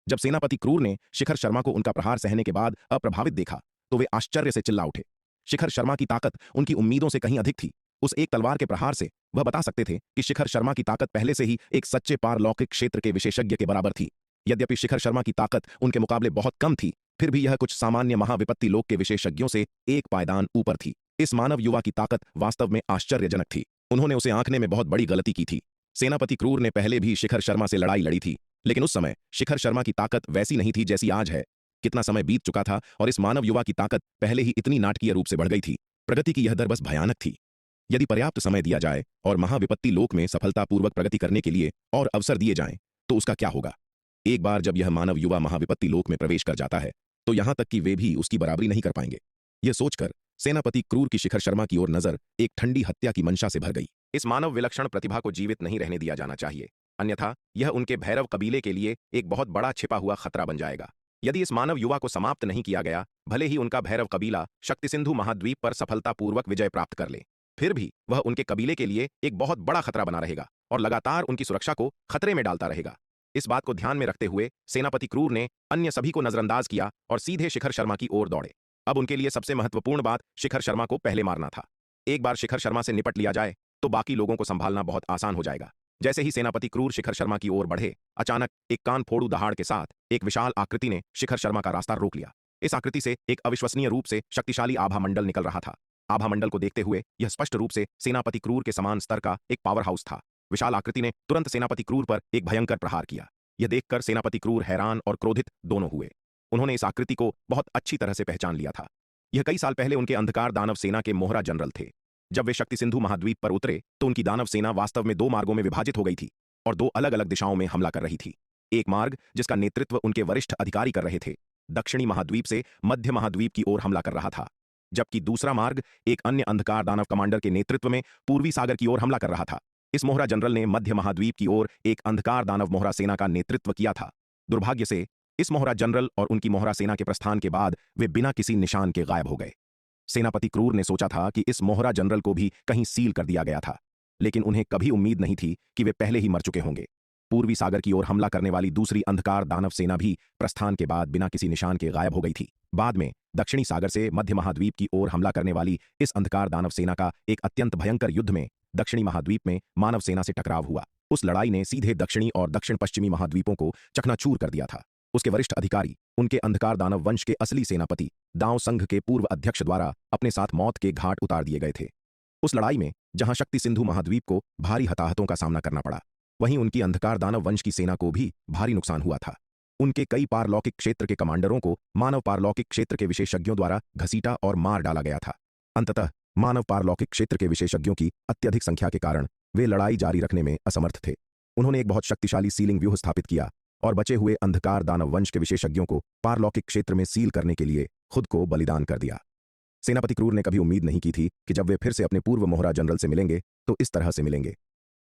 जब सेनापति क्रूर ने शिखर शर्मा को उनका प्रहार सहने के बाद अप्रभावित देखा तो वे आश्चर्य से चिल्ला उठे। शिखर शर्मा की ताकत उनकी उम्मीदों से कहीं अधिक थी। उस एक तलवार के प्रहार से वह बता सकते थे कि शिखर शर्मा की ताकत पहले से ही एक सच्चे पारलौकिक क्षेत्र के विशेषज्ञ के बराबर थी। यद्यपि शिखर शर्मा की ताकत उनके मुकाबले बहुत कम थी, फिर भी यह कुछ सामान्य महाविपत्ति लोक के विशेषज्ञों से एक पायदान ऊपर थी। इस मानव युवा की ताकत वास्तव में आश्चर्यजनक थी। उन्होंने उसे आंकने में बहुत बड़ी गलती की थी। सेनापति क्रूर ने पहले भी शिखर शर्मा से लड़ाई लड़ी थी, लेकिन उस समय शिखर शर्मा की ताकत वैसी नहीं थी जैसी आज है। कितना समय बीत चुका था और इस मानव युवा की ताकत पहले ही इतनी नाटकीय रूप से बढ़ गई थी। प्रगति की यह दर बस भयानक थी। यदि पर्याप्त समय दिया जाए और महाविपत्ति लोक में सफलतापूर्वक प्रगति करने के लिए और अवसर दिए जाएं, तो उसका क्या होगा। एक बार जब यह मानव युवा महाविपत्ति लोक में प्रवेश कर जाता है तो यहां तक कि वे भी उसकी बराबरी नहीं कर पाएंगे। यह सोचकर सेनापति क्रूर की शिखर शर्मा की ओर नजर एक ठंडी हत्या की मंशा से भर गई। इस मानव विलक्षण प्रतिभा को जीवित नहीं रहने दिया जाना चाहिए, अन्यथा यह उनके भैरव कबीले के लिए एक बहुत बड़ा छिपा हुआ खतरा बन जाएगा। यदि इस मानव युवा को समाप्त नहीं किया गया, भले ही उनका भैरव कबीला शक्ति सिंधु महाद्वीप पर सफलतापूर्वक विजय प्राप्त कर ले, फिर भी वह उनके कबीले के लिए एक बहुत बड़ा खतरा बना रहेगा और लगातार उनकी सुरक्षा को खतरे में डालता रहेगा। इस बात को ध्यान में रखते हुए सेनापति क्रूर ने अन्य सभी को नजरअंदाज किया और सीधे शिखर शर्मा की ओर दौड़े। अब उनके लिए सबसे महत्वपूर्ण बात शिखर शर्मा को पहले मारना था। एक बार शिखर शर्मा से निपट लिया जाए तो बाकी लोगों को संभालना बहुत आसान हो जाएगा। जैसे ही सेनापति क्रूर शिखर शर्मा की ओर बढ़े, अचानक एक कान फोड़ू दहाड़ के साथ एक विशाल आकृति ने शिखर शर्मा का रास्ता रोक लिया। इस आकृति से एक अविश्वसनीय रूप से शक्तिशाली आभा मंडल निकल रहा था। आभा मंडल को देखते हुए यह स्पष्ट रूप से सेनापति क्रूर के समान स्तर का एक पावर हाउस था। विशाल आकृति ने तुरंत सेनापति क्रूर पर एक भयंकर प्रहार किया। यह देखकर सेनापति क्रूर हैरान और क्रोधित दोनों हुए। उन्होंने इस आकृति को बहुत अच्छी तरह से पहचान लिया था। यह कई साल पहले उनके अंधकार दानव सेना के मोहरा जनरल थे। जब वे शक्ति सिंधु महाद्वीप पर उतरे तो उनकी दानव सेना वास्तव में दो मार्गों में विभाजित हो गई थी और दो अलग अलग दिशाओं में हमला कर रही थी। एक मार्ग जिसका नेतृत्व उनके वरिष्ठ अधिकारी कर रहे थे, दक्षिणी महाद्वीप से मध्य महाद्वीप की ओर हमला कर रहा था, जबकि दूसरा मार्ग एक अन्य अंधकार दानव कमांडर के नेतृत्व में पूर्वी सागर की ओर हमला कर रहा था। इस मोहरा जनरल ने मध्य महाद्वीप की ओर एक अंधकार दानव मोहरा सेना का नेतृत्व किया था। दुर्भाग्य से इस मोहरा जनरल और उनकी मोहरा सेना के प्रस्थान के बाद वे बिना किसी निशान के गायब हो गए। सेनापति क्रूर ने सोचा था कि इस मोहरा जनरल को भी कहीं सील कर दिया गया था, लेकिन उन्हें कभी उम्मीद नहीं थी कि वे पहले ही मर चुके होंगे। पूर्वी सागर की ओर हमला करने वाली दूसरी अंधकार दानव सेना भी प्रस्थान के बाद बिना किसी निशान के गायब हो गई थी। बाद में दक्षिणी सागर से मध्य महाद्वीप की ओर हमला करने वाली इस अंधकार दानव सेना का एक अत्यंत भयंकर युद्ध में दक्षिणी महाद्वीप में मानव सेना से टकराव हुआ। उस लड़ाई ने सीधे दक्षिणी और दक्षिण पश्चिमी महाद्वीपों को चकनाचूर कर दिया था। उसके वरिष्ठ अधिकारी, उनके अंधकार दानव वंश के असली सेनापति दांव संघ के पूर्व अध्यक्ष द्वारा अपने साथ मौत के घाट उतार दिए गए थे। उस लड़ाई में जहां शक्ति सिंधु महाद्वीप को भारी हताहतों का सामना करना पड़ा, वहीं उनकी अंधकार दानव वंश की सेना को भी भारी नुकसान हुआ था। उनके कई पारलौकिक क्षेत्र के कमांडरों को मानव पारलौकिक क्षेत्र के विशेषज्ञों द्वारा घसीटा और मार डाला गया था। अंततः मानव पारलौकिक क्षेत्र के विशेषज्ञों की अत्यधिक संख्या के कारण वे लड़ाई जारी रखने में असमर्थ थे। उन्होंने एक बहुत शक्तिशाली सीलिंग व्यूह स्थापित किया और बचे हुए अंधकार दानव वंश के विशेषज्ञों को पारलौकिक क्षेत्र में सील करने के लिए खुद को बलिदान कर दिया। सेनापति क्रूर ने कभी उम्मीद नहीं की थी कि जब वे फिर से अपने पूर्व मोहरा जनरल से मिलेंगे तो इस तरह से मिलेंगे।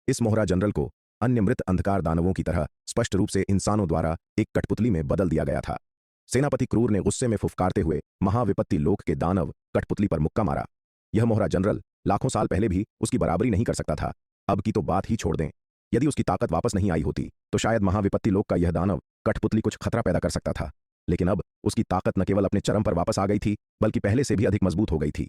इस मोहरा जनरल को अन्य मृत अंधकार दानवों की तरह स्पष्ट रूप से इंसानों द्वारा एक कठपुतली में बदल दिया गया था। सेनापति क्रूर ने गुस्से में फुफकारते हुए महाविपत्ति लोक के दानव कठपुतली पर मुक्का मारा। यह मोहरा जनरल लाखों साल पहले भी उसकी बराबरी नहीं कर सकता था। अब की तो बात ही छोड़ दें। यदि उसकी ताकत वापस नहीं आई होती तो शायद महाविपत्ति लोक का यह दानव कठपुतली कुछ खतरा पैदा कर सकता था, लेकिन अब उसकी ताकत न केवल अपने चरम पर वापस आ गई थी बल्कि पहले से भी अधिक मजबूत हो गई थी।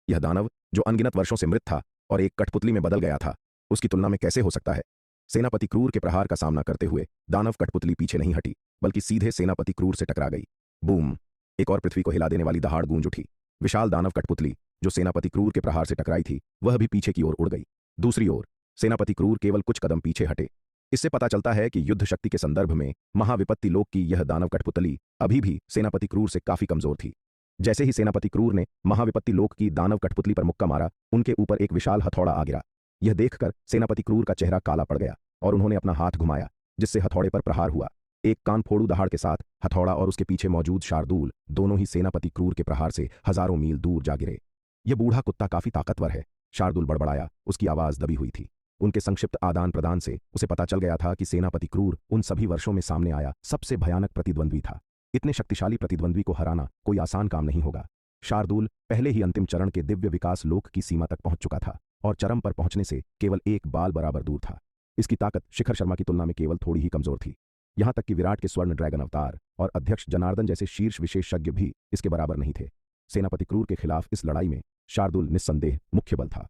यह दानव जो अनगिनत वर्षों से मृत था और एक कठपुतली में बदल गया था, उसकी तुलना में कैसे हो सकता है। सेनापति क्रूर के प्रहार का सामना करते हुए दानव कठपुतली पीछे नहीं हटी बल्कि सीधे सेनापति क्रूर से टकरा गई। बूम! एक और पृथ्वी को हिला देने वाली दहाड़ गूंज उठी। विशाल दानव कठपुतली जो सेनापति क्रूर के प्रहार से टकराई थी वह भी पीछे की ओर उड़ गई। दूसरी ओर सेनापति क्रूर केवल कुछ कदम पीछे हटे। इससे पता चलता है कि युद्ध शक्ति के संदर्भ में महाविपत्ति लोक की यह दानव कठपुतली अभी भी सेनापति क्रूर से काफी कमजोर थी। जैसे ही सेनापति क्रूर ने महाविपत्ति लोक की दानव कठपुतली पर मुक्का मारा, उनके ऊपर एक विशाल हथौड़ा आ गिरा। यह देखकर सेनापति क्रूर का चेहरा काला पड़ गया और उन्होंने अपना हाथ घुमाया, जिससे हथौड़े पर प्रहार हुआ। एक कान फोड़ू दहाड़ के साथ हथौड़ा और उसके पीछे मौजूद शार्दूल दोनों ही सेनापति क्रूर के प्रहार से हजारों मील दूर जा गिरे। यह बूढ़ा कुत्ता काफी ताकतवर है, शार्दूल बड़बड़ाया, उसकी आवाज दबी हुई थी। उनके संक्षिप्त आदान प्रदान से उसे पता चल गया था कि सेनापति क्रूर उन सभी वर्षों में सामने आया सबसे भयानक प्रतिद्वंद्वी था। इतने शक्तिशाली प्रतिद्वंद्वी को हराना कोई आसान काम नहीं होगा। शार्दूल पहले ही अंतिम चरण के दिव्य विकास लोक की सीमा तक पहुंच चुका था और चरम पर पहुंचने से केवल एक बाल बराबर दूर था। इसकी ताकत शिखर शर्मा की तुलना में केवल थोड़ी ही कमजोर थी। यहां तक कि विराट के स्वर्ण ड्रैगन अवतार और अध्यक्ष जनार्दन जैसे शीर्ष विशेषज्ञ भी इसके बराबर नहीं थे। सेनापति क्रूर के खिलाफ इस लड़ाई में शार्दूल निस्संदेह मुख्य बल था।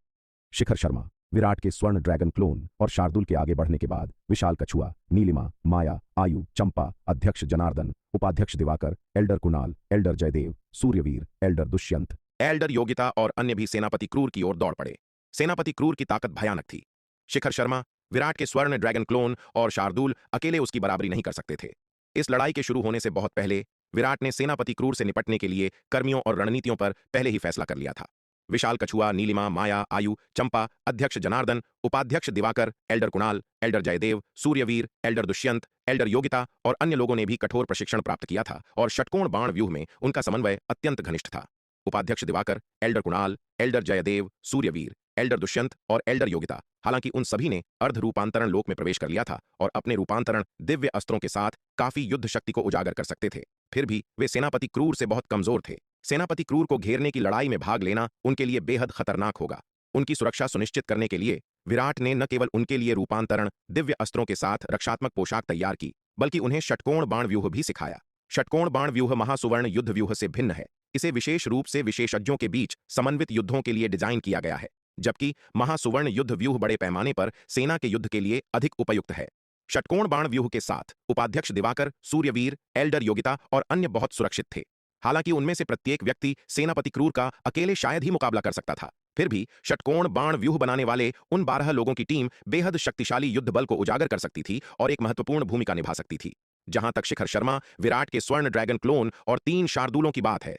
शिखर शर्मा, विराट के स्वर्ण ड्रैगन क्लोन और शार्दूल के आगे बढ़ने के बाद विशाल कछुआ, नीलिमा, माया, आयु, चंपा, अध्यक्ष जनार्दन, उपाध्यक्ष Diwakar, elder Kunal, elder Jaidev, Suryaveer, elder Dushyant, elder Yogita और अन्य भी सेनापति क्रूर की ओर दौड़ पड़े। सेनापति क्रूर की ताकत भयानक थी। शिखर शर्मा, विराट के स्वर्ण ड्रैगन क्लोन और शार्दूल अकेले उसकी बराबरी नहीं कर सकते थे। इस लड़ाई के शुरू होने से बहुत पहले विराट ने सेनापति क्रूर से निपटने के लिए कर्मियों और रणनीतियों पर पहले ही फैसला कर लिया था। विशाल कछुआ, नीलिमा, माया, आयु, चंपा, अध्यक्ष जनार्दन, उपाध्यक्ष Diwakar, elder Kunal, elder Jaidev, Suryaveer, elder Dushyant, elder Yogita और अन्य लोगों ने भी कठोर प्रशिक्षण प्राप्त किया था और षटकोण बाण व्यूह में उनका समन्वय अत्यंत घनिष्ठ था। उपाध्यक्ष Diwakar, elder Kunal, elder Jaidev, Suryaveer, elder Dushyant और एल्डर योगिता, हालांकि उन सभी ने अर्ध रूपांतरण लोक में प्रवेश कर लिया था और अपने रूपांतरण दिव्य अस्त्रों के साथ काफी युद्ध शक्ति को उजागर कर सकते थे। फिर भी वे सेनापति क्रूर से बहुत कमजोर थे। सेनापति क्रूर को घेरने की लड़ाई में भाग लेना उनके लिए बेहद खतरनाक होगा। उनकी सुरक्षा सुनिश्चित करने के लिए विराट ने न केवल उनके लिए रूपांतरण दिव्य अस्त्रों के साथ रक्षात्मक पोशाक तैयार की, बल्कि उन्हें षटकोण बाण व्यूह भी सिखाया। षटकोण बाण व्यूह महासुवर्ण युद्ध व्यूह से भिन्न है। इसे विशेष रूप से विशेषज्ञों के बीच समन्वित युद्धों के लिए डिजाइन किया गया है, जबकि महासुवर्ण युद्ध व्यूह बड़े पैमाने पर सेना के युद्ध के लिए अधिक उपयुक्त है। षटकोण बाण व्यूह के साथ उपाध्यक्ष दिवाकर, सूर्यवीर, एल्डर योगिता और अन्य बहुत सुरक्षित थे। हालांकि उनमें से प्रत्येक व्यक्ति सेनापति क्रूर का अकेले शायद ही मुकाबला कर सकता था। फिर भी षटकोण बाण व्यूह बनाने वाले उन 12 लोगों की टीम बेहद शक्तिशाली युद्ध बल को उजागर कर सकती थी और एक महत्वपूर्ण भूमिका निभा सकती थी। जहां तक शिखर शर्मा, विराट के स्वर्ण ड्रैगन क्लोन और 3 शार्दूलों की बात है,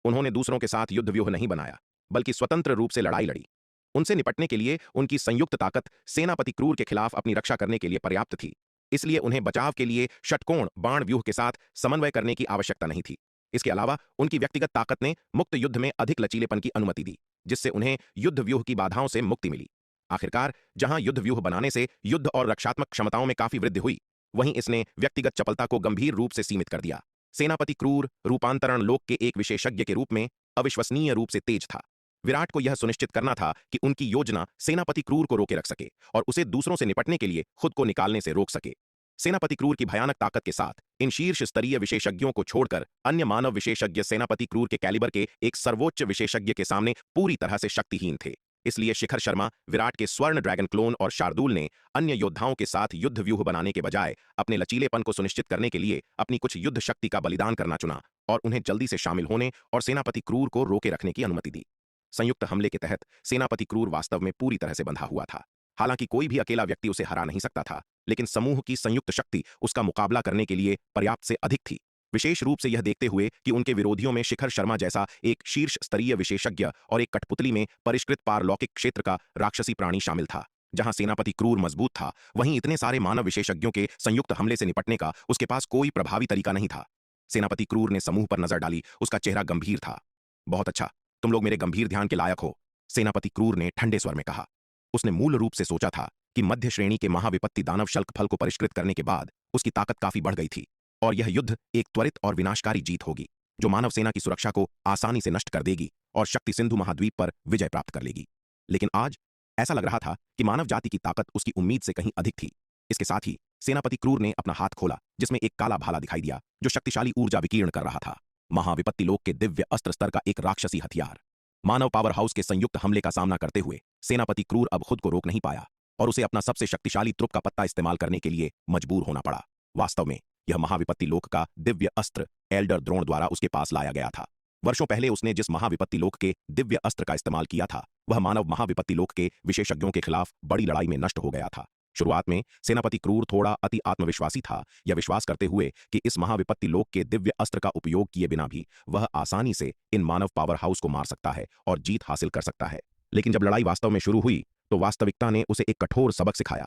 उन्होंने दूसरों के साथ युद्ध व्यूह नहीं बनाया, बल्कि स्वतंत्र रूप से लड़ाई लड़ी। उनसे निपटने के लिए उनकी संयुक्त ताकत सेनापति क्रूर के खिलाफ अपनी रक्षा करने के लिए पर्याप्त थी, इसलिए उन्हें बचाव के लिए षटकोण बाण व्यूह के साथ समन्वय करने की आवश्यकता नहीं थी। इसके अलावा उनकी व्यक्तिगत ताकत ने मुक्त युद्ध में अधिक लचीलेपन की अनुमति दी, जिससे उन्हें युद्ध व्यूह की बाधाओं से मुक्ति मिली। आखिरकार जहां युद्ध व्यूह बनाने से युद्ध और रक्षात्मक क्षमताओं में काफी वृद्धि हुई, वहीं इसने व्यक्तिगत चपलता को गंभीर रूप से सीमित कर दिया। सेनापति क्रूर रूपांतरण लोक के एक विशेषज्ञ के रूप में अविश्वसनीय रूप से तेज था। विराट को यह सुनिश्चित करना था कि उनकी योजना सेनापति क्रूर को रोके रख सके और उसे दूसरों से निपटने के लिए खुद को निकालने से रोक सके। सेनापति क्रूर की भयानक ताकत के साथ इन शीर्ष स्तरीय विशेषज्ञों को छोड़कर अन्य मानव विशेषज्ञ सेनापति क्रूर के कैलिबर के एक सर्वोच्च विशेषज्ञ के सामने पूरी तरह से शक्तिहीन थे। इसलिए शिखर शर्मा, विराट के स्वर्ण ड्रैगन क्लोन और शार्दूल ने अन्य योद्धाओं के साथ युद्ध व्यूह बनाने के बजाय अपने लचीलेपन को सुनिश्चित करने के लिए अपनी कुछ युद्ध शक्ति का बलिदान करना चुना और उन्हें जल्दी से शामिल होने और सेनापति क्रूर को रोके रखने की अनुमति दी। संयुक्त हमले के तहत सेनापति क्रूर वास्तव में पूरी तरह से बंधा हुआ था। हालांकि कोई भी अकेला व्यक्ति उसे हरा नहीं सकता था, लेकिन समूह की संयुक्त शक्ति उसका मुकाबला करने के लिए पर्याप्त से अधिक थी, विशेष रूप से यह देखते हुए कि उनके विरोधियों में शिखर शर्मा जैसा एक शीर्ष स्तरीय विशेषज्ञ और एक कठपुतली में परिष्कृत पारलौकिक क्षेत्र का राक्षसी प्राणी शामिल था। जहां सेनापति क्रूर मजबूत था, वहीं इतने सारे मानव विशेषज्ञों के संयुक्त हमले से निपटने का उसके पास कोई प्रभावी तरीका नहीं था। सेनापति क्रूर ने समूह पर नजर डाली, उसका चेहरा गंभीर था। बहुत अच्छा, तुम लोग मेरे गंभीर ध्यान के लायक हो, सेनापति क्रूर ने ठंडे स्वर में कहा। उसने मूल रूप से सोचा था कि मध्य श्रेणी के महाविपत्ति दानव शल्क फल को परिष्कृत करने के बाद उसकी ताकत काफी बढ़ गई थी और यह युद्ध एक त्वरित और विनाशकारी जीत होगी, जो मानव सेना की सुरक्षा को आसानी से नष्ट कर देगी और शक्ति सिंधु महाद्वीप पर विजय प्राप्त कर लेगी। लेकिन आज ऐसा लग रहा था कि मानव जाति की ताकत उसकी उम्मीद से कहीं अधिक थी। इसके साथ ही सेनापति क्रूर ने अपना हाथ खोला, जिसमें एक काला भाला दिखाई दिया जो शक्तिशाली ऊर्जा विकीर्ण कर रहा था। महाविपत्ति लोक के दिव्य अस्त्र स्तर का एक राक्षसी हथियार। मानव पावर हाउस के संयुक्त हमले का सामना करते हुए सेनापति क्रूर अब खुद को रोक नहीं पाया और उसे अपना सबसे शक्तिशाली त्रुप का पत्ता इस्तेमाल करने के लिए मजबूर होना पड़ा। वास्तव में यह महाविपत्ति लोक का दिव्य अस्त्र एल्डर द्रोण द्वारा उसके पास लाया गया था। वर्षों पहले उसने जिस महाविपत्ति लोक के दिव्य अस्त्र का इस्तेमाल किया था, वह मानव महाविपत्ति लोक के विशेषज्ञों के खिलाफ बड़ी लड़ाई में नष्ट हो गया था। शुरुआत में सेनापति क्रूर थोड़ा अति आत्मविश्वासी था, यह विश्वास करते हुए कि इस महाविपत्ति लोक के दिव्य अस्त्र का उपयोग किए बिना भी वह आसानी से इन मानव पावर हाउस को मार सकता है और जीत हासिल कर सकता है। लेकिन जब लड़ाई वास्तव में शुरू हुई तो वास्तविकता ने उसे एक कठोर सबक सिखाया।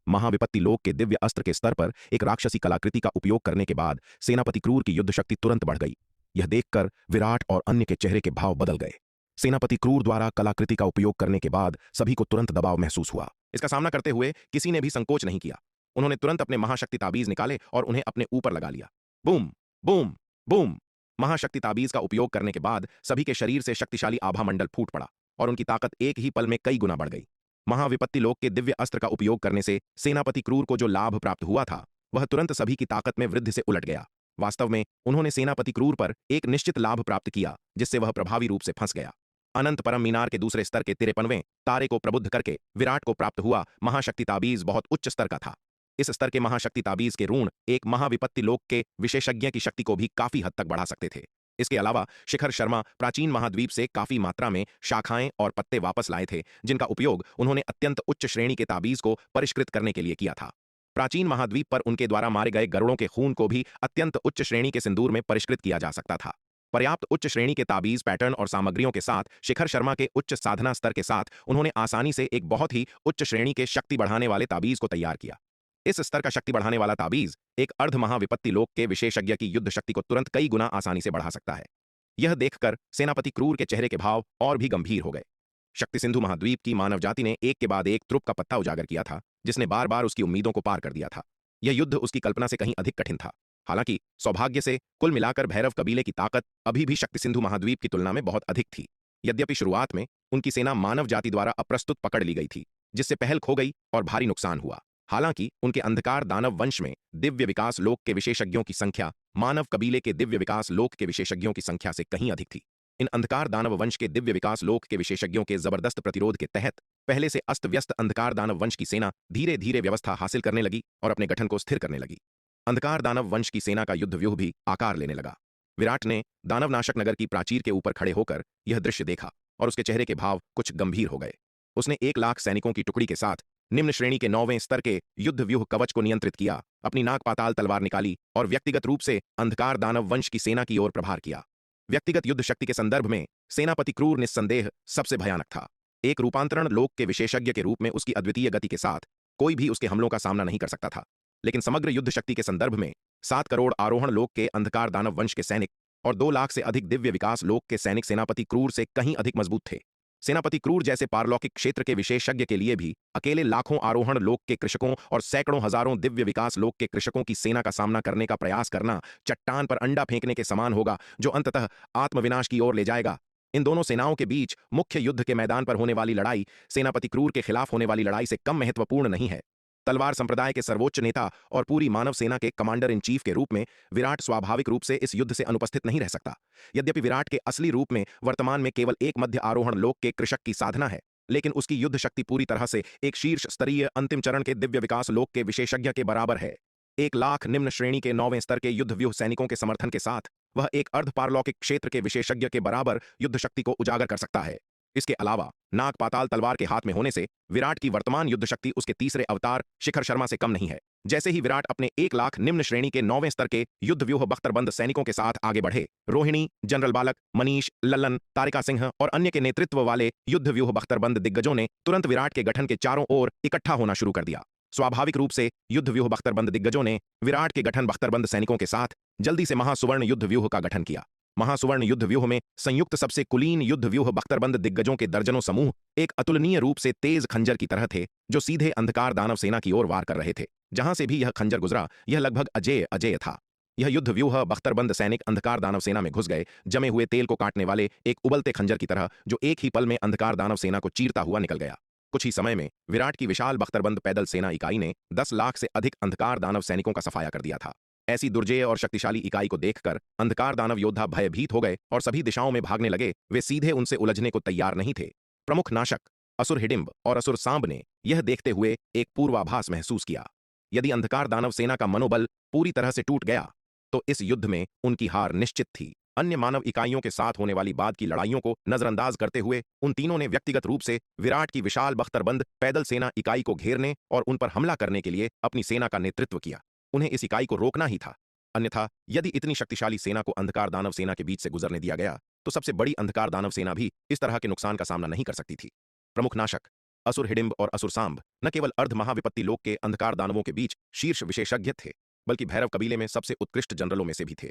महाविपत्ति लोक के दिव्य अस्त्र के स्तर पर एक राक्षसी कलाकृति का उपयोग करने के बाद सेनापति क्रूर की युद्ध शक्ति तुरंत बढ़ गई। यह देखकर विराट और अन्य के चेहरे के भाव बदल गए। सेनापति क्रूर द्वारा कलाकृति का उपयोग करने के बाद सभी को तुरंत दबाव महसूस हुआ। इसका सामना करते हुए किसी ने भी संकोच नहीं किया। उन्होंने तुरंत अपने महाशक्ति ताबीज निकाले और उन्हें अपने ऊपर लगा लिया। Boom boom boom. महाशक्ति ताबीज का उपयोग करने के बाद सभी के शरीर से शक्तिशाली आभा मंडल फूट पड़ा और उनकी ताकत एक ही पल में कई गुना बढ़ गई। महाविपत्ति लोक के दिव्य अस्त्र का उपयोग करने से सेनापति क्रूर को जो लाभ प्राप्त हुआ था वह तुरंत सभी की ताकत में वृद्धि से उलट गया। वास्तव में उन्होंने सेनापति क्रूर पर एक निश्चित लाभ प्राप्त किया जिससे वह प्रभावी रूप से फंस गया। अनंत परम मीनार के दूसरे स्तर के 53वें तारे को प्रबुद्ध करके विराट को प्राप्त हुआ महाशक्ति ताबीज बहुत उच्च स्तर का था। इस स्तर के महाशक्ति ताबीज के ऋण एक महाविपत्ति लोक के विशेषज्ञ की शक्ति को भी काफी हद तक बढ़ा सकते थे। इसके अलावा शिखर शर्मा प्राचीन महाद्वीप से काफी मात्रा में शाखाएं और पत्ते वापस लाए थे जिनका उपयोग उन्होंने अत्यंत उच्च श्रेणी के ताबीज को परिष्कृत करने के लिए किया था। प्राचीन महाद्वीप पर उनके द्वारा मारे गए गरुड़ों के खून को भी अत्यंत उच्च श्रेणी के सिंदूर में परिष्कृत किया जा सकता था। पर्याप्त उच्च श्रेणी के ताबीज पैटर्न और सामग्रियों के साथ शिखर शर्मा के उच्च साधना स्तर के साथ उन्होंने आसानी से एक बहुत ही उच्च श्रेणी के शक्ति बढ़ाने वाले ताबीज को तैयार किया। इस स्तर का शक्ति बढ़ाने वाला ताबीज एक अर्ध महाविपत्ति लोक के विशेषज्ञ की युद्ध शक्ति को तुरंत कई गुना आसानी से बढ़ा सकता है। यह देखकर सेनापति क्रूर के चेहरे के भाव और भी गंभीर हो गए। शक्ति सिंधु महाद्वीप की मानव जाति ने एक के बाद एक ध्रुव का पत्ता उजागर किया था जिसने बार बार उसकी उम्मीदों को पार कर दिया था। यह युद्ध उसकी कल्पना से कहीं अधिक कठिन था। हालांकि सौभाग्य से कुल मिलाकर भैरव कबीले की ताकत अभी भी शक्ति सिंधु महाद्वीप की तुलना में बहुत अधिक थी। यद्यपि शुरुआत में उनकी सेना मानव जाति द्वारा अप्रस्तुत पकड़ ली गई थी जिससे पहल खो गई और भारी नुकसान हुआ। हालांकि उनके अंधकार दानव वंश में दिव्य विकास लोक के विशेषज्ञों की संख्या मानव कबीले के दिव्य विकास लोक के विशेषज्ञों की संख्या से कहीं अधिक थी। इन अंधकार दानव वंश के दिव्य विकास लोक के विशेषज्ञों के जबरदस्त प्रतिरोध के तहत पहले से अस्त व्यस्त अंधकार दानव वंश की सेना धीरे धीरे व्यवस्था हासिल करने लगी और अपने गठन को स्थिर करने लगी। अंधकार दानव वंश की सेना का युद्ध व्यूह भी आकार लेने लगा। विराट ने दानवनाशक नगर की प्राचीर के ऊपर खड़े होकर यह दृश्य देखा और उसके चेहरे के भाव कुछ गंभीर हो गए। उसने 1 लाख सैनिकों की टुकड़ी के साथ निम्न श्रेणी के 9वें स्तर के युद्ध व्यूह कवच को नियंत्रित किया, अपनी नाग पाताल तलवार निकाली और व्यक्तिगत रूप से अंधकार दानव वंश की सेना की ओर प्रहार किया। व्यक्तिगत युद्ध शक्ति के संदर्भ में सेनापति क्रूर निस्संदेह सबसे भयानक था। एक रूपांतरण लोक के विशेषज्ञ के रूप में उसकी अद्वितीय गति के साथ कोई भी उसके हमलों का सामना नहीं कर सकता था। लेकिन समग्र युद्ध शक्ति के संदर्भ में 7 करोड़ आरोहण लोक के अंधकार दानव वंश के सैनिक और 2 लाख से अधिक दिव्य विकास लोक के सैनिक सेनापति क्रूर से कहीं अधिक मजबूत थे। सेनापति क्रूर जैसे पारलौकिक क्षेत्र के विशेषज्ञ के लिए भी अकेले लाखों आरोहण लोक के कृषकों और सैकड़ों हजारों दिव्य विकास लोक के कृषकों की सेना का सामना करने का प्रयास करना चट्टान पर अंडा फेंकने के समान होगा जो अंततः आत्मविनाश की ओर ले जाएगा। इन दोनों सेनाओं के बीच मुख्य युद्ध के मैदान पर होने वाली लड़ाई सेनापति क्रूर के खिलाफ होने वाली लड़ाई से कम महत्वपूर्ण नहीं है। तलवार संप्रदाय के सर्वोच्च नेता और पूरी मानव सेना के कमांडर इन चीफ के रूप में विराट स्वाभाविक रूप से इस युद्ध से अनुपस्थित नहीं रह सकता। यद्यपि विराट के असली रूप में वर्तमान में केवल एक मध्य आरोहण लोक के कृषक की साधना है, लेकिन उसकी युद्ध शक्ति पूरी तरह से एक शीर्ष स्तरीय अंतिम चरण के दिव्य विकास लोक के विशेषज्ञ के बराबर है। 1 लाख निम्न श्रेणी के 9वें स्तर के युद्ध व्यूह सैनिकों के समर्थन के साथ वह एक अर्ध पारलौकिक क्षेत्र के विशेषज्ञ के बराबर युद्ध शक्ति को उजागर कर सकता है। इसके अलावा नाग पाताल तलवार के हाथ में होने से विराट की वर्तमान युद्ध शक्ति उसके तीसरे अवतार शिखर शर्मा से कम नहीं है। जैसे ही विराट अपने 1 लाख निम्न श्रेणी के 9वें स्तर के युद्ध व्यूह बख्तरबंद सैनिकों के साथ आगे बढ़े, रोहिणी, जनरल बालक, मनीष, लल्लन, तारिका सिंह और अन्य के नेतृत्व वाले युद्ध व्यूह बख्तरबंद दिग्गजों ने तुरंत विराट के गठन के चारों ओर इकट्ठा होना शुरू कर दिया। स्वाभाविक रूप से युद्ध व्यूह बख्तरबंद दिग्गजों ने विराट के गठन बख्तरबंद सैनिकों के साथ जल्दी से महासुवर्ण युद्ध व्यूह का गठन किया। महासुवर्ण युद्ध व्यूह में संयुक्त सबसे कुलीन युद्ध व्यूह बख्तरबंद दिग्गजों के दर्जनों समूह एक अतुलनीय रूप से तेज खंजर की तरह थे जो सीधे अंधकार दानव सेना की ओर वार कर रहे थे। जहां से भी यह खंजर गुजरा यह लगभग अजेय था। यह युद्ध व्यूह बख्तरबंद सैनिक अंधकार दानव सेना में घुस गए, जमे हुए तेल को काटने वाले एक उबलते खंजर की तरह जो एक ही पल में अंधकार दानव सेना को चीरता हुआ निकल गया। कुछ ही समय में विराट की विशाल बख्तरबंद पैदल सेना इकाई ने 10 लाख से अधिक अंधकार दानव सैनिकों का सफाया कर दिया था। ऐसी दुर्जेय और शक्तिशाली इकाई को देखकर अंधकार दानव योद्धा भयभीत हो गए और सभी दिशाओं में भागने लगे। वे सीधे उनसे उलझने को तैयार नहीं थे। प्रमुख नाशक असुर हिडिंब और असुर सांब ने यह देखते हुए एक पूर्वाभास महसूस किया। यदि अंधकार दानव सेना का मनोबल पूरी तरह से टूट गया तो इस युद्ध में उनकी हार निश्चित थी। अन्य मानव इकाइयों के साथ होने वाली बाद की लड़ाइयों को नजरअंदाज करते हुए उन तीनों ने व्यक्तिगत रूप से विराट की विशाल बख्तरबंद पैदल सेना इकाई को घेरने और उन पर हमला करने के लिए अपनी सेना का नेतृत्व किया। उन्हें इस इकाई को रोकना ही था, अन्यथा यदि इतनी शक्तिशाली सेना को अंधकार दानव सेना के बीच से गुजरने दिया गया तो सबसे बड़ी अंधकार दानव सेना भी इस तरह के नुकसान का सामना नहीं कर सकती थी। प्रमुख नाशक असुर हिडिंब और असुर सांब न केवल अर्ध महाविपत्ति लोक के अंधकार दानवों के बीच शीर्ष विशेषज्ञ थे, बल्कि भैरव कबीले में सबसे उत्कृष्ट जनरलों में से भी थे।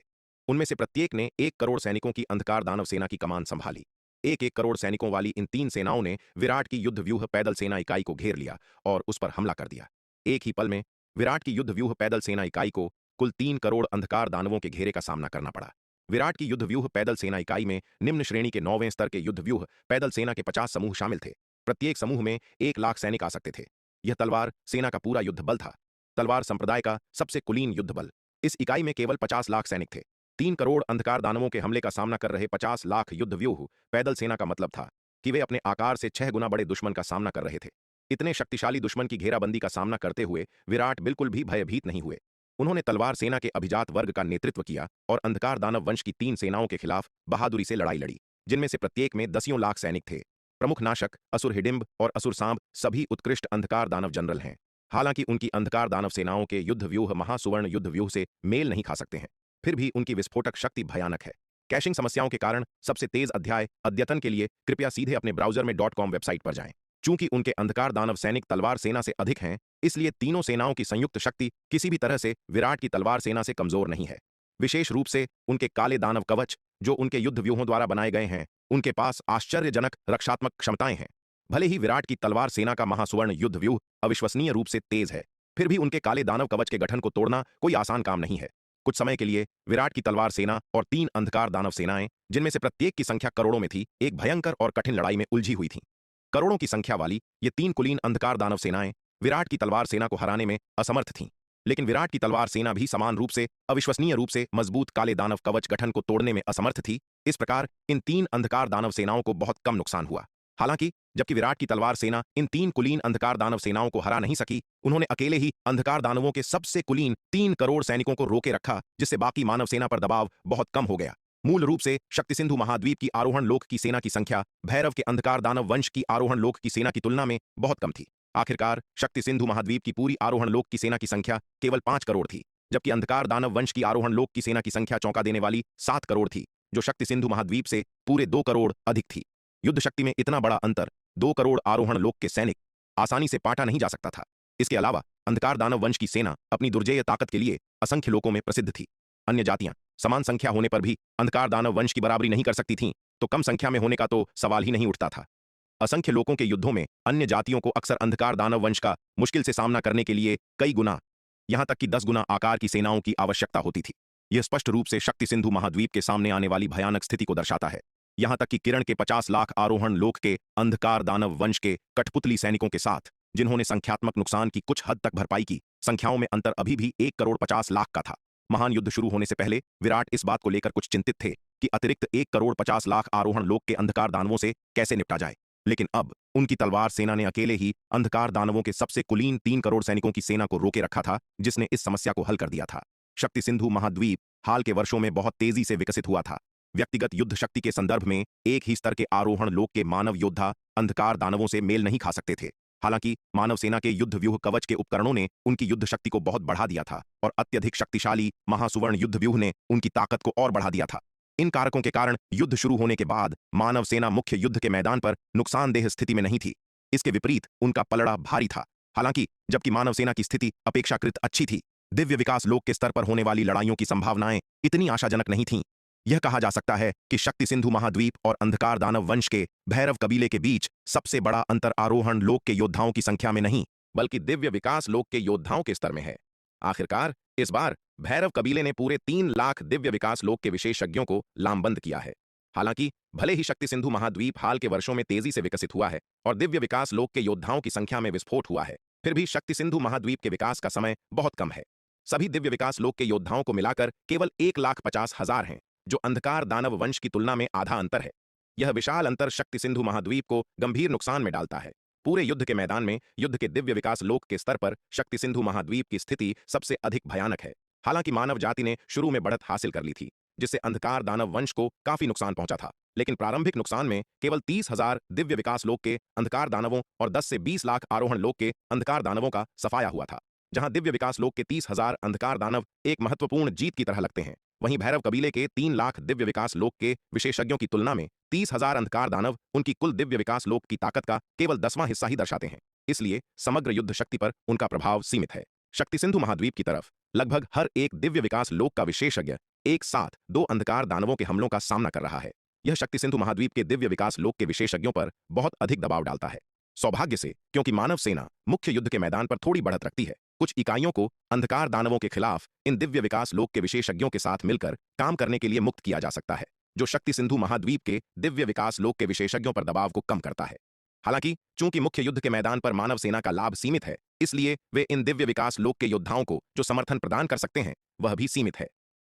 उनमें से प्रत्येक ने 1 करोड़ सैनिकों की अंधकार दानव सेना की कमान संभाली। 1-1 करोड़ सैनिकों वाली इन 3 सेनाओं ने विराट की युद्ध व्यूह पैदल सेना इकाई को घेर लिया और उस पर हमला कर दिया। एक ही पल में विराट की युद्ध व्यूह पैदल सेना इकाई को कुल 3 करोड़ अंधकार दानवों के घेरे का सामना करना पड़ा। विराट की युद्ध व्यूह पैदल सेना इकाई में निम्न श्रेणी के 9वें स्तर के युद्ध व्यूह पैदल सेना के 50 समूह शामिल थे। प्रत्येक समूह में 1 लाख सैनिक आ सकते थे। यह तलवार सेना का पूरा युद्ध बल था, तलवार संप्रदाय का सबसे कुलीन युद्ध बल। इस इकाई में केवल 50 लाख सैनिक थे। 3 करोड़ अंधकार दानवों के हमले का सामना कर रहे 50 लाख युद्ध व्यूह पैदल सेना का मतलब था कि वे अपने आकार से 6 गुना बड़े दुश्मन का सामना कर रहे थे। इतने शक्तिशाली दुश्मन की घेराबंदी का सामना करते हुए विराट बिल्कुल भी भयभीत नहीं हुए। उन्होंने तलवार सेना के अभिजात वर्ग का नेतृत्व किया और अंधकार दानव वंश की 3 सेनाओं के खिलाफ बहादुरी से लड़ाई लड़ी, जिनमें से प्रत्येक में दसियों लाख सैनिक थे। प्रमुख नाशक असुर हिडिंब और असुर सांब सभी उत्कृष्ट अंधकार दानव जनरल हैं। हालांकि उनकी अंधकार दानव सेनाओं के युद्ध व्यूह महासुवर्ण युद्ध व्यूह से मेल नहीं खा सकते हैं, फिर भी उनकी विस्फोटक शक्ति भयानक है। कैशिंग समस्याओं के कारण सबसे तेज अध्याय अद्यतन के लिए कृपया सीधे अपने ब्राउजर में .com वेबसाइट पर जाएं। चूंकि उनके अंधकार दानव सैनिक तलवार सेना से अधिक हैं, इसलिए तीनों सेनाओं की संयुक्त शक्ति किसी भी तरह से विराट की तलवार सेना से कमजोर नहीं है। विशेष रूप से उनके काले दानव कवच जो उनके युद्ध व्यूहों द्वारा बनाए गए हैं, उनके पास आश्चर्यजनक रक्षात्मक क्षमताएं हैं। भले ही विराट की तलवार सेना का महासुवर्ण युद्ध व्यूह अविश्वसनीय रूप से तेज है, फिर भी उनके काले दानव कवच के गठन को तोड़ना कोई आसान काम नहीं है। कुछ समय के लिए विराट की तलवार सेना और 3 अंधकार दानव सेनाएं, जिनमें से प्रत्येक की संख्या करोड़ों में थी, एक भयंकर और कठिन लड़ाई में उलझी हुई थीं। करोड़ों की संख्या वाली ये 3 कुलीन अंधकार दानव सेनाएं विराट की तलवार सेना को हराने में असमर्थ थीं, लेकिन विराट की तलवार सेना भी समान रूप से अविश्वसनीय रूप से मजबूत काले दानव कवच गठन को तोड़ने में असमर्थ थी। इस प्रकार इन 3 अंधकार दानव सेनाओं को बहुत कम नुकसान हुआ। हालांकि जबकि विराट की तलवार सेना इन 3 कुलीन अंधकार दानव सेनाओं को हरा नहीं सकी, उन्होंने अकेले ही अंधकार दानवों के सबसे कुलीन 3 करोड़ सैनिकों को रोके रखा, जिससे बाकी मानव सेना पर दबाव बहुत कम हो गया। मूल रूप से शक्ति सिंधु महाद्वीप की आरोहण लोक की सेना की संख्या भैरव के अंधकार दानव वंश की आरोहण लोक की सेना की तुलना में बहुत कम थी। आखिरकार शक्ति सिंधु महाद्वीप की पूरी आरोहण लोक की सेना की संख्या केवल 5 करोड़ थी, जबकि अंधकार दानव वंश की आरोहण लोक की सेना की संख्या चौंका देने वाली 7 करोड़ थी, जो शक्ति सिंधु महाद्वीप से पूरे 2 करोड़ अधिक थी। युद्ध शक्ति में इतना बड़ा अंतर 2 करोड़ आरोहण लोक के सैनिक आसानी से पाटा नहीं जा सकता था। इसके अलावा अंधकार दानव वंश की सेना अपनी दुर्जेय ताकत के लिए असंख्य लोकों में प्रसिद्ध थी। अन्य जातियां समान संख्या होने पर भी अंधकार दानव वंश की बराबरी नहीं कर सकती थीं, तो कम संख्या में होने का तो सवाल ही नहीं उठता था। असंख्य लोगों के युद्धों में अन्य जातियों को अक्सर अंधकार दानव वंश का मुश्किल से सामना करने के लिए कई गुना, यहां तक कि 10 गुना आकार की सेनाओं की आवश्यकता होती थी। यह स्पष्ट रूप से शक्ति सिंधु महाद्वीप के सामने आने वाली भयानक स्थिति को दर्शाता है। यहां तक कि किरण के 50 लाख आरोहण लोक के अंधकार दानव वंश के कठपुतली सैनिकों के साथ, जिन्होंने संख्यात्मक नुकसान की कुछ हद तक भरपाई की, संख्याओं में अंतर अभी भी 1 करोड़ 50 लाख का था। महान युद्ध शुरू होने से पहले विराट इस बात को लेकर कुछ चिंतित थे कि अतिरिक्त 1 करोड़ 50 लाख आरोहण लोक के अंधकार दानवों से कैसे निपटा जाए, लेकिन अब उनकी तलवार सेना ने अकेले ही अंधकार दानवों के सबसे कुलीन 3 करोड़ सैनिकों की सेना को रोके रखा था, जिसने इस समस्या को हल कर दिया था। शक्ति सिंधु महाद्वीप हाल के वर्षों में बहुत तेजी से विकसित हुआ था। व्यक्तिगत युद्ध शक्ति के संदर्भ में एक ही स्तर के आरोहण लोक के मानव योद्धा अंधकार दानवों से मेल नहीं खा सकते थे। हालांकि मानव सेना के युद्ध व्यूह कवच के उपकरणों ने उनकी युद्ध शक्ति को बहुत बढ़ा दिया था और अत्यधिक शक्तिशाली महासुवर्ण युद्ध व्यूह ने उनकी ताकत को और बढ़ा दिया था। इन कारकों के कारण युद्ध शुरू होने के बाद मानव सेना मुख्य युद्ध के मैदान पर नुकसानदेह स्थिति में नहीं थी। इसके विपरीत उनका पलड़ा भारी था। हालांकि जबकि मानव सेना की स्थिति अपेक्षाकृत अच्छी थी, दिव्य विकास लोक के स्तर पर होने वाली लड़ाइयों की संभावनाएं इतनी आशाजनक नहीं थीं। यह कहा जा सकता है कि शक्ति सिंधु महाद्वीप और अंधकार दानव वंश के भैरव कबीले के बीच सबसे बड़ा अंतर आरोहण लोक के योद्धाओं की संख्या में नहीं, बल्कि दिव्य विकास लोक के योद्धाओं के स्तर में है। आखिरकार इस बार भैरव कबीले ने पूरे 3 लाख दिव्य विकास लोक के विशेषज्ञों को लामबंद किया है। हालांकि भले ही शक्ति सिंधु महाद्वीप हाल के वर्षों में तेजी से विकसित हुआ है और दिव्य विकास लोक के योद्धाओं की संख्या में विस्फोट हुआ है, फिर भी शक्ति सिंधु महाद्वीप के विकास का समय बहुत कम है। सभी दिव्य विकास लोक के योद्धाओं को मिलाकर केवल 1,50,000 हैं, जो अंधकार दानव वंश की तुलना में आधा अंतर है। यह विशाल अंतर शक्ति सिंधु महाद्वीप को गंभीर नुकसान में डालता है। पूरे युद्ध के मैदान में युद्ध के दिव्य विकास लोक के स्तर पर शक्ति सिंधु महाद्वीप की स्थिति सबसे अधिक भयानक है। हालांकि मानव जाति ने शुरू में बढ़त हासिल कर ली थी, जिससे अंधकार दानव वंश को काफी नुकसान पहुंचा था। लेकिन प्रारंभिक नुकसान में केवल 30,000 दिव्य विकास लोक के अंधकार दानवों और 10 से 20 लाख आरोहण लोक के अंधकार दानवों का सफाया हुआ था। जहां दिव्य विकास लोक के 30,000 अंधकार दानव एक महत्वपूर्ण जीत की तरह लगते हैं, वहीं भैरव कबीले के 3 लाख दिव्य विकास लोक के विशेषज्ञों की तुलना में 30,000 अंधकार दानव उनकी कुल दिव्य विकास लोक की ताकत का केवल 10वां हिस्सा ही दर्शाते हैं। इसलिए समग्र युद्ध शक्ति पर उनका प्रभाव सीमित है। शक्ति सिंधु महाद्वीप की तरफ लगभग हर एक दिव्य विकास लोक का विशेषज्ञ एक साथ 2 अंधकार दानवों के हमलों का सामना कर रहा है। यह शक्ति सिंधु महाद्वीप के दिव्य विकास लोक के विशेषज्ञों पर बहुत अधिक दबाव डालता है। सौभाग्य से, क्योंकि मानव सेना मुख्य युद्ध के मैदान पर थोड़ी बढ़त रखती है, कुछ इकाइयों को अंधकार दानवों के खिलाफ इन दिव्य विकास लोक के विशेषज्ञों के साथ मिलकर काम करने के लिए मुक्त किया जा सकता है, जो शक्ति सिंधु महाद्वीप के दिव्य विकास लोक के विशेषज्ञों पर दबाव को कम करता है। हालांकि चूंकि मुख्य युद्ध के मैदान पर मानव सेना का लाभ सीमित है, इसलिए वे इन दिव्य विकास लोक के योद्धाओं को जो समर्थन प्रदान कर सकते हैं वह भी सीमित है।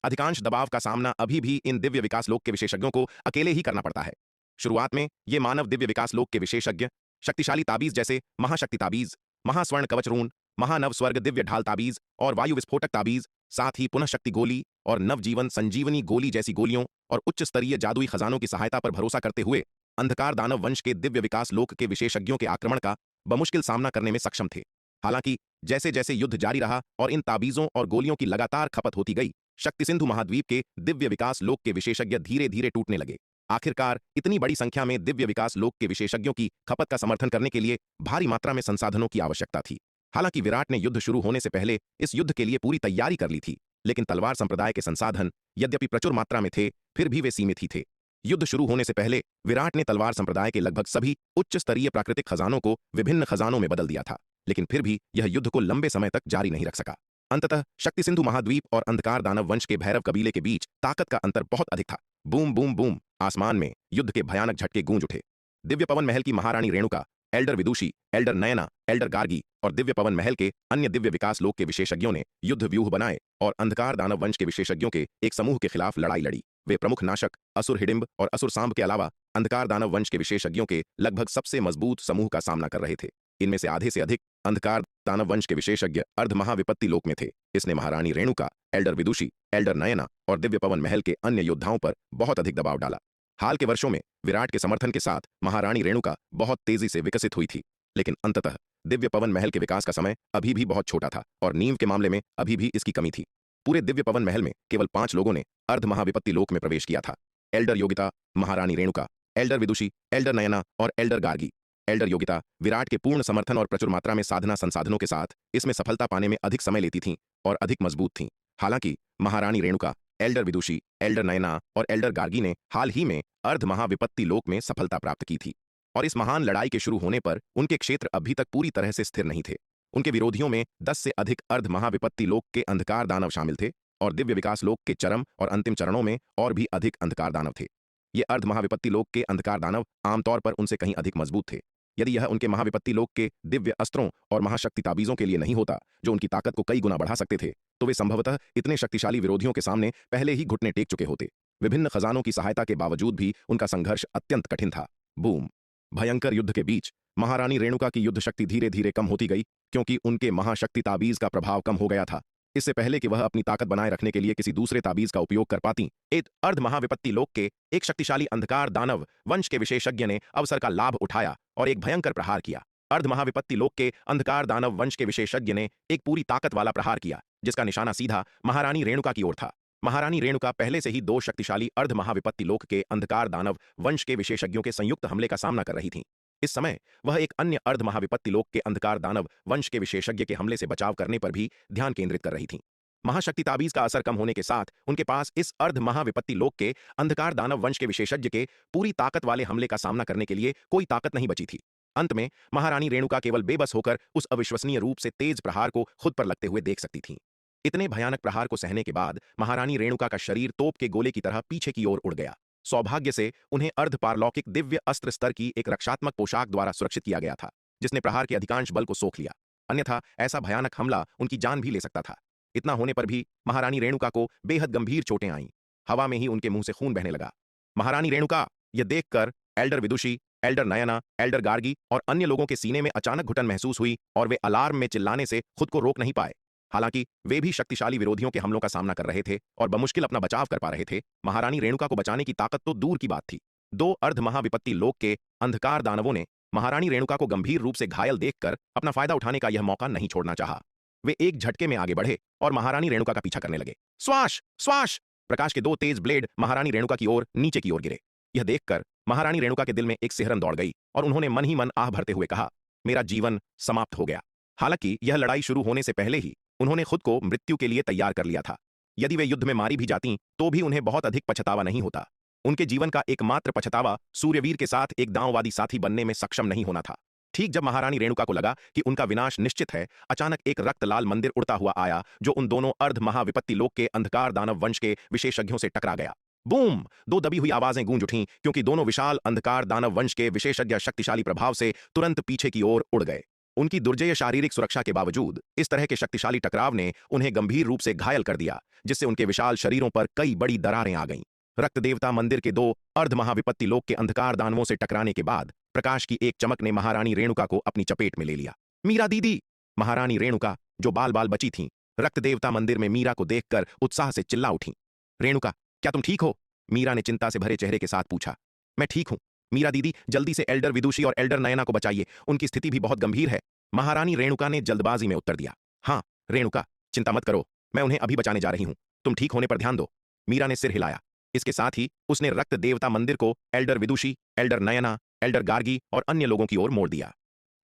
अधिकांश दबाव का सामना अभी भी इन दिव्य विकास लोक के विशेषज्ञों को अकेले ही करना पड़ता है। शुरुआत में ये मानव दिव्य विकास लोक के विशेषज्ञ शक्तिशाली ताबीज जैसे महाशक्ति ताबीज, महास्वर्ण कवच रून, महानव स्वर्ग दिव्य ढाल ताबीज और वायु विस्फोटक ताबीज, साथ ही पुनः शक्ति गोली और नवजीवन संजीवनी गोली जैसी गोलियों और उच्च स्तरीय जादुई खजानों की सहायता पर भरोसा करते हुए अंधकार दानव वंश के दिव्य विकास लोक के विशेषज्ञों के आक्रमण का बमुश्किल सामना करने में सक्षम थे। हालांकि जैसे जैसे युद्ध जारी रहा और इन ताबीजों और गोलियों की लगातार खपत होती गई, शक्ति सिंधु महाद्वीप के दिव्य विकास लोक के विशेषज्ञ धीरे धीरे टूटने लगे। आखिरकार इतनी बड़ी संख्या में दिव्य विकास लोक के विशेषज्ञों की खपत का समर्थन करने के लिए भारी मात्रा में संसाधनों की आवश्यकता थी। हालांकि विराट ने युद्ध शुरू होने से पहले इस युद्ध के लिए पूरी तैयारी कर ली थी, लेकिन तलवार संप्रदाय के संसाधन यद्यपि प्रचुर मात्रा में थे, फिर भी वे सीमित ही थे। युद्ध शुरू होने से पहले विराट ने तलवार संप्रदाय के लगभग सभी उच्च स्तरीय प्राकृतिक खजानों को विभिन्न खजानों में बदल दिया था, लेकिन फिर भी यह युद्ध को लंबे समय तक जारी नहीं रख सका। अंततः शक्ति सिंधु महाद्वीप और अंधकार दानव वंश के भैरव कबीले के बीच ताकत का अंतर बहुत अधिक था। बूम बूम बूम, आसमान में युद्ध के भयानक झटके गूंज उठे। दिव्य पवन महल की महारानी रेणुका, एल्डर विदुषी, एल्डर नयना, एल्डर गार्गी और दिव्य पवन महल के अन्य दिव्य विकास लोक के विशेषज्ञों ने युद्ध व्यूह बनाए और अंधकार दानव वंश के विशेषज्ञों के एक समूह के खिलाफ लड़ाई लड़ी। वे प्रमुख नाशक, असुर हिडिंब और असुर सांब के अलावा अंधकार दानव वंश के विशेषज्ञों के लगभग सबसे मजबूत समूह का सामना कर रहे थे। इनमें से आधे से अधिक अंधकार दानव वंश के विशेषज्ञ अर्ध महाविपत्ति लोक में थे। इसने महारानी रेणुका, एल्डर विदुषी, एल्डर नयना और दिव्य पवन महल के अन्य योद्धाओं पर बहुत अधिक दबाव डाला। हाल के वर्षों में विराट के समर्थन के साथ महारानी रेणुका बहुत तेजी से विकसित हुई थी, लेकिन अंततः दिव्य पवन महल के विकास का समय अभी भी बहुत छोटा था और नींव के मामले में अभी भी इसकी कमी थी। पूरे दिव्य पवन महल में केवल 5 लोगों ने अर्ध महाविपत्ति लोक में प्रवेश किया था: एल्डर योगिता, महारानी रेणुका, एल्डर विदुषी, एल्डर नयना और एल्डर गार्गी। एल्डर योगिता विराट के पूर्ण समर्थन और प्रचुर मात्रा में साधना संसाधनों के साथ इसमें सफलता पाने में अधिक समय लेती थीं और अधिक मजबूत थीं। हालांकि महारानी रेणुका, एल्डर विदुषी, एल्डर नयना और एल्डर गार्गी ने हाल ही में अर्ध महाविपत्ति लोक में सफलता प्राप्त की थी और इस महान लड़ाई के शुरू होने पर उनके क्षेत्र अभी तक पूरी तरह से स्थिर नहीं थे। उनके विरोधियों में 10 से अधिक अर्ध महाविपत्ति लोक के अंधकार दानव शामिल थे और दिव्य विकास लोक के चरम और अंतिम चरणों में और भी अधिक अंधकार दानव थे। ये अर्ध महाविपत्ति लोक के अंधकार दानव आमतौर पर उनसे कहीं अधिक मजबूत थे। यदि यह उनके महाविपत्ति लोक के दिव्य अस्त्रों और महाशक्ति ताबीजों के लिए नहीं होता, जो उनकी ताकत को कई गुना बढ़ा सकते थे, तो वे संभवतः इतने शक्तिशाली विरोधियों के सामने पहले ही घुटने टेक चुके होते। विभिन्न खजानों की सहायता के बावजूद भी उनका संघर्ष अत्यंत कठिन था। बूम! भयंकर युद्ध के बीच महारानी रेणुका की युद्ध शक्ति धीरे धीरे कम होती गई, क्योंकि उनके महाशक्ति ताबीज का प्रभाव कम हो गया था। इससे पहले कि वह अपनी ताकत बनाए रखने के लिए किसी दूसरे ताबीज का उपयोग कर पाती, एक अर्ध महाविपत्ति लोक के एक शक्तिशाली अंधकार दानव वंश के विशेषज्ञ ने अवसर का लाभ उठाया और एक भयंकर प्रहार किया। अर्ध महाविपत्ति लोक के अंधकार दानव वंश के विशेषज्ञ ने एक पूरी ताकत वाला प्रहार किया, जिसका निशाना सीधा महारानी रेणुका की ओर था। महारानी रेणुका पहले से ही 2 शक्तिशाली अर्ध महाविपत्ति लोक के अंधकार दानव वंश के विशेषज्ञों के संयुक्त हमले का सामना कर रही थीं। इस समय वह एक अन्य अर्ध महाविपत्ति लोक के अंधकार दानव वंश के विशेषज्ञ के हमले से बचाव करने पर भी ध्यान केंद्रित कर रही थीं। महाशक्ति ताबीज का असर कम होने के साथ उनके पास इस अर्ध महाविपत्ति लोक के अंधकार दानव वंश के विशेषज्ञ के पूरी ताकत वाले हमले का सामना करने के लिए कोई ताकत नहीं बची थी। अंत में महारानी रेणुका केवल बेबस होकर उस अविश्वसनीय रूप से तेज प्रहार को खुद पर लगते हुए देख सकती थीं। इतने भयानक प्रहार को सहने के बाद महारानी रेणुका का शरीर तोप के गोले की तरह पीछे की ओर उड़ गया। सौभाग्य से उन्हें अर्ध पारलौकिक दिव्य अस्त्र स्तर की एक रक्षात्मक पोशाक द्वारा सुरक्षित किया गया था, जिसने प्रहार के अधिकांश बल को सोख लिया। अन्यथा ऐसा भयानक हमला उनकी जान भी ले सकता था। इतना होने पर भी महारानी रेणुका को बेहद गंभीर चोटें आईं। हवा में ही उनके मुंह से खून बहने लगा। महारानी रेणुका! यह देखकर एल्डर विदुषी, एल्डर नयना, एल्डर गार्गी और अन्य लोगों के सीने में अचानक घुटन महसूस हुई और वे अलार्म में चिल्लाने से खुद को रोक नहीं पाए। हालांकि वे भी शक्तिशाली विरोधियों के हमलों का सामना कर रहे थे और बमुश्किल अपना बचाव कर पा रहे थे, महारानी रेणुका को बचाने की ताकत तो दूर की बात थी। दो अर्ध महाविपत्ति लोक के अंधकार दानवों ने महारानी रेणुका को गंभीर रूप से घायल देखकर अपना फायदा उठाने का यह मौका नहीं छोड़ना चाहा। वे एक झटके में आगे बढ़े और महारानी रेणुका का पीछा करने लगे। स्वाश स्वाश! प्रकाश के दो तेज ब्लेड महारानी रेणुका की ओर नीचे की ओर गिरे। यह देखकर महारानी रेणुका के दिल में एक सिहरन दौड़ गई और उन्होंने मन ही मन आह भरते हुए कहा, मेरा जीवन समाप्त हो गया। हालांकि यह लड़ाई शुरू होने से पहले ही उन्होंने खुद को मृत्यु के लिए तैयार कर लिया था। यदि वे युद्ध में मारी भी जाती तो भी उन्हें बहुत अधिक पछतावा नहीं होता। उनके जीवन का एकमात्र पछतावा सूर्यवीर के साथ एक दांववादी साथी बनने में सक्षम नहीं होना था। ठीक जब महारानी रेणुका को लगा कि उनका विनाश निश्चित है, अचानक एक रक्त लाल मंदिर उड़ता हुआ आया जो उन दोनों अर्ध महाविपत्ति लोक के अंधकार दानव वंश के विशेषज्ञों से टकरा गया। बूम! दो दबी हुई आवाजें गूंज उठीं क्योंकि दोनों विशाल अंधकार दानव वंश के विशेषज्ञ शक्तिशाली प्रभाव से तुरंत पीछे की ओर उड़ गए। उनकी दुर्जेय शारीरिक सुरक्षा के बावजूद इस तरह के शक्तिशाली टकराव ने उन्हें गंभीर रूप से घायल कर दिया, जिससे उनके विशाल शरीरों पर कई बड़ी दरारें आ गईं। रक्त देवता मंदिर के दो अर्ध महाविपत्ति लोक के अंधकार दानवों से टकराने के बाद प्रकाश की एक चमक ने महारानी रेणुका को अपनी चपेट में ले लिया। मीरा दीदी! महारानी रेणुका, जो बाल बाल बची थीं, रक्त देवता मंदिर में मीरा को देखकर उत्साह से चिल्ला उठी। रेणुका, क्या तुम ठीक हो? मीरा ने चिंता से भरे चेहरे के साथ पूछा। मैं ठीक हूं मीरा दीदी, जल्दी से एल्डर विदुषी और एल्डर नयना को बचाइए, उनकी स्थिति भी बहुत गंभीर है। महारानी रेणुका ने जल्दबाजी में उत्तर दिया। हाँ रेणुका, चिंता मत करो, मैं उन्हें अभी बचाने जा रही हूं, तुम ठीक होने पर ध्यान दो। मीरा ने सिर हिलाया। इसके साथ ही उसने रक्त देवता मंदिर को एल्डर विदुषी, एल्डर नयना, एल्डर गार्गी और अन्य लोगों की ओर मोड़ दिया।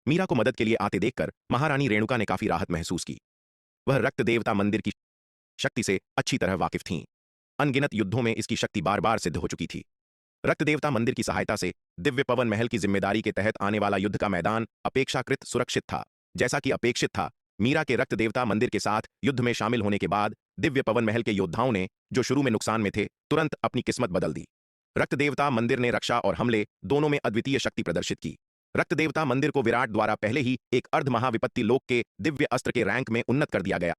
मीरा को मदद के लिए आते देखकर महारानी रेणुका ने काफी राहत महसूस की। वह रक्त देवता मंदिर की शक्ति से अच्छी तरह वाकिफ थीं। अनगिनत युद्धों में इसकी शक्ति बार बार सिद्ध हो चुकी थी। रक्त देवता मंदिर की सहायता से दिव्य पवन महल की जिम्मेदारी के तहत आने वाला युद्ध का मैदान अपेक्षाकृत सुरक्षित था। जैसा कि अपेक्षित था, मीरा के रक्त देवता मंदिर के साथ युद्ध में शामिल होने के बाद दिव्य पवन महल के योद्धाओं ने, जो शुरू में नुकसान में थे, तुरंत अपनी किस्मत बदल दी। रक्त देवता मंदिर ने रक्षा और हमले दोनों में अद्वितीय शक्ति प्रदर्शित की। रक्त देवता मंदिर को विराट द्वारा पहले ही एक अर्ध महाविपत्ति लोक के दिव्य अस्त्र के रैंक में उन्नत कर दिया गया